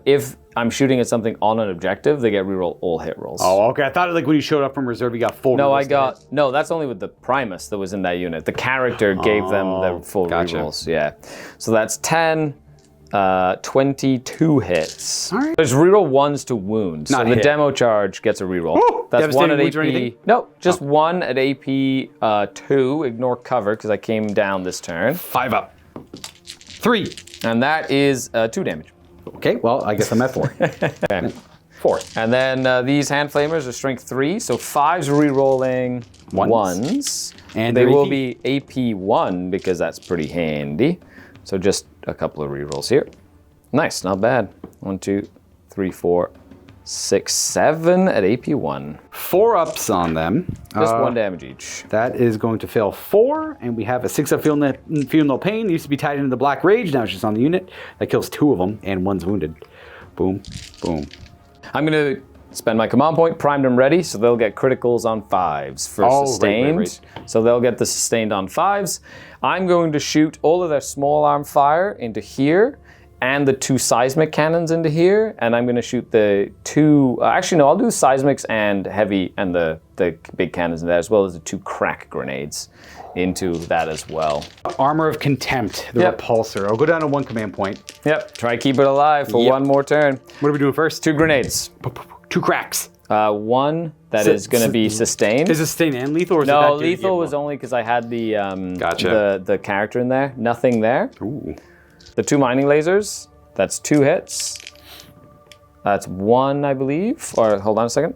If I'm shooting at something on an objective, they get reroll all hit rolls. Oh, okay. I thought like when you showed up from reserve, you got full. No, I rerolls got no. That's only with the Primus that was in that unit. The character gave them the full gotcha. rerolls. Yeah. So that's 10, 22 hits. All right. There's reroll 1s to wound. Not so the hit. demo charge gets a reroll. Woo! That's 1 at Devastating wounds or AP. anything? No, just 1 at AP 2. Ignore cover because I came down this turn, 5 up. 3. and that is 2 damage. Okay. Well, I guess I'm at 4. Okay. 4. And then these hand flamers are strength 3, so 5s re-rolling Ones. 1s. And they they're will AP. be AP 1 because that's pretty handy. So just a couple of re-rolls here. Nice, not bad. 1, 2, 3, 4, 6, 7 at AP 1. 4 ups on them. Just 1 damage each. That is going to fail 4, and we have a 6-up feel no pain. It used to be tied into the Black Rage. Now it's just on the unit. That kills 2 of them, and 1's wounded. Boom, boom. I'm going to spend my command point, primed them ready, so they'll get criticals on 5s for sustained. Right. So they'll get the sustained on 5s. I'm going to shoot all of their small arm fire into here, and the 2 seismic cannons into here, and I'm going to shoot the 2. Actually, no, I'll do seismics and heavy and the big cannons in there, as well as the 2 crack grenades into that as well. Armor of Contempt, the repulsor. I'll go down to 1 command point. Yep. Try to keep it alive for one more turn. What are we doing first? 2 grenades. 2 cracks. 1 that is going to be sustained. Is it sustained and lethal? Or is No, it that lethal was only because I had the Gotcha. the character in there. Nothing there. Ooh. The 2 mining lasers. That's 2 hits. That's 1, I believe. Or hold on a second.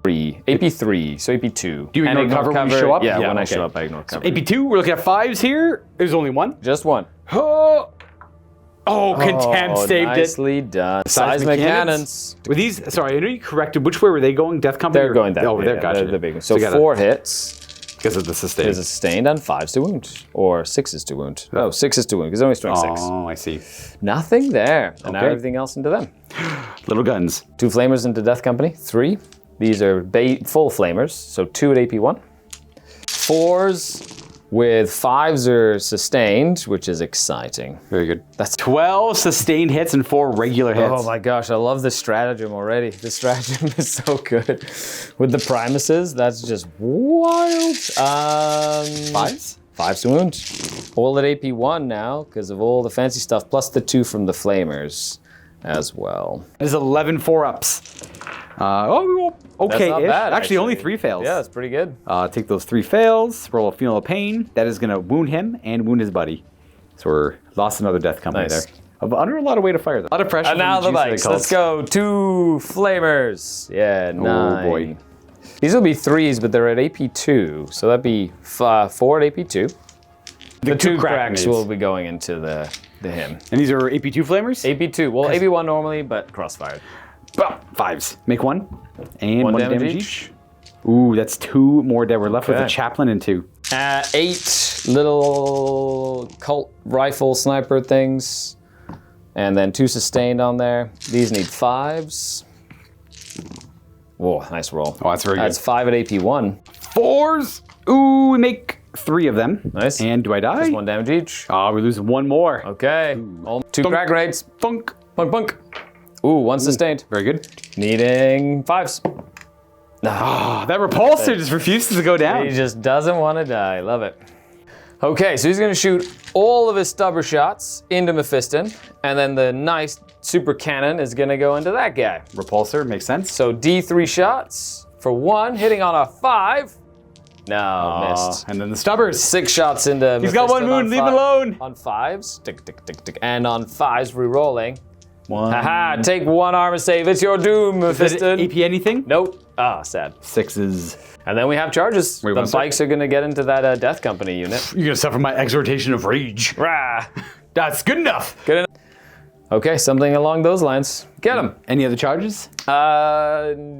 3. AP 3. So AP 2. Do you ignore cover when you show up? Yeah, Yeah, when I okay. show up, I ignore cover. AP 2, we're looking at 5s here. There's only 1. Just 1. Oh, Contempt saved it. Nicely done. Seismic cannons. Were these, sorry, I know you corrected. Which way were they going? Death Company? They're going that way. Oh, they're yeah, gotcha. they're the big ones. So we gotta- 4 hits. Because of the sustain. Is a sustained and 5s to wound. Or 6s to wound. Oh, 6s to wound, because only strength 6. Oh, I see. Nothing there. And now Okay. everything else into them. Little guns. 2 flamers into Death Company. 3. These are full flamers, so 2 at AP1. 4s with 5s are sustained, which is exciting. Very good. That's 12 sustained hits and 4 regular hits. Oh my gosh, I love this stratagem already. This stratagem is so good. With the primuses, that's just wild. 5s? 5s to wound. All at AP1 now, because of all the fancy stuff, plus the 2 from the flamers as well. There's 11 4-ups. Okay. That's not bad, Actually, only 3 fails. Yeah, that's pretty good. Take those 3 fails, roll a Feel of Pain. That is going to wound him and wound his buddy. So we're lost another Death Company Nice. there. Under a lot of weight to fire them. A lot of pressure. And now from the juice bikes. that it Let's go. 2 flamers. Yeah, 9. Oh, boy. These will be 3s, but they're at AP2. So that'd be 4 at AP2. The 2 cracks grenades. will be going into the him. And these are AP2 flamers? AP2. Well, AP1 normally, but crossfired. 5s. Make 1. And 1 1 damage each. Ooh, that's 2 more dead. We're left with a Okay. chaplain and 2. 8 little cult rifle sniper things. And then 2 sustained on there. These need 5s. Whoa, nice roll. Oh, that's very good. That's 5 at AP1. 4s. Ooh, we make 3 of them. Nice. And do I die? Just 1 damage each. Oh, we lose 1 more. Okay. 2 Thunk. crack grenades. Funk. Punk, punk. Ooh, 1 sustained. Very good. Needing 5s. That repulsor just refuses to go down. He just doesn't want to die. Love it. Okay, so he's going to shoot all of his stubber shots into Mephiston, and then the nice super cannon is going to go into that guy. Repulsor, makes sense. So D3 shots for 1, hitting on a 5. No, missed. And then the stubbers. 6 shots into He's got 1 Mephiston wound, on leave him 5 alone. On 5s. Tick, tick, tick, tick. And on 5s, re-rolling. 1. Haha, take 1 armor save. It's your doom, Is it Mephiston. AP anything? Nope. Ah, sad. 6s. And then we have charges. Wait, The one sec. bikes are going to get into that Death Company unit. You're going to suffer my exhortation of rage. Rah! That's good enough. Good enough. Okay, something along those lines. Get him. Any other charges?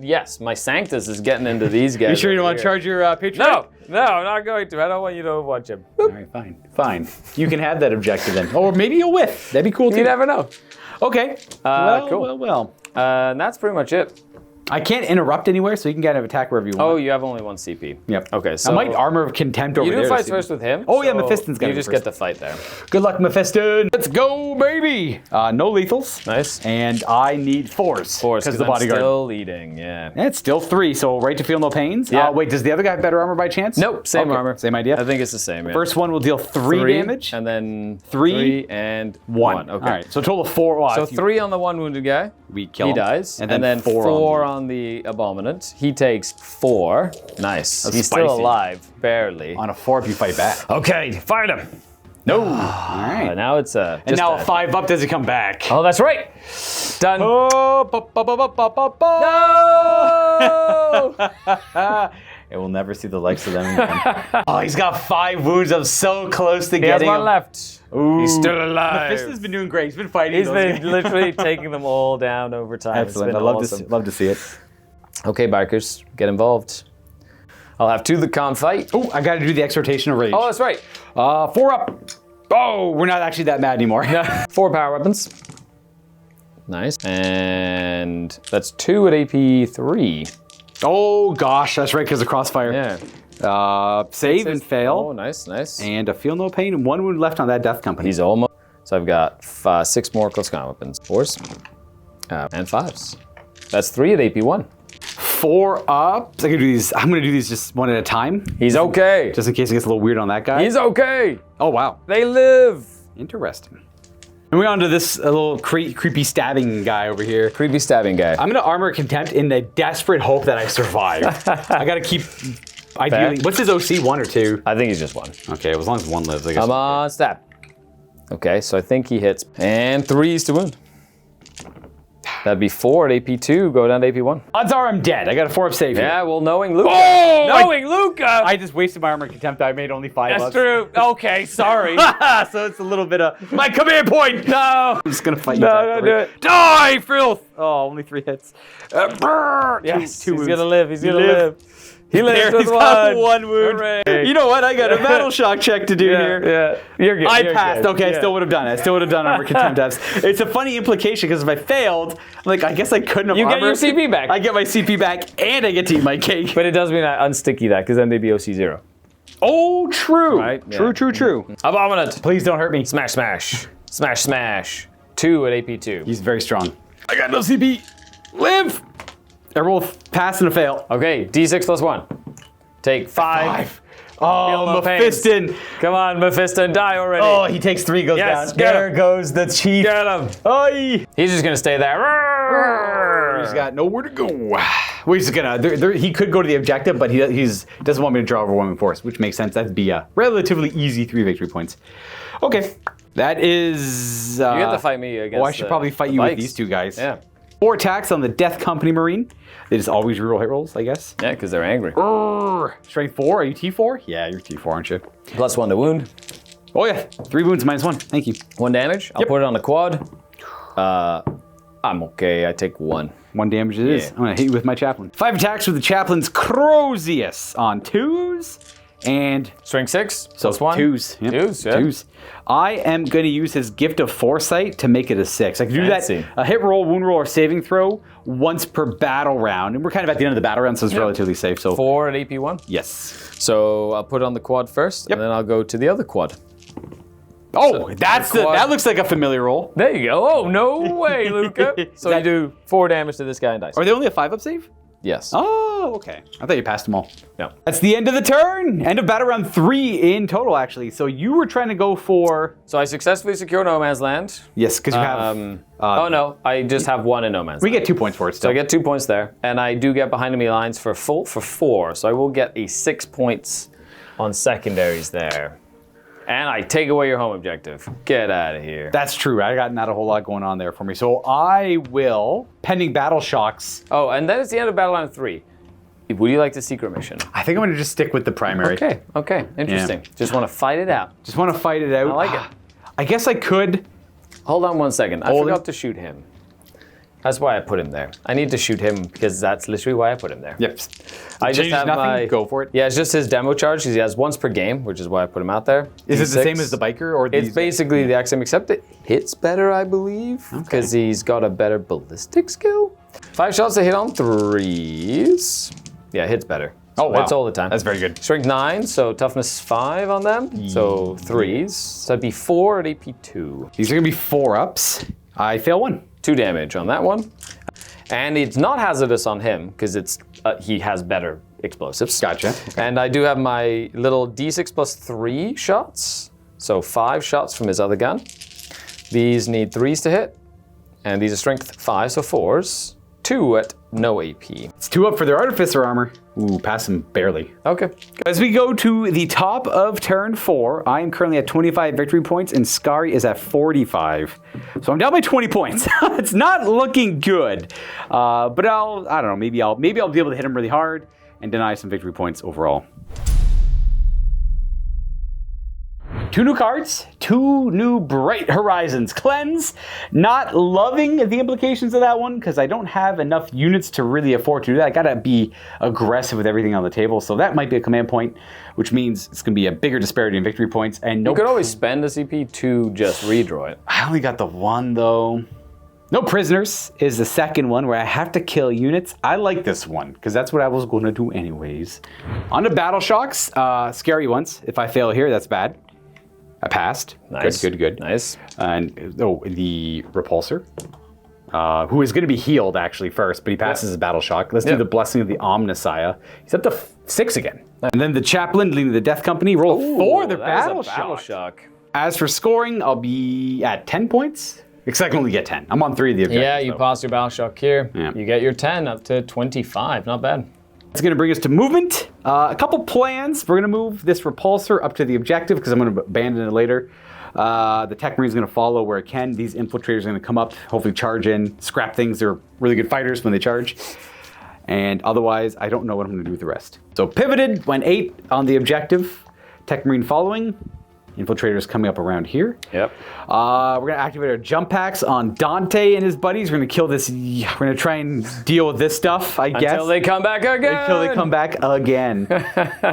Yes, my Sanctus is getting into these guys. You sure you don't right want to here. charge your Patreon? No, I'm not going to. I don't want you to overwatch him. All right, fine. You can have that objective then. Or maybe you'll whiff. That'd be cool too. You never know. Okay. Cool. Well. And that's pretty much it. I can't interrupt anywhere, so you can kind of attack wherever you want. Oh, you have only 1 CP. Yep. Okay, so I might Armor of Contempt over you there. do to fight see- first with him. Oh, yeah, so Mephiston's gonna You go just first. get the fight there. Good luck, Mephiston. Let's go, baby. No lethals. Nice. And I need 4s. Force, Because the I'm bodyguard. still leading, yeah. It's still 3, so right to feel no pains. Yeah. Wait, does the other guy have better armor by chance? Nope, same Okay, armor. Same idea? I think it's the same, yeah. First one will deal 3 damage. And then 3 and 1. Okay. All right, so total of 4. Well, So if you- 3 on the 1 wounded guy. We kill He him. dies. And then 4 on the Abominant. He takes 4. Nice. That's He's spicy. still alive, barely. On a 4 if you fight back. Okay, fired him. No. All right. Now it's And just now a 5 up does he come back. Oh, that's right. Done. Oh, No! It will never see the likes of them again. Oh, he's got 5 wounds. I'm so close to He has getting 1 him. left. Ooh. He's still alive. Mephiston's been doing great. He's been fighting. He's those been guys. literally taking them all down over time. Excellent. It's I been love awesome. love to see it. Okay, bikers, get involved. I'll have 2 that can't fight. Oh, I got to do the exhortation of rage. Oh, that's right. 4 up. Oh, we're not actually that mad anymore. 4 power weapons. Nice. And that's 2 at AP 3. Oh gosh, that's right, because of crossfire. Yeah. Save and fail. Oh, nice, nice. And a feel no pain, and 1 wound left on that death company. He's almost. So I've got 6 more close combat weapons. 4s and 5s. That's 3 at AP 1. 4 ups. I can do these. I'm gonna do these just one at a time. He's okay. Just in case it gets a little weird on that guy. He's okay. Oh wow. They live. Interesting. And we're on to this little creepy stabbing guy over here. Creepy stabbing guy. I'm gonna armor contempt in the desperate hope that I survive. I gotta keep. Ideally, what's his OC? 1 or 2? I think he's just 1. Okay, well, as long as 1 lives, I guess. Come on, stab. Okay, so I think he hits. And 3s to wound. That'd be 4 at AP 2, go down to AP 1. Odds are I'm dead. I got a 4 up save here. Yeah, well, knowing Luka. Oh! Knowing Luka! I just wasted my armor contempt. I made only 5 That's ups. true. Okay, sorry. So it's a little bit of my command point. No. I'm just gonna fight you. No, back don't over do here. it. Die, filth. Oh, only 3 hits. Yes, two he's wounds. gonna live. He's gonna live. live. He lives There, with he's got 1. 1 wound. Hooray. You know what? I got a battle shock check to do here. Yeah, you're good. I you're passed. good. Okay, Yeah. I still would have done it. I still would have done armor contempt ups. It's a funny implication because if I failed, like I guess I couldn't have. You get armor. your CP back. I get my CP back, and I get to eat my cake. But it does mean I unsticky that because then they'd be OC 0. Oh, true. Right? True, Yeah. true, true. Abominant. Please don't hurt me. Smash, smash. Smash, smash. 2 at AP 2. He's very strong. I got no CP. Live. I roll a pass and a fail. Okay, D6 plus 1. Take 5. Oh, no pains. Mephiston. Come on, Mephiston, die already. Oh, he takes 3, goes Yes, down. get There him. goes the chief. Get him. Oi. He's just gonna stay there. He's got nowhere to go. Well, he's gonna. He could go to the objective, but he doesn't want me to draw overwhelming force, which makes sense. That'd be a relatively easy 3 victory points. Okay, that is. You have to fight me against. Oh, I should probably fight you with these 2 guys. Yeah. 4 attacks on the Death Company Marine. They just always reroll hit rolls, I guess. Yeah, because they're angry. Strength 4. Are you T4? Yeah, you're T4, aren't you? Plus 1 to wound. Oh yeah, 3 wounds minus 1. Thank you. 1 damage. I'll put it on the quad. I'm okay. I take 1. 1 damage it is. I'm gonna hit you with my chaplain. 5 attacks with the chaplain's Crozius on 2s. And Strength 6. so Plus 1. 2s. Yep. 2s. Yeah. 2s. I am going to use his Gift of Foresight to make it a 6. I can do Fancy. that, a hit roll, wound roll, or saving throw once per battle round. And we're kind of at the end of the battle round, so it's relatively safe. So 4 at AP 1. yes. So I'll put it on the quad first, and then I'll go to the other quad. Oh, that looks like a familiar roll. There you go. Oh, no way, Luka. So you do 4 damage to this guy and dice. Are they only a 5 up save? Yes. Oh, okay. I thought you passed them all. No. That's the end of the turn. End of battle round 3 in total, actually. So you were trying to go for... So I successfully secure No Man's Land. Yes, because you have... Oh, no. I just have 1 in No Man's We Land. get 2 points for it So still. I get 2 points there. And I do get behind enemy lines for 4. So I will get a 6 points on secondaries there. And I take away your home objective. Get out of here. That's true. I got not a whole lot going on there for me. So I will, pending battle shocks... Oh, and then it's the end of battle round 3. Would you like the secret mission? I think I'm going to just stick with the primary. Okay. Interesting. Just want to fight it out. Just want to fight it out. I like it. I guess I could... Hold on 1 second. I Hold forgot him. to shoot him. That's why I put him there. I need to shoot him because that's literally why I put him there. Yep. I just Change have nothing, my... go for it. Yeah, it's just his demo charge. He has once per game, which is why I put him out there. Is it the D6. same as the biker? Or It's basically the exact same, except it hits better, I believe, because he's got a better ballistic skill. 5 shots to hit on 3s. Yeah, it hits better. Oh, wow. Hits all the time. That's very good. Strength 9, so toughness 5 on them. So 3s. So that'd be 4 at AP 2. These are going to be 4 ups. I fail 1. 2 damage on that one. And it's not hazardous on him, because it's he has better explosives. Gotcha. And I do have my little D6 plus 3 shots. So 5 shots from his other gun. These need 3s to hit. And these are strength 5, so 4s. 2 at no AP. It's 2 up for their artificer armor. Ooh, pass him barely. Okay. As we go to the top of turn 4, I am currently at 25 victory points and Skari is at 45. So I'm down by 20 points. It's not looking good. But I don't know, maybe I'll be able to hit him really hard and deny some victory points overall. 2 new cards, 2 new Bright Horizons. Cleanse. Not loving the implications of that one because I don't have enough units to really afford to do that. I gotta be aggressive with everything on the table, so that might be a command point, which means it's gonna be a bigger disparity in victory points. And You could always spend a CP to just redraw it. I only got the 1 though. No prisoners is the second one where I have to kill units. I like this one because that's what I was going to do anyways. On to battle shocks. Scary ones. If I fail here, that's bad. I passed. Nice. Good. Nice. And the repulsor, who is going to be healed actually first, but he passes his battle shock. Let's do the blessing of the Omnissiah. He's up to 6 again. And then the chaplain leading the Death Company. Roll 4. The battle shock. As for scoring, I'll be at 10 points. Because I can only get 10. I'm on 3 of the objectives. Yeah, you pass your battle shock here. Yeah. You get your 10 up to 25. Not bad. It's going to bring us to movement. A couple plans. We're going to move this repulsor up to the objective because I'm going to abandon it later. The Tech Marine's going to follow where it can. These infiltrators are going to come up, hopefully charge in, scrap things. They're really good fighters when they charge. And otherwise, I don't know what I'm going to do with the rest. So pivoted, went 8 on the objective. Tech Marine following. Infiltrators coming up around here. Yep. We're going to activate our jump packs on Dante and his buddies. We're going to kill this. We're going to try and deal with this stuff, I guess. Until they come back again. Until they come back again.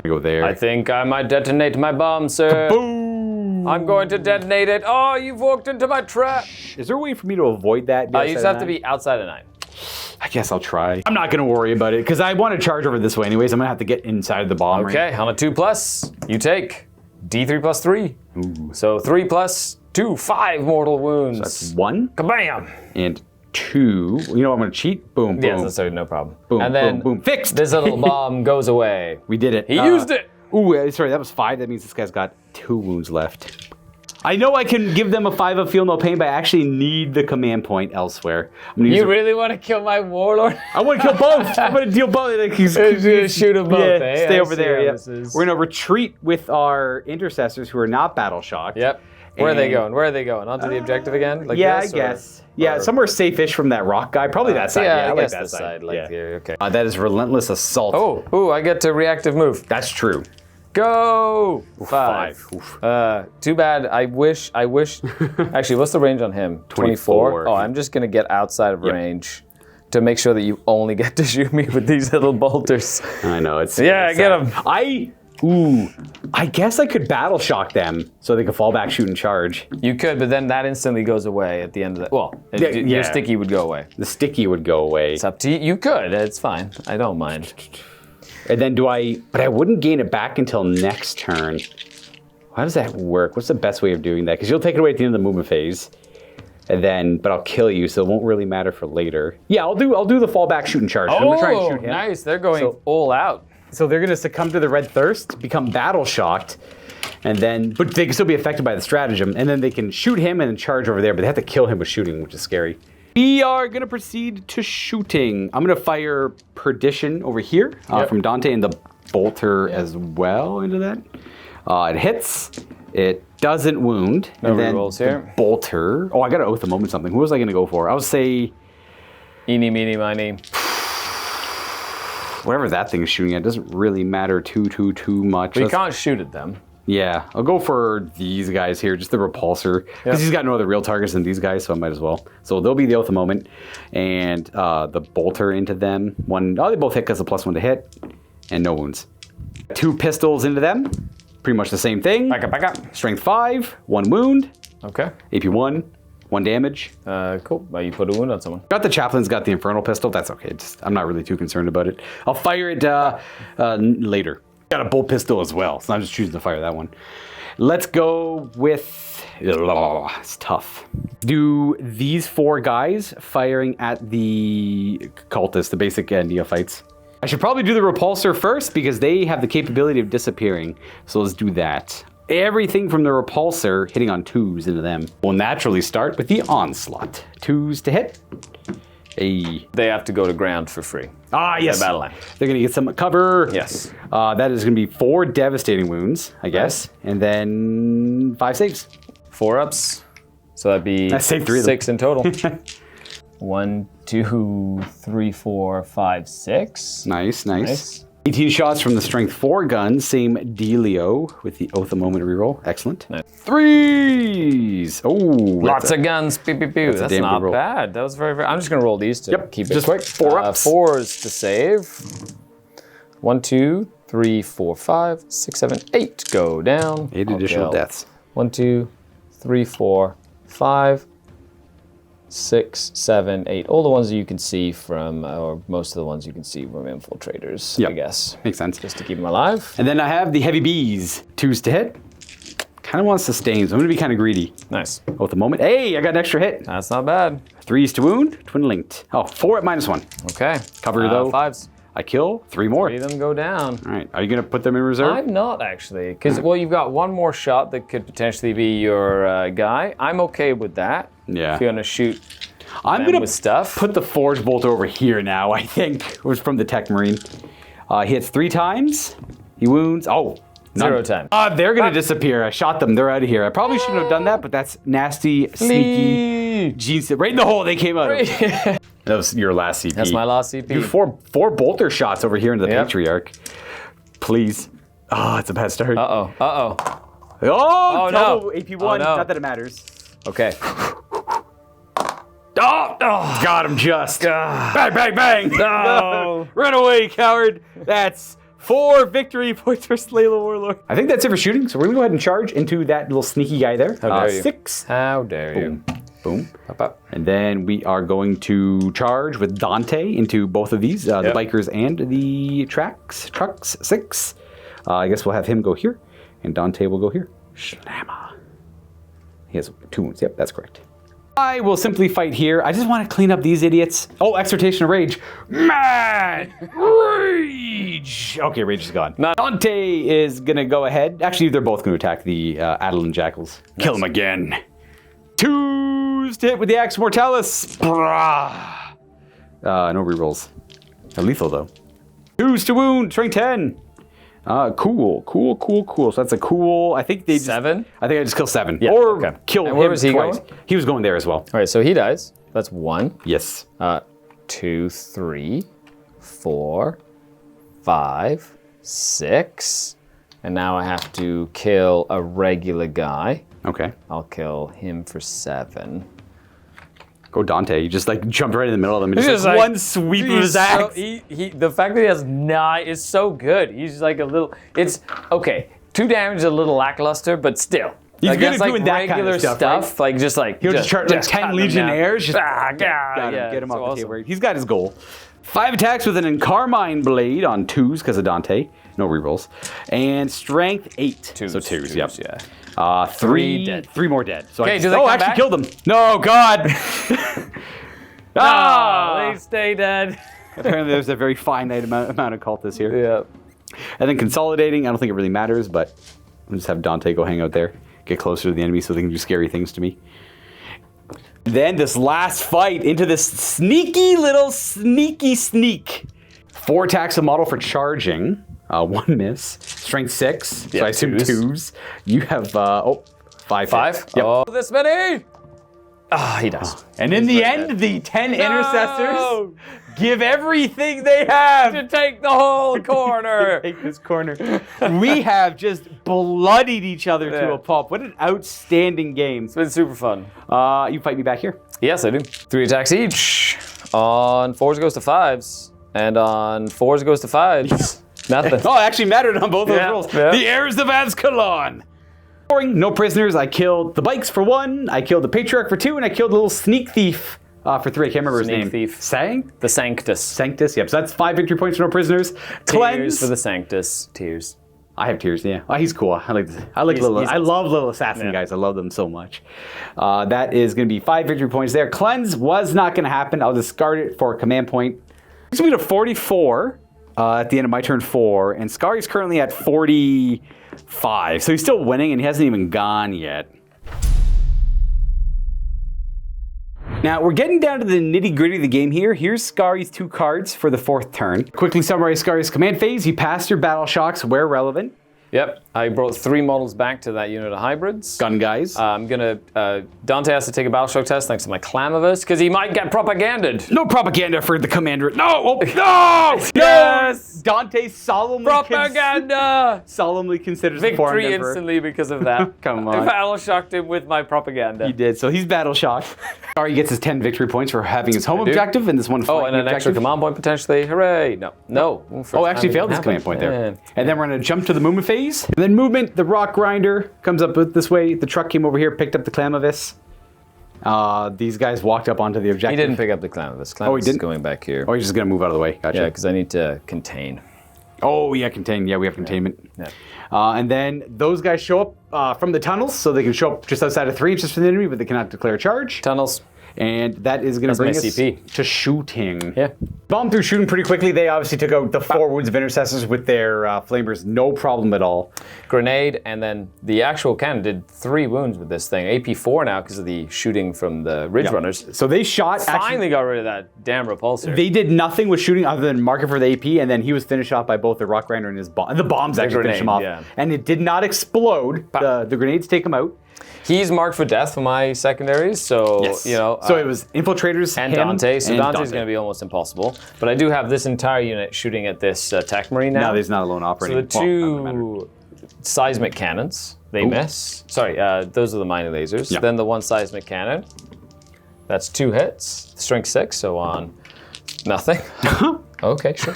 Go there. I think I might detonate my bomb, sir. Boom! I'm going to detonate it. Oh, you've walked into my trap. Is there a way for me to avoid that? You just have to be outside of 9. I guess I'll try. I'm not going to worry about it because I want to charge over this way anyways. I'm going to have to get inside the bomb. Okay, on a 2+, you take D3 plus 3. Ooh. So 3 plus 2, 5 mortal wounds. So that's 1. Kabam! And 2. You know what? I'm going to cheat. Boom, boom. Yes, that's no problem. Boom, and then boom, boom. Fixed! This little bomb goes away. We did it. He used it! Ooh, sorry, that was 5. That means this guy's got 2 wounds left. I know I can give them a 5 of feel no pain, but I actually need the command point elsewhere. You really want to kill my warlord? I want to kill both. I'm going to deal both. Shoot them both, eh? Stay over there. Yep. We're going to retreat with our intercessors who are not battle shocked. Yep. Where are they going? Where are they going? Onto the objective again? Like yeah, this, I guess. Yeah, somewhere safe-ish from that rock guy. Probably that side. Yeah, I like guess that this side. Like here, okay. That is relentless assault. Oh, I get to reactive move. That's true. Go! 5. Too bad. I wish. Actually, what's the range on him? 24? Oh, I'm just going to get outside of range to make sure that you only get to shoot me with these little bolters. I know. It's get them. I guess I could battle shock them so they could fall back, shoot, and charge. You could, but then that instantly goes away at the end of that. Well, your sticky would go away. The sticky would go away. It's up to you. You could. It's fine. I don't mind. And then but I wouldn't gain it back until next turn. How does that work? What's the best way of doing that? Because you'll take it away at the end of the movement phase. But I'll kill you, so it won't really matter for later. Yeah, I'll do the fallback, shoot, and charge. I'm gonna try and shoot him. Nice. They're going all out. So they're gonna succumb to the red thirst, become battle shocked, but they can still be affected by the stratagem, and then they can shoot him and then charge over there, but they have to kill him with shooting, which is scary. We are going to proceed to shooting. I'm going to fire Perdition over here from Dante and the Bolter as well into that. It hits. It doesn't wound. No and then rerolls here. Bolter. Oh, I got to oath a moment something. Who was I going to go for? I would say... Eeny, meeny, miny. Whatever that thing is shooting at doesn't really matter too much. We can't shoot at them. Yeah, I'll go for these guys here, just the repulsor, because he's got no other real targets than these guys, so I might as well. So they'll be the oath a moment, and the bolter into them. They both hit because of +1 to hit, and no wounds. 2 pistols into them, pretty much the same thing. Back up. Strength 5, 1 wound. Okay. AP 1, 1 damage. Cool. Well, you put a wound on someone. Got the chaplain's got the infernal pistol. That's okay. I'm not really too concerned about it. I'll fire it later. Got a bolt pistol as well, so I'm just choosing to fire that one. Let's go with... It's tough. Do these 4 guys firing at the cultists, the basic neophytes. I should probably do the repulsor first because they have the capability of disappearing. So let's do that. Everything from the repulsor hitting on 2s into them will naturally start with the onslaught. 2s to hit. They have to go to ground for free. Yes. Battle line. They're going to get some cover. Yes. That is going to be 4 devastating wounds, I guess. And then 5 saves. 4 ups. So that'd be I saved 3 of them. 6 in total. 1, 2, 3, 4, 5, 6. Nice. 18 shots from the Strength 4 gun. Same dealio with the Oath a Moment reroll. Excellent. Nice. 3s. Oh. Lots of guns. Pew, pew, pew. That's damn not good roll. bad. That was very, very... I'm just going to roll these to keep it just quick. 4 ups. 4s to save. 1, 2, 3, 4, 5, 6, 7, 8. Go down. 8 additional deaths. 1, 2, 3, 4, 5, 6, 7, 8. All the ones that you can see from, or most of the ones you can see from infiltrators, Yep. I guess. Makes sense. Just to keep them alive. And then I have the heavy bees. 2s to hit. Kind of want to sustain, so I'm going to be kind of greedy. Nice. Oh, at the moment. Hey, I got an extra hit. That's not bad. 3s to wound, twin linked. Oh, 4 at -1. Okay. Cover though. 5s. I kill 3 more. 3 of them go down. All right, are you going to put them in reserve? I'm not actually, because well, you've got one more shot that could potentially be your guy. I'm okay with that. Yeah. If you're gonna shoot I'm them going with to stuff. put the Forge Bolt over here now, I think. It was from the Tech Marine. He hits 3 times. He wounds. Oh. 0 times. They're going to disappear. I shot them. They're out of here. I probably shouldn't have done that, but that's nasty, sneaky. Jeans. Right in the hole they came out of. That was your last CP. That's my last CP. Do 4 bolter shots over here into the Yep. Patriarch. Please. Oh, it's a bad start. Uh-oh. Uh-oh. Oh, no. double AP1. Oh, no. Not that it matters. Okay. Oh, got him just. Bang, bang, bang. No. Run away, coward. That's 4 victory points for Slayla Warlord. I think that's it for shooting, so we're going to go ahead and charge into that little sneaky guy there. How dare you. 6. How dare you. Boom. Up, up. And then we are going to charge with Dante into both of these, the bikers and the trucks. 6. I guess we'll have him go here, and Dante will go here. Slamma. He has 2 wounds. Yep, that's correct. I will simply fight here. I just want to clean up these idiots. Oh, Exhortation of Rage. Mad Rage! Okay, Rage is gone. Now, Dante is going to go ahead. Actually, they're both going to attack the Adelan Jackals. Nice. Kill him again. 2s to hit with the Axe Mortalis. No rerolls. They're lethal, though. 2s to wound. Strength 10. Cool. So that's a cool. I think they 7? I think I just kill 7. Yeah, or okay. kill And him where was he twice. going? He was going there as well. All right, so he dies. That's 1. Yes. 2, 3, 4, 5, 6. And now I have to kill a regular guy. Okay. I'll kill him for 7. Go Dante. You just like jumped right in the middle of them and He's just just like, like- one sweep of He's his axe. the fact that he has 9 is so good. He's like a little. It's okay. 2 damage is a little lackluster, but still. He's like, good that's at like doing that kind of regular stuff, right? like just like He'll just charge like 10 cut them Legionnaires. Just down. get him so off the awesome. table. He's got his goal. 5 attacks with an Encarmine Blade on 2s because of Dante. No rerolls. And Strength 8. So 2s, yep. Yeah. 3 dead. 3 more dead. So Okay, I do they come actually back? killed them. No, God. They stay dead. Apparently there's a very finite amount of cultists here. Yeah. And then consolidating, I don't think it really matters, but I'll just have Dante go hang out there, get closer to the enemy so they can do scary things to me. Then this last fight into this sneaky little sneak. 4 attacks a model for charging, 1 miss, strength 6, so Yeah, I assume 2s. You have, 5. 5? Yep. Oh, this many! Ah, he does. And in the end, the 10 intercessors give everything they have To take the whole corner. take this corner. We have just bloodied each other to Yeah. a pulp. What an outstanding game. It's been super fun. You fight me back here. Yes, I do. 3 attacks each. On 4s it goes to 5s. And on 4s it goes to 5s. Nothing. Oh, it actually mattered on both those Yeah, rolls. yeah. The heirs of Azkaban. No prisoners. I killed the bikes for 1. I killed the Patriarch for 2. And I killed the little sneak thief for 3. I can't remember his Sneak name. thief. The Sanctus. Sanctus. Yep. So that's 5 victory points for no prisoners. Tears Cleanse. for the Sanctus. Tears. I have tears, yeah. Oh, he's cool. I like little. I love little assassin guys. I love them so much. That is going to be 5 victory points there. Cleanse was not going to happen. I'll discard it for a command point. It's going to be to 44 at the end of my turn 4, and Skari's currently at 45. So he's still winning, and he hasn't even gone yet. Now, we're getting down to the nitty-gritty of the game here. Here's Skari's 2 cards for the 4th turn. Quickly summarize Skari's command phase. He passed your battle shocks where relevant. Yep. I brought 3 models back to that unit of hybrids. Gun guys. I'm gonna. Dante has to take a battle shock test thanks to my Clamavus because he might get propaganded. No propaganda for the commander. No! Oh, no! Yes! Dante solemnly solemnly considers the foreign Victory emperor. instantly because of that. Come I on. battle shocked him with my propaganda. He did. So he's battle shocked. Skari gets his 10 victory points for having his home do. objective and this one Oh, fighting and an extra objective. command point potentially. Hooray! No. Oh, actually failed his command point there. And then we're going to jump to the movement phase. And then movement, the rock grinder comes up this way. The truck came over here, picked up the Clamavus. These guys walked up onto the objective. He didn't pick up the Calamus. Calamus is going back here. Oh, he's just going to move out of the way. Gotcha. Yeah, because I need to contain. Oh, yeah, contain. Yeah, we have containment. Yeah. And then those guys show up from the tunnels, so they can show up just outside of 3 inches from the enemy, but they cannot declare a charge. Tunnels. And that is going to bring us CP. to shooting. Yeah. Bombed through shooting pretty quickly. They obviously took out the 4 wounds of intercessors with their flamers, no problem at all. Grenade, and then the actual cannon did 3 wounds with this thing. AP4 now because of the shooting from the Ridge Runners. So they shot. Finally got rid of that damn repulsor. They did nothing with shooting other than mark it for the AP, and then he was finished off by both the Rock Grinder and his bomb. The bombs actually finished him off. Yeah. And it did not explode. The grenades take him out. He's marked for death for my secondaries, so, you know. So it was infiltrators and Dante, so Dante's going to be almost impossible. But I do have this entire unit shooting at this tech marine now. No, he's not alone operating. So the 2 seismic cannons, they miss. Sorry, those are the mining lasers. Yeah. Then the 1 seismic cannon. That's 2 hits, strength 6, so on nothing. Okay, sure.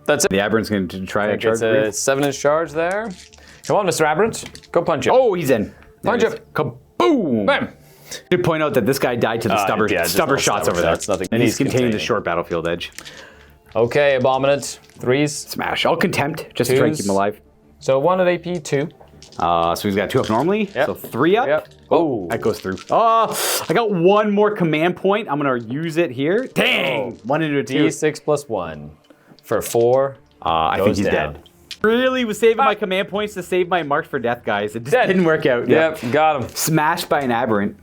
That's it. The Aberrant's going to try to charge. It's a 7-inch charge there. Come on, Mr. Aberrant. Go punch him. Oh, he's in. Punch him. Kaboom! Bam. Should point out that this guy died to the stubber shots over there. That's nothing. And he's containing the short battlefield edge. Okay, Abominant. 3s. Smash. All contempt, just to try and keep him alive. So 1 at AP, 2. So he's got 2 up normally. Yep. So 3 up. Yep. Oh, that goes through. Oh, I got 1 more command point. I'm going to use it here. Dang! 1 into a 2. D6 plus 1 for 4. I think he's down. dead. Really was saving my command points to save my marked for death guys. It just didn't work out. Yep, got him. Smashed by an Aberrant.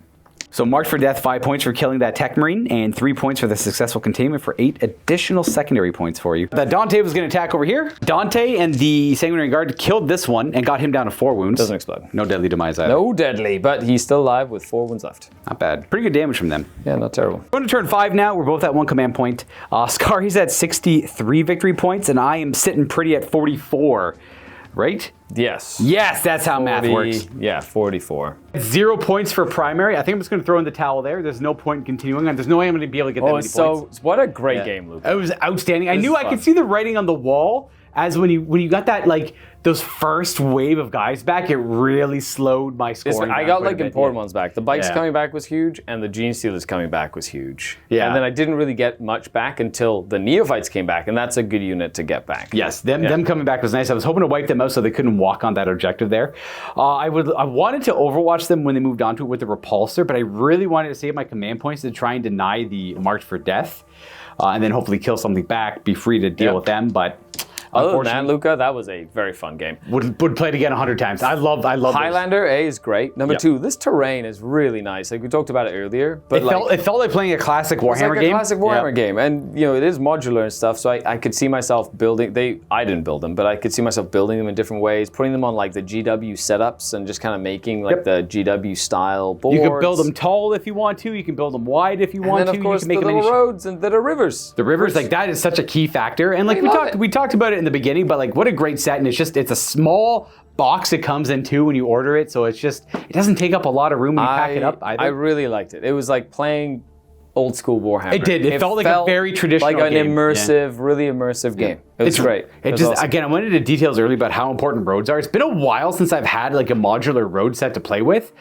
So marked for death, 5 points for killing that tech marine, and 3 points for the successful containment for 8 additional secondary points for you. That Dante was going to attack over here. Dante and the Sanguinary Guard killed this one and got him down to 4 wounds. Doesn't explode. No deadly demise either. No deadly, but he's still alive with 4 wounds left. Not bad. Pretty good damage from them. Yeah, not terrible. Going to turn 5 now. We're both at 1 command point. Skari's at 63 victory points, and I am sitting pretty at 44. Right? Yes. Yes, that's how math works. Yeah, 44. 0 points for primary. I think I'm just going to throw in the towel there. There's no point in continuing on. There's no way I'm going to be able to get that many points. What a great game, Luke. It was outstanding. I knew I could see the writing on the wall as when you got that, like, those first wave of guys back, it really slowed my scoring. I got like important ones back. The bikes coming back was huge, and the Genestealers coming back was huge. Yeah. And then I didn't really get much back until the Neophytes came back, and that's a good unit to get back. Yes, them coming back was nice. I was hoping to wipe them out so they couldn't walk on that objective there. I wanted to overwatch them when they moved on to it with the repulsor, but I really wanted to save my command points to try and deny the march for death, and then hopefully kill something back, be free to deal with them, but... Other than that, Luca, that was a very fun game. Would play it again 100 times. I love Highlander A is great. Number 2, this terrain is really nice. Like we talked about it earlier, but it felt like playing a classic Warhammer game. Classic Warhammer game, and you know it is modular and stuff. So I could see myself building. I didn't build them, but I could see myself building them in different ways, putting them on like the GW setups, and just kind of making like the GW style boards. You can build them tall if you want to. You can build them wide if you want to. And then of course you can make the little roads and that are rivers. The rivers, like that, is such a key factor. And like we talked about it in the beginning, but like what a great set, and it's a small box it comes in too when you order it, so it doesn't take up a lot of room when you pack it up either. I really liked it. It was like playing old school Warhammer. It did. It felt like a very traditional like an game. immersive, really immersive game. It was great. Awesome. Again, I went into details earlier about how important roads are. It's been a while since I've had like a modular road set to play with.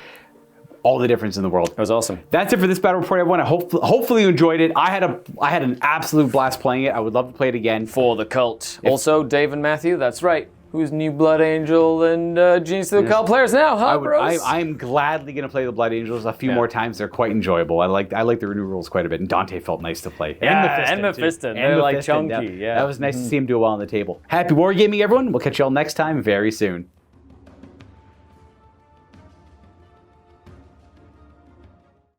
All the difference in the world. It was awesome. That's it for this battle report, everyone. Hopefully you enjoyed it. I had an absolute blast playing it. I would love to play it again. For the cult. Also, Dave and Matthew, that's right. Who's new Blood Angel and Genestealer cult players now, huh, bros? I'm gladly going to play the Blood Angels a few more times. They're quite enjoyable. I like the new rules quite a bit. And Dante felt nice to play. And Mephiston. They're like chunky. Yeah. That was nice to see him do well on the table. Happy wargaming, everyone. We'll catch you all next time very soon.